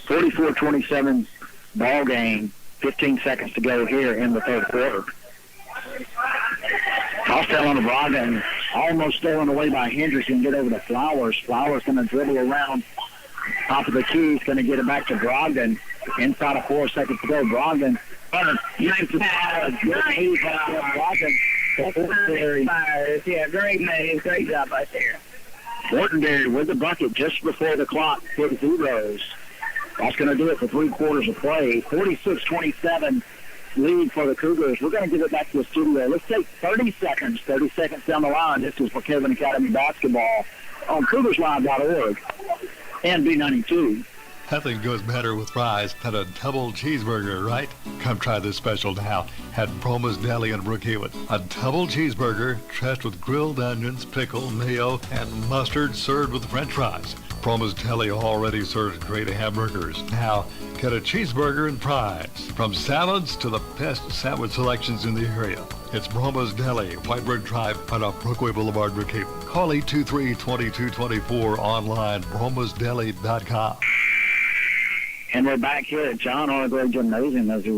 44-27 ball game. 15 seconds to go here in the third quarter. Toss down on the Brogdon. Almost stolen away by Henderson. Get over to Flowers. Flowers going to dribble around top of the key. He's going to get it back to Brogdon. Inside of 4 seconds to go. Brogdon. Nice pass. Yeah, great move. Great job right there. Fortenberry with the bucket just before the clock hit zeros. That's going to do it for 3 quarters of play. 46-27 lead for the Cougars. We're going to give it back to the studio. Let's take 30 seconds. 30 seconds down the line. This is for Kevin Academy Basketball on CougarsLive.org and B92. Nothing goes better with fries than a double cheeseburger, right? Come try this special now at Broma's Deli in Brookhaven. A double cheeseburger dressed with grilled onions, pickle, mayo, and mustard served with french fries. Broma's Deli already serves great hamburgers. Now, get a cheeseburger and fries. From salads to the best sandwich selections in the area. It's Broma's Deli, Whitebird Drive, on Brookway Boulevard, Brookhaven. Call 823-2224 online, bromasdeli.com. And we're back here at John R. Gray Gymnasium as we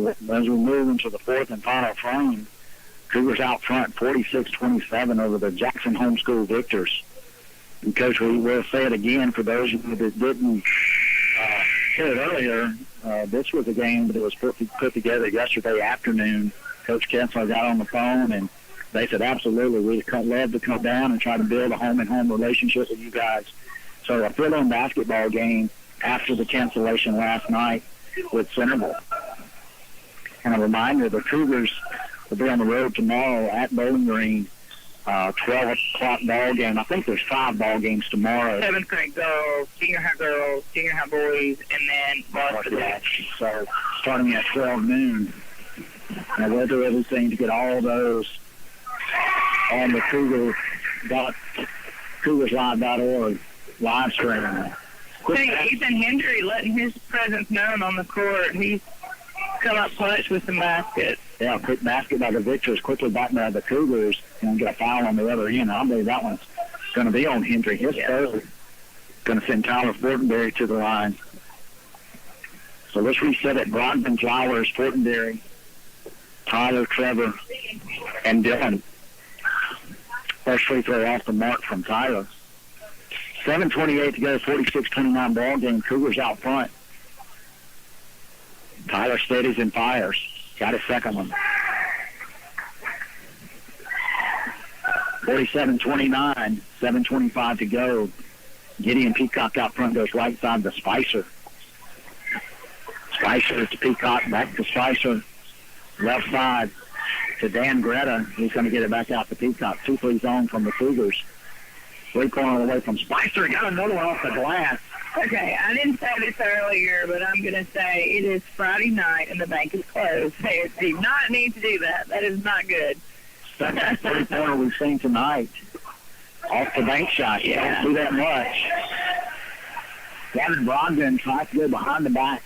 move into the fourth and final frame. Cougars out front, 46-27 over the Jackson Homeschool Victors. And, Coach, we will say it again for those of you that didn't hear it earlier. This was a game that was put together yesterday afternoon. Coach Kessler got on the phone, and they said, absolutely, we'd love to come down and try to build a home-and-home relationship with you guys. So a fill-in basketball game after the cancellation last night with Centerville. And a reminder, the Cougars will be on the road tomorrow at Bowling Green, 12 o'clock ball game. I think there's 5 ball games tomorrow. 7th grade girls, junior high boys, and then varsity. So starting at 12 noon. And we'll do everything to get all those on the CougarsLive.org live stream. Ethan Hendry letting his presence known on the court. He's come up clutch with some baskets. Yeah, quick basket by the Victors, quickly back by the Cougars, and get a foul on the other end. I believe that one's going to be on Hendry. His third. Going to send Tyler Fortenberry to the line. So let's reset it. Brogdon, Flowers, Fortenberry, Tyler, Trevor, and Dylan. First free throw off the mark from Tyler. 7:28 to go, 46-29 ball game. Cougars out front. Tyler steadies and fires. Got his second one. 47-29, 7:25 to go. Gideon Peacock out front, goes right side to Spicer. Spicer to Peacock, back to Spicer. Left side to Dan Greta. He's going to get it back out to Peacock. 2-3 zone from the Cougars. 3-pointer away from Spicer. Got another one off the glass. Okay, I didn't say this earlier, but I'm going to say it is Friday night and the bank is closed. They do not need to do that. That is not good. Second 3-pointer we've seen tonight. Off the bank shot. You don't see that much. Gavin Brogdon tries to go behind the back.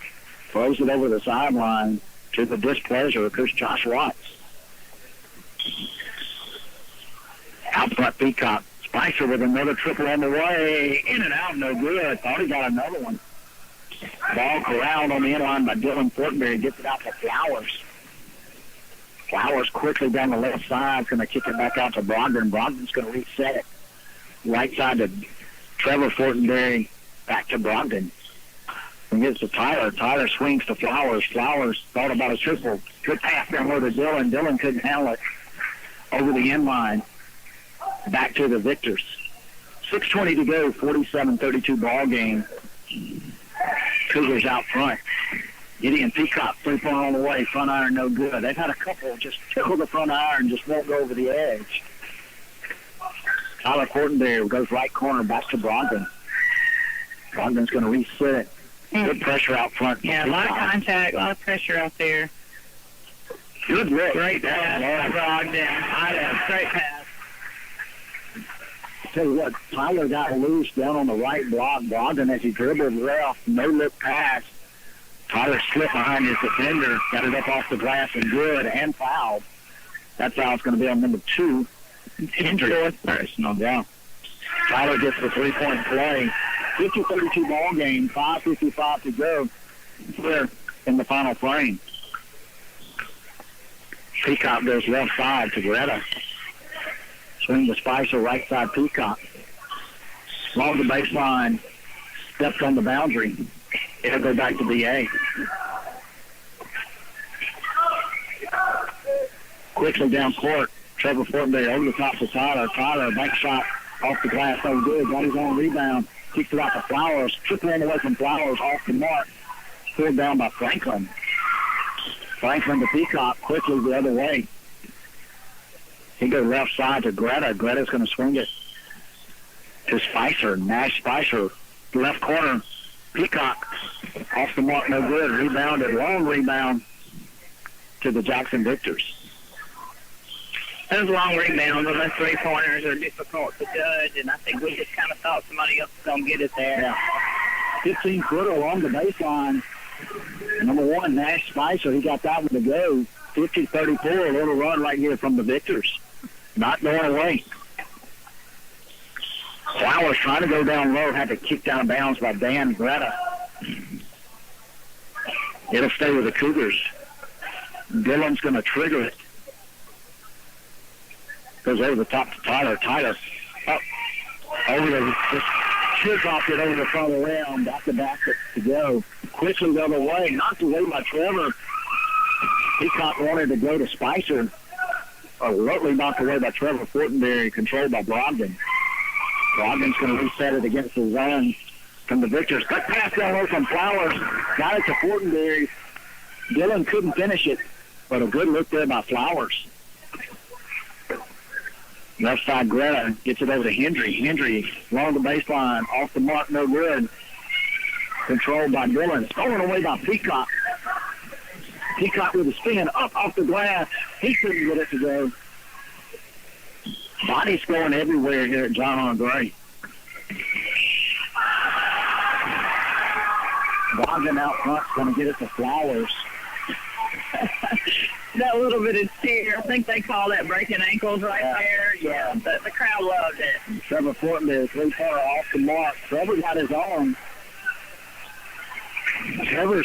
Throws it over the sideline to the displeasure of Coach Josh Watts. Out front, Peacock. Spicer with another triple on the way. In and out, no good. Thought he got another one. Ball corralled on the inline by Dylan Fortenberry. Gets it out to Flowers. Flowers quickly down the left side. Going to kick it back out to Brogdon. Brogdon's going to reset it. Right side to Trevor Fortenberry. Back to Brogdon. And gets to Tyler. Tyler swings to Flowers. Flowers thought about a triple. Good pass down low to Dylan. Dylan couldn't handle it. Over the end line. Back to the Victors. 6:20 to go. 47-32 ball game. Cougars out front. Gideon Peacock, 3-pointer on the way. Front iron no good. They've had a couple just tickle the front iron, just won't go over the edge. Tyler Fortenberry goes right corner back to Brogdon. Brogdon's going to reset it. Good pressure out front. Yeah, a lot of contact, a lot of pressure out there. Good look. Great pass by Brogdon. Great pass. Tell you what, Tyler got loose down on the right block. Brogdon, as he dribbled left, no-look pass. Tyler slipped behind his defender, got it up off the glass and good, and fouled. That foul's going to be on number 2. Hendry. Personal. Yeah. Tyler gets the 3-point play. 50-32 ball game, 5:55 to go here in the final frame. Peacock goes left side to Greta. Swing to Spicer, right side Peacock. Along the baseline, stepped on the boundary. It'll go back to BA. Quickly down court, Trevor Fortenberry over the top to Tyler. Tyler, bank shot off the glass, no good. Got his own rebound. Kicks it out to Flowers. Tripling away from Flowers off the mark. Pulled down by Franklin. Franklin to Peacock, quickly the other way. He goes left side to Greta. Greta's going to swing it to Spicer. Nash Spicer, left corner. Peacock off the mark, no good. Rebounded, long rebound to the Jackson Victors. Those long rebounds on those 3-pointers are difficult to judge, and I think we just kind of thought somebody else was going to get it there. Yeah. 15-footer along the baseline. Number 1, Nash Spicer, he got that one to go. 50-34, a little run right here from the Victors. Not going away. Flowers trying to go down low, had to kick down bounds by Dan Greta. It'll stay with the Cougars. Dylan's going to trigger it. Goes over the top to Tyler. Tyler up over the, just chip off it over the front of the rim, back to basket to go. Quickly the other way, knocked away by Trevor. Peacock wanted to go to Spicer. Lightly knocked away by Trevor Fortenberry, controlled by Brogdon. Brogdon's going to reset it against the zone from the Victors. Cut pass down low from Flowers. Got it to Fortenberry. Dylan couldn't finish it, but a good look there by Flowers. Left side, Greta gets it over to Hendry. Hendry along the baseline, off the mark, no good. Controlled by Dylan. Stolen away by Peacock. Peacock with a spin up off the glass. He couldn't get it to go. Bodies going everywhere here at John R. Gray. Brogdon out front going to get it to Flowers. That little bit of cheer. I think they call that breaking ankles right there. Yeah, the crowd loved it. Trevor Fortenberry, 3-pointer off the mark. Trevor got his own. Trevor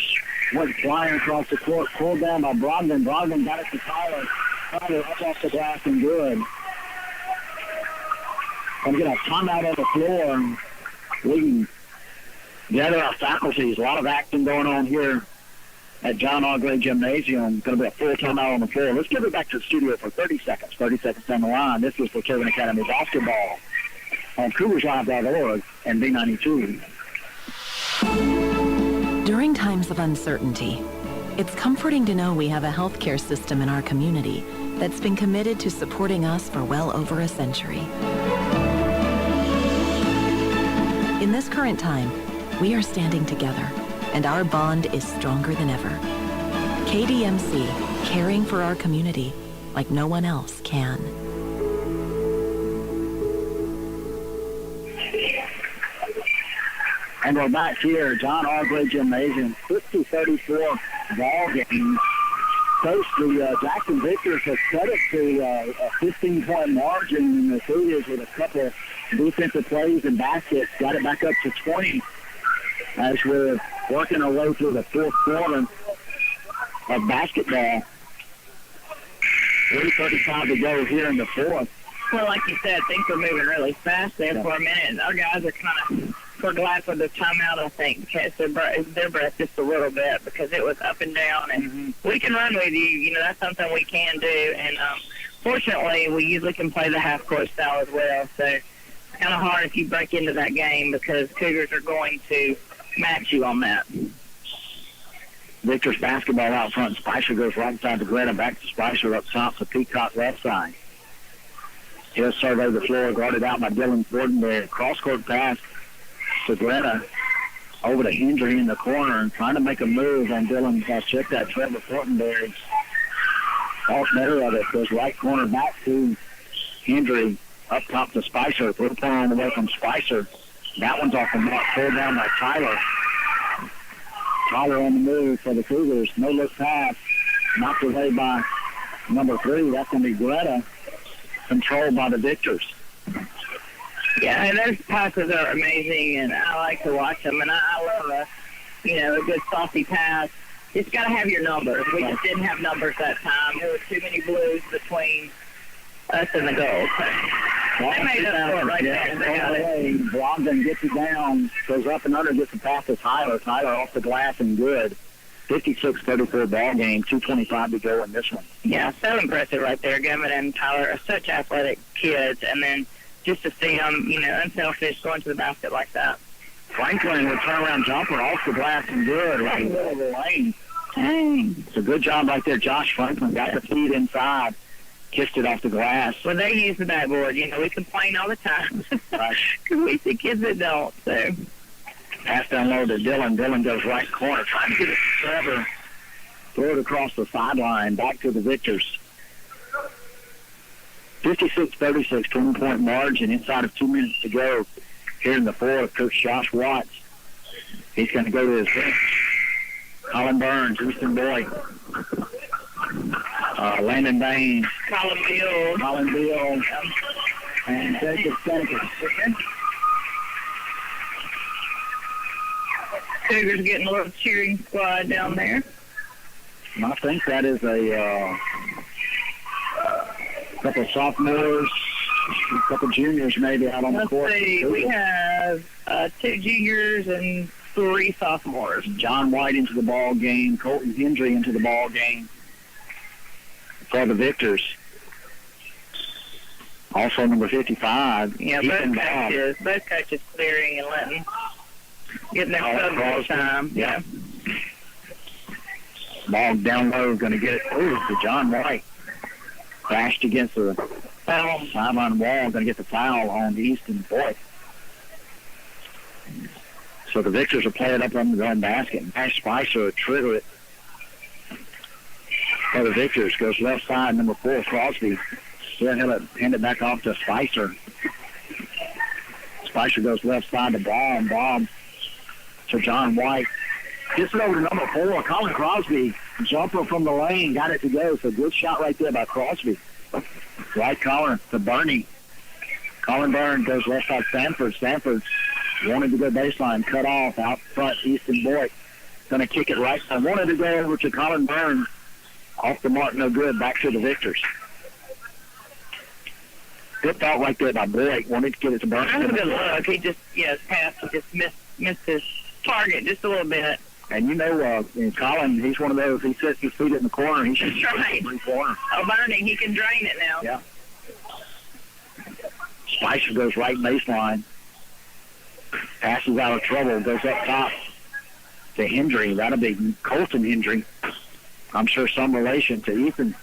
went flying across the court, pulled down by Brogdon. Brogdon got it to Tyler. Tyler up off the glass and good. I'm going to come out on the floor. We can gather our faculties. A lot of action going on here at John R. Gray Gymnasium. Going to be a full timeout on the floor. Let's give it back to the studio for 30 seconds. 30 seconds down the line. This is for Brookhaven Academy basketball on CougarsLive.org and B92. During times of uncertainty, it's comforting to know we have a healthcare system in our community that's been committed to supporting us for well over a century. In this current time, we are standing together, and our bond is stronger than ever. KDMC, caring for our community like no one else can. And we're back here, John R. Gray Gymnasium, 50-34 ball game. Coach, the Jackson Victors have cut it to a 15-point margin in the Cougars with a couple of defensive plays and baskets. Got it back up to 20 as we're working our way through the fourth quarter of basketball. 3:35 to go here in the fourth. Well, like you said, things were moving really fast there for a minute. Our guys are kind of glad for the timeout, I think, to catch their breath just a little bit because it was up and down. And we can run with you. You know, that's something we can do. And fortunately, we usually can play the half-court style as well. So it's kind of hard if you break into that game because Cougars are going to match you on that. Victor's basketball out front. Spicer goes right inside the Greta. Back to Spicer up top to Peacock left side. He'll survey the floor, guarded out by Dylan Fortenberry. Cross-court pass to Greta over to Hendry in the corner and trying to make a move on Dylan. Check that Trevor Fortenberry. Off better of it. Goes right corner back to Hendry. Up top to Spicer. 3-point on the way from Spicer. That one's off the mark. Pulled down by Tyler. Tyler on the move for the Cougars. No look pass. Knocked away by number 3. That's going to be Greta. Controlled by the Victors. Yeah, and those passes are amazing, and I like to watch them. And I love a good saucy pass. It's got to have your numbers. We just didn't have numbers that time. There were too many blues between us and the goal. So they made up for it right there. They got it. Brogdon gets it down, goes up and under, gets the pass to Tyler. Tyler off the glass and good. 56-34 ball game, 2:25 to go in this one. Yeah, so impressive right there. Gavin and Tyler are such athletic kids, and then just to see them, unselfish, going to the basket like that. Franklin with turnaround jumper off the glass and good, right in the middle of the lane. Dang. It's a good job right there. Josh Franklin got the feet inside, kissed it off the glass. Well, they use the backboard. We complain all the time. Right. Because we see kids that don't, so. Pass down low to Dylan. Dylan goes right corner, trying to get it to Trevor. Throw it across the sideline, back to the Victors. 56-36, 20-point margin, inside of 2 minutes to go here in the fourth. Coach Josh Watts, he's going to go to his bench. Colin Burns, Houston Boyd, Landon Baines, Colin Beal, and Jacob Seneca. Cougars getting a little cheering squad down there. I think that is a couple of sophomores, a couple of juniors maybe out on the court. Let's see, we have 2 juniors and 3 sophomores. John White into the ball game, Colton Hendry into the ball game for the Victors. Also number 55. Yeah, both coaches clearing and getting their subs time. Yeah. Ball down low, going to get it to John White. Crashed against the sideline wall, going to get the foul on Easton Boyd. So the Victors will play it up on the gun basket. Nash Spicer will trigger it for the Victors. Goes left side, number 4, Crosby. He'll hand it back off to Spicer. Spicer goes left side to Bob to John White. Gets it over to number 4, Colin Crosby. Jumper from the lane, got it to go. So good shot right there by Crosby. Right corner to Bernie. Colin Byrne goes left side Stanford. Stanford wanted to go baseline, cut off out front. Easton Boyd going to kick it right side. Wanted to go over to Colin Byrne. Off the mark, no good. Back to the Victors. Good thought right there by Boyd. Wanted to get it to Byrne. That was a good look. He just, his pass, he just missed his target just a little bit. And Colin, he's one of those, he sets his feet in the corner. He should right. Corner. Oh, Bernie, he can drain it now. Yeah. Spicer goes right baseline. Passes out of trouble, goes up top to Hendry. That'll be Colton Hendry. I'm sure some relation to Ethan.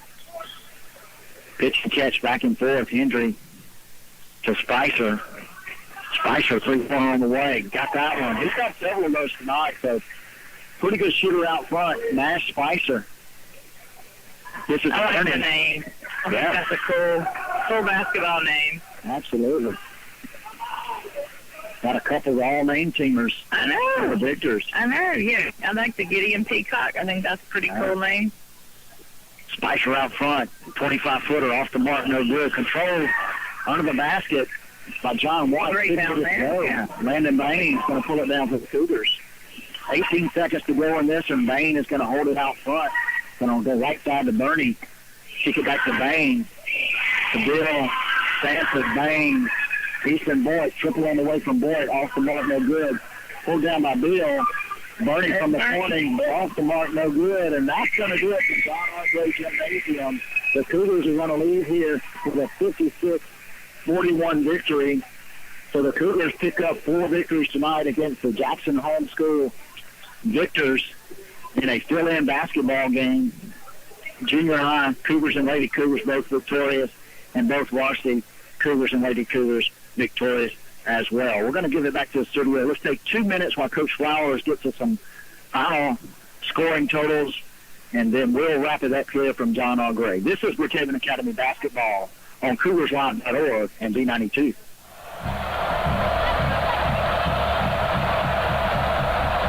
Pitch and catch back and forth. Hendry to Spicer. Spicer, 3-pointer on the way. Got that one. He's got several of those tonight, so pretty good shooter out front. Nash Spicer. This is I like the name. I think that's a cool basketball name. Absolutely. Got a couple of all-name teamers. I know. The Victors. I know, yeah. I like the Gideon Peacock. I think that's a pretty cool name. Spicer out front. 25-footer off the mark, no good. Controlled under the basket by John Watt. Great down there. Yeah. Landon Bain is going to pull it down for the Cougars. 18 seconds to go in this, and Bain is going to hold it out front. Going to go right side to Bernie. Kick it back to Bain. To Bill. Stanford, Bain. Easton Boyd, triple on the way from Boyd, off the mark, no good. Pulled down by Bill. Bernie from the 20, off the mark, no good. And that's going to do it for John Hargrave Gymnasium. The Cougars are going to leave here with a 56-41 victory. So the Cougars pick up 4 victories tonight against the Jackson Homeschool Victors in a fill-in basketball game. Junior high, Cougars and Lady Cougars both victorious, and both varsity Cougars and Lady Cougars victorious as well. We're going to give it back to the studio. Let's take 2 minutes while Coach Flowers gets us some final scoring totals, and then we'll wrap it up here from John R. Gray. This is Brookhaven Academy basketball on CougarsLive.org and B92.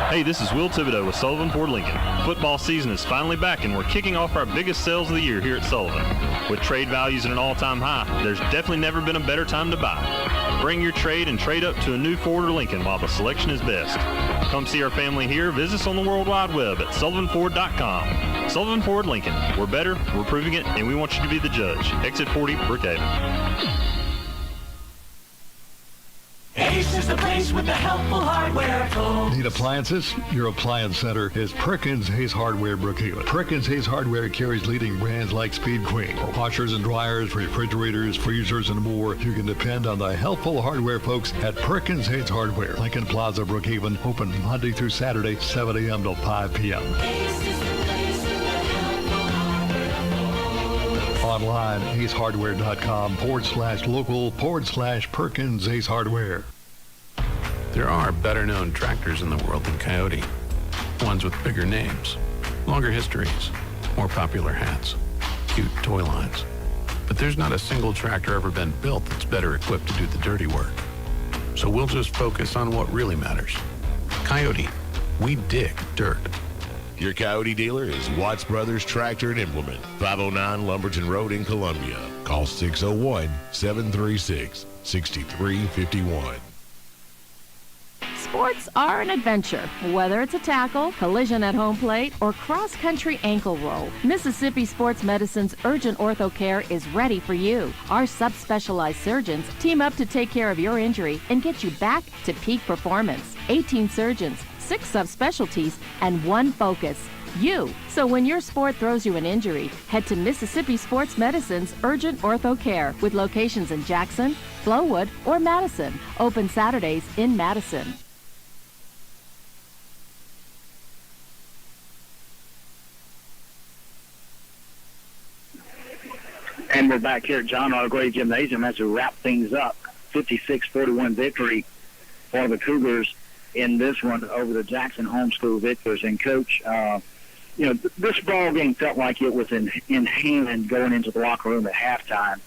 Hey, this is Will Thibodeau with Sullivan Ford Lincoln. Football season is finally back, and we're kicking off our biggest sales of the year here at Sullivan. With trade values at an all-time high, there's definitely never been a better time to buy. Bring your trade and trade up to a new Ford or Lincoln while the selection is best. Come see our family here. Visit us on the World Wide Web at sullivanford.com. Sullivan Ford Lincoln. We're better, we're proving it, and we want you to be the judge. Exit 40, Brookhaven. Ace is the place with the helpful hardware tools. Need appliances? Your appliance center is Perkins Hayes Hardware Brookhaven. Perkins Hayes Hardware carries leading brands like Speed Queen. For washers and dryers, refrigerators, freezers, and more, you can depend on the helpful hardware folks at Perkins Hayes Hardware. Lincoln Plaza, Brookhaven, open Monday through Saturday, 7 a.m. till 5 p.m. Online, acehardware.com/local/Perkins Ace Hardware. There are better-known tractors in the world than Coyote. Ones with bigger names, longer histories, more popular hats, cute toy lines. But there's not a single tractor ever been built that's better equipped to do the dirty work. So we'll just focus on what really matters. Coyote, we dig dirt. Your Coyote dealer is Watts Brothers Tractor and Implement, 509 Lumberton Road in Columbia. Call 601-736-6351. Sports are an adventure. Whether it's a tackle, collision at home plate, or cross-country ankle roll, Mississippi Sports Medicine's Urgent Ortho Care is ready for you. Our subspecialized surgeons team up to take care of your injury and get you back to peak performance. 18 surgeons, 6 subspecialties, and 1 focus, you. So when your sport throws you an injury, head to Mississippi Sports Medicine's Urgent Ortho Care with locations in Jackson, Flowood, or Madison. Open Saturdays in Madison. And we're back here at John R. Gray Gymnasium as we wrap things up. 56-41 victory for the Cougars in this one over the Jackson Homeschool Victors. And, Coach, this ball game felt like it was in hand going into the locker room at halftime.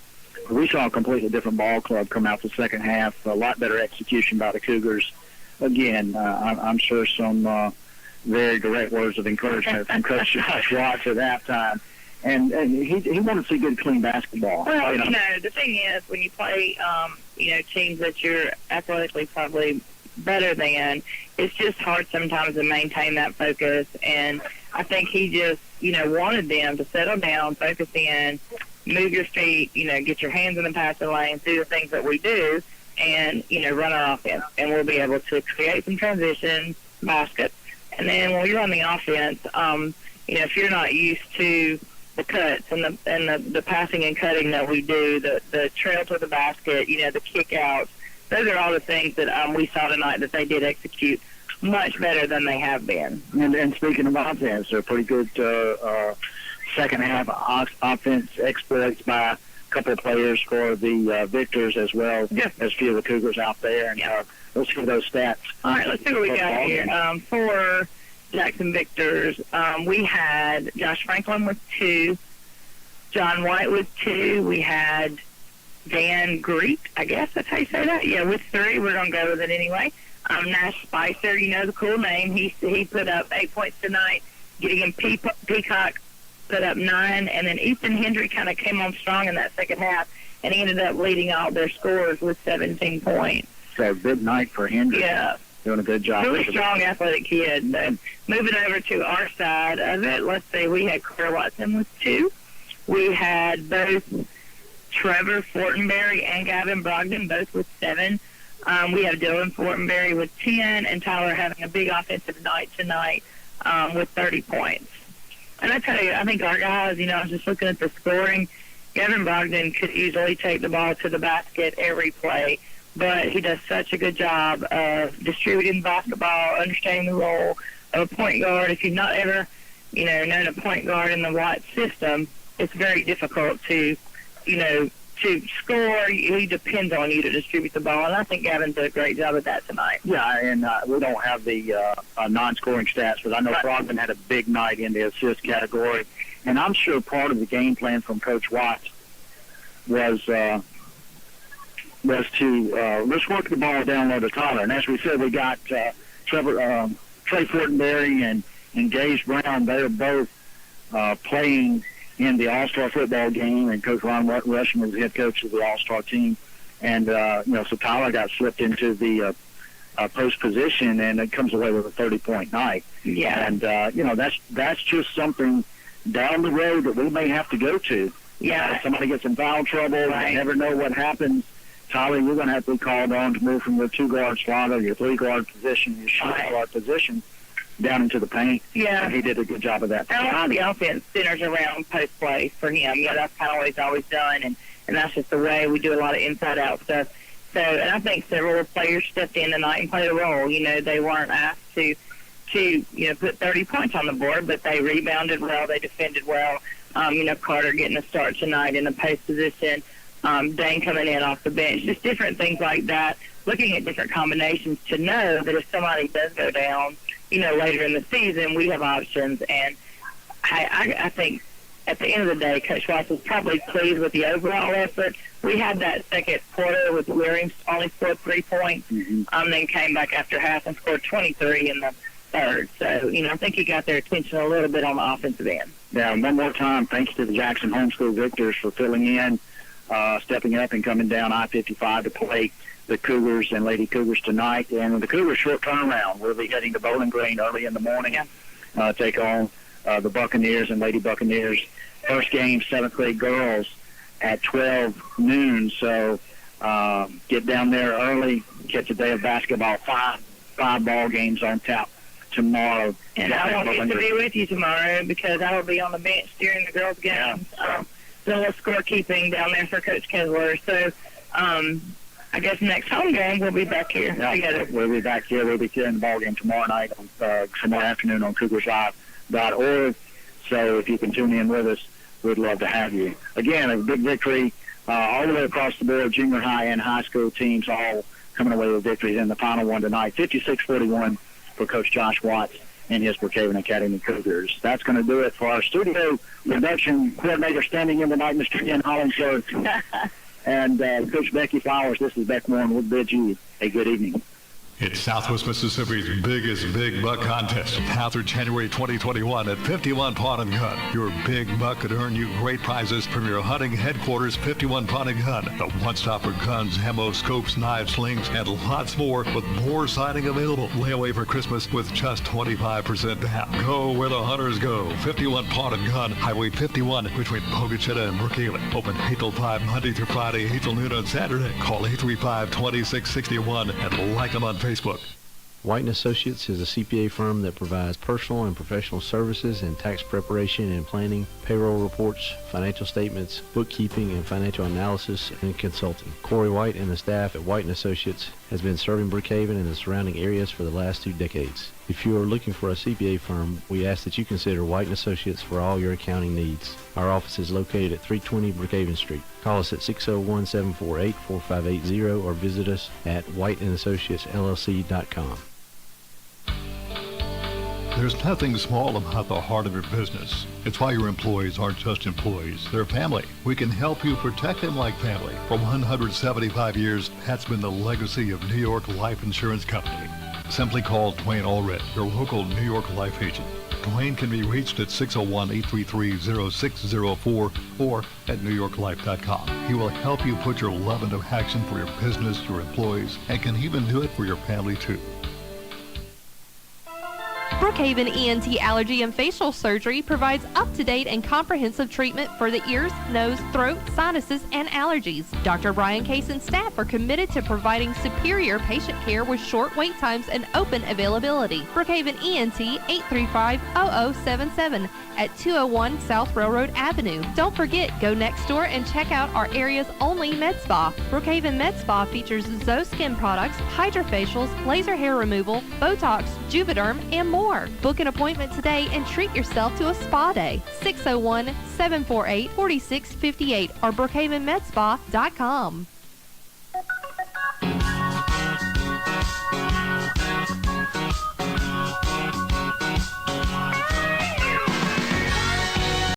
We saw a completely different ball club come out the second half, a lot better execution by the Cougars. Again, I'm sure some very direct words of encouragement from Coach Josh Watts at halftime. And he wanted to see good, clean basketball. Well, the thing is, when you play, teams that you're athletically probably better than, it's just hard sometimes to maintain that focus. And I think he just, wanted them to settle down, focus in, move your feet, get your hands in the passing lanes, do the things that we do, and, run our offense. And we'll be able to create some transition baskets. And then when we run the offense, if you're not used to the cuts and the passing and cutting that we do, the trail to the basket, the kick outs, those are all the things that we saw tonight that they did execute much better than they have been. And speaking of offense, a pretty good second half offense exploits by a couple of players for the Victors as well as a few of the Cougars out there. And let's see those stats. All right, let's see what we got here. For Jackson Victors, we had Josh Franklin with 2, John White with 2, we had Van Greek, I guess that's how you say that. Yeah, with 3. We're going to go with it anyway. Nash Spicer, the cool name. He put up 8 points tonight. Gideon Peacock put up 9. And then Ethan Hendry kind of came on strong in that second half, and he ended up leading all their scores with 17 points. So good night for Hendry. Yeah. Doing a good job. Really strong, athletic kid. Moving over to our side of it, let's see, we had Claire Watson with 2. We had both Trevor Fortenberry and Gavin Brogdon, both with 7. We have Dylan Fortenberry with 10, and Tyler having a big offensive night tonight with 30 points. And I tell you, I think our guys, I was just looking at the scoring. Gavin Brogdon could easily take the ball to the basket every play, but he does such a good job of distributing basketball, understanding the role of a point guard. If you've not ever, known a point guard in the Watt system, it's very difficult to score. He depends on you to distribute the ball, and I think Gavin did a great job of that tonight. Yeah, and we don't have the non-scoring stats, but I know Brogdon had a big night in the assist category, and I'm sure part of the game plan from Coach Watts was to let's work the ball down low to Tyler. And as we said, we got Trey Fortenberry and Gage Brown. They're both playing in the All-Star football game, and Coach Ron Rushing was the head coach of the All-Star team. And, so Tyler got slipped into the post position, and it comes away with a 30-point night. Yeah. And, that's just something down the road that we may have to go to. Yeah. If somebody gets in foul trouble, you never know what happens. Tyler, you're going to have to be called on to move from your 2-guard slot or your 3-guard position, your shooting guard position, down into the paint. Yeah. And he did a good job of that. And a lot of the offense centers around post play for him. That's kind of what he's always done, and that's just the way we do a lot of inside-out stuff. So, and I think several players stepped in tonight and played a role. They weren't asked to put 30 points on the board, but they rebounded well, they defended well. Carter getting a start tonight in the post position, Dane coming in off the bench, just different things like that, looking at different combinations to know that if somebody does go down, later in the season, we have options. And I think at the end of the day, Coach Watts was probably pleased with the overall effort. We had that second quarter with Williams only scored 3 points, then came back after half and scored 23 in the third. So, I think he got their attention a little bit on the offensive end. Yeah, one more time, thanks to the Jackson Homeschool Victors for filling in, stepping up and coming down I-55 to play the Cougars and Lady Cougars tonight. And the Cougars short turnaround. We'll be heading to Bowling Green early in the morning, take on the Buccaneers and Lady Buccaneers. First game, 7th grade girls at 12 noon. So get down there early, catch a day of basketball, five ball games on tap tomorrow. And I won't get to be with you tomorrow because I will be on the bench during the girls' games. Doing a little scorekeeping down there for Coach Kessler. So I guess next home game we'll be back here together. We'll be back here. We'll be here in the ball game tomorrow night, tomorrow afternoon on CougarsLive.org. So if you can tune in with us, we'd love to have you. Again, a big victory all the way across the board. Junior high and high school teams all coming away with victories in the final one tonight. 56-41 for Coach Josh Watts and his Brookhaven Academy Cougars. That's going to do it for our studio production coordinator standing in tonight, Mr. Ken Hollingsworth. And Coach Becky Flowers, this is Beck Warren. We'll bid you a good evening. It's Southwest Mississippi's biggest big buck contest. Now through January 2021 at 51 Pawn and Gun. Your big buck could earn you great prizes from your hunting headquarters, 51 Pawn and Gun. The one-stop for guns, ammo, scopes, knives, slings, and lots more with more siding available. Lay away for Christmas with just 25% down. Go where the hunters go. 51 Pawn and Gun, Highway 51 between Pogachetta and Brookhaven. Open 8 till 5 Monday through Friday, 8 till noon on Saturday. Call 835-2661 and like them on Facebook. White & Associates is a CPA firm that provides personal and professional services in tax preparation and planning, payroll reports, financial statements, bookkeeping, and financial analysis and consulting. Corey White and the staff at White & Associates has been serving Brookhaven and the surrounding areas for the last 2 decades. If you are looking for a CPA firm, we ask that you consider White & Associates for all your accounting needs. Our office is located at 320 Brookhaven Street. Call us at 601-748-4580 or visit us at whiteandassociatesllc.com. There's nothing small about the heart of your business. It's why your employees aren't just employees, they're family. We can help you protect them like family. For 175 years, that's been the legacy of New York Life Insurance Company. Simply call Dwayne Allred, your local New York life agent. Dwayne can be reached at 601-833-0604 or at newyorklife.com. He will help you put your love into action for your business, your employees, and can even do it for your family too. Brookhaven ENT Allergy and Facial Surgery provides up-to-date and comprehensive treatment for the ears, nose, throat, sinuses, and allergies. Dr. Brian Case and staff are committed to providing superior patient care with short wait times and open availability. Brookhaven ENT 835-0077 at 201 South Railroad Avenue. Don't forget, go next door and check out our area's only med spa. Brookhaven Med Spa features Zoe Skin products, hydrofacials, laser hair removal, Botox, Juvederm, and more. Book an appointment today and treat yourself to a spa day. 601-748-4658 or brookhavenmedspa.com.